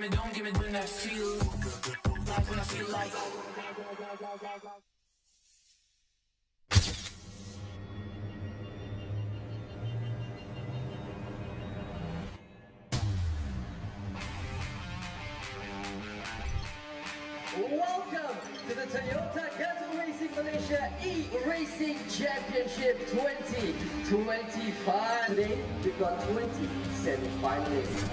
Don't give me when I feel like, when I feel like. Welcome to the Toyota Gazoo Racing Malaysia E-Racing Championship 2025. Today, we've got 20 semi-finalists.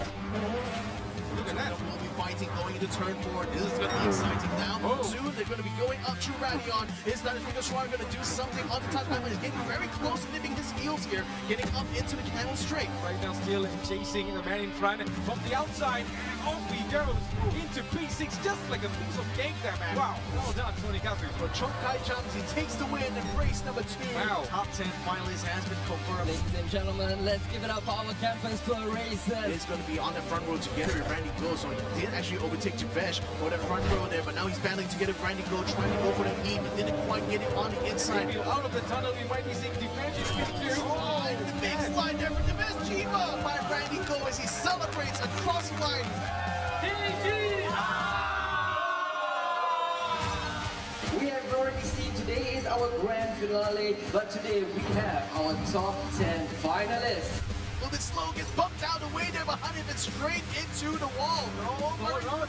Look at that. We'll be fighting going into turn 4. This is going to be exciting now. Soon they're going to be going up to Radion. Is that Schwarr going to do something on the touch? He's getting very close, nipping his heels here, getting up into the Camel Straight. Right now still chasing the man in front. From the outside, off he goes into P6, just like a piece of cake there, man. Wow, well done, Tony Guthrie. For Chong Kai Chams, he takes the win in race number 2. Wow. Top 10 finalist has been confirmed. Ladies and gentlemen, let's give it up for our campus tour racers. He's going to be on the front row together with Randy Go, so he did actually overtake Javesh for the front row there, but now he's battling together with Randy Go, trying to go for the E, but didn't quite get it on the inside. Maybe out of the tunnel, we might be seeing defensive pictures. Oh, the big slide there for Javesh Chiba by Randy Go as he celebrates a cross line. We have already seen today is our grand finale, but today we have our top 10 finalists. A little bit slow, gets bumped out the way there behind him and straight into the wall. No,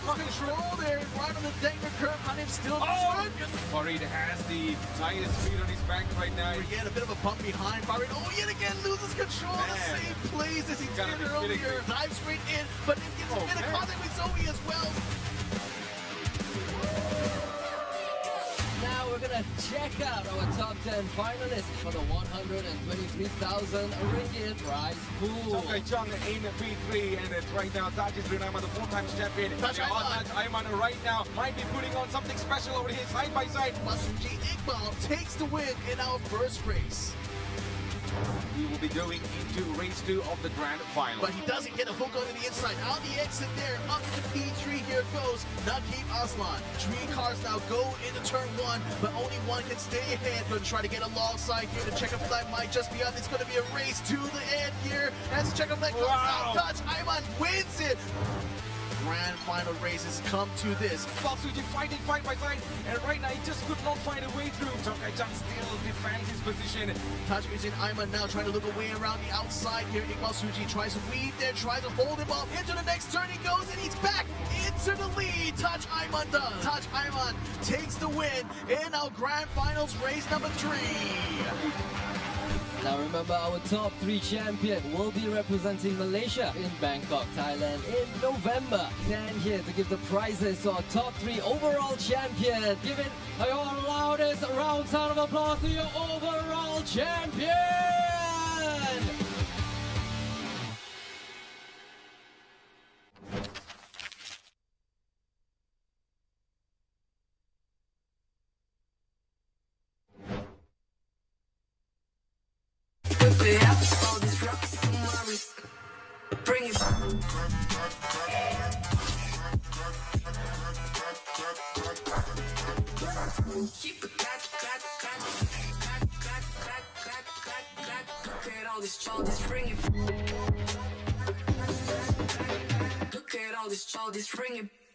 control there, right on the Denver curve. Hanif still good. Farid has the tightest speed on his back right now. Again, a bit of a bump behind Farid. Oh, yet again loses control. The same place as he did earlier. Dives straight in, but then gets a bit of contact with Zoe as well. Now we're gonna check out our top 10 finalists for the 123,000 ringgit prize pool. Chong Chung in P3, and it's right now Tajis Rinama, the 4-time champion. Taj Aiman right now might be putting on something special over here side by side. Masuji Iqbal takes the win in our first race. We will be going into race 2 of the grand final. But he doesn't get a hook on the inside. Out the exit there, up to P3, here goes Nakib Aslan. 3 cars now go into turn 1, but only one can stay ahead. Gonna try to get alongside here. The checker flag might just be up. It's gonna be a race to the end here. As the checker flag goes out, Touch Ayman wins it. grand final race has come to this. Suji fighting fight by side, and right now he just could not find a way through. Tokajang still defends his position. Taj Uzin Aiman now trying to look away around the outside here. Iqbal Suji tries to weave there, tries to hold him up. Into the next turn he goes, and he's back into the lead. Taj Aiman does. Taj Aiman takes the win in our grand finals race number 3. Now remember, our top 3 champion will be representing Malaysia in Bangkok, Thailand in November. Stand here to give the prizes to our top 3 overall champion. Give it your loudest round sound of applause to your overall champion! Bring it. Keep it look at all this childish, bring it. Look at all this childish, bring it.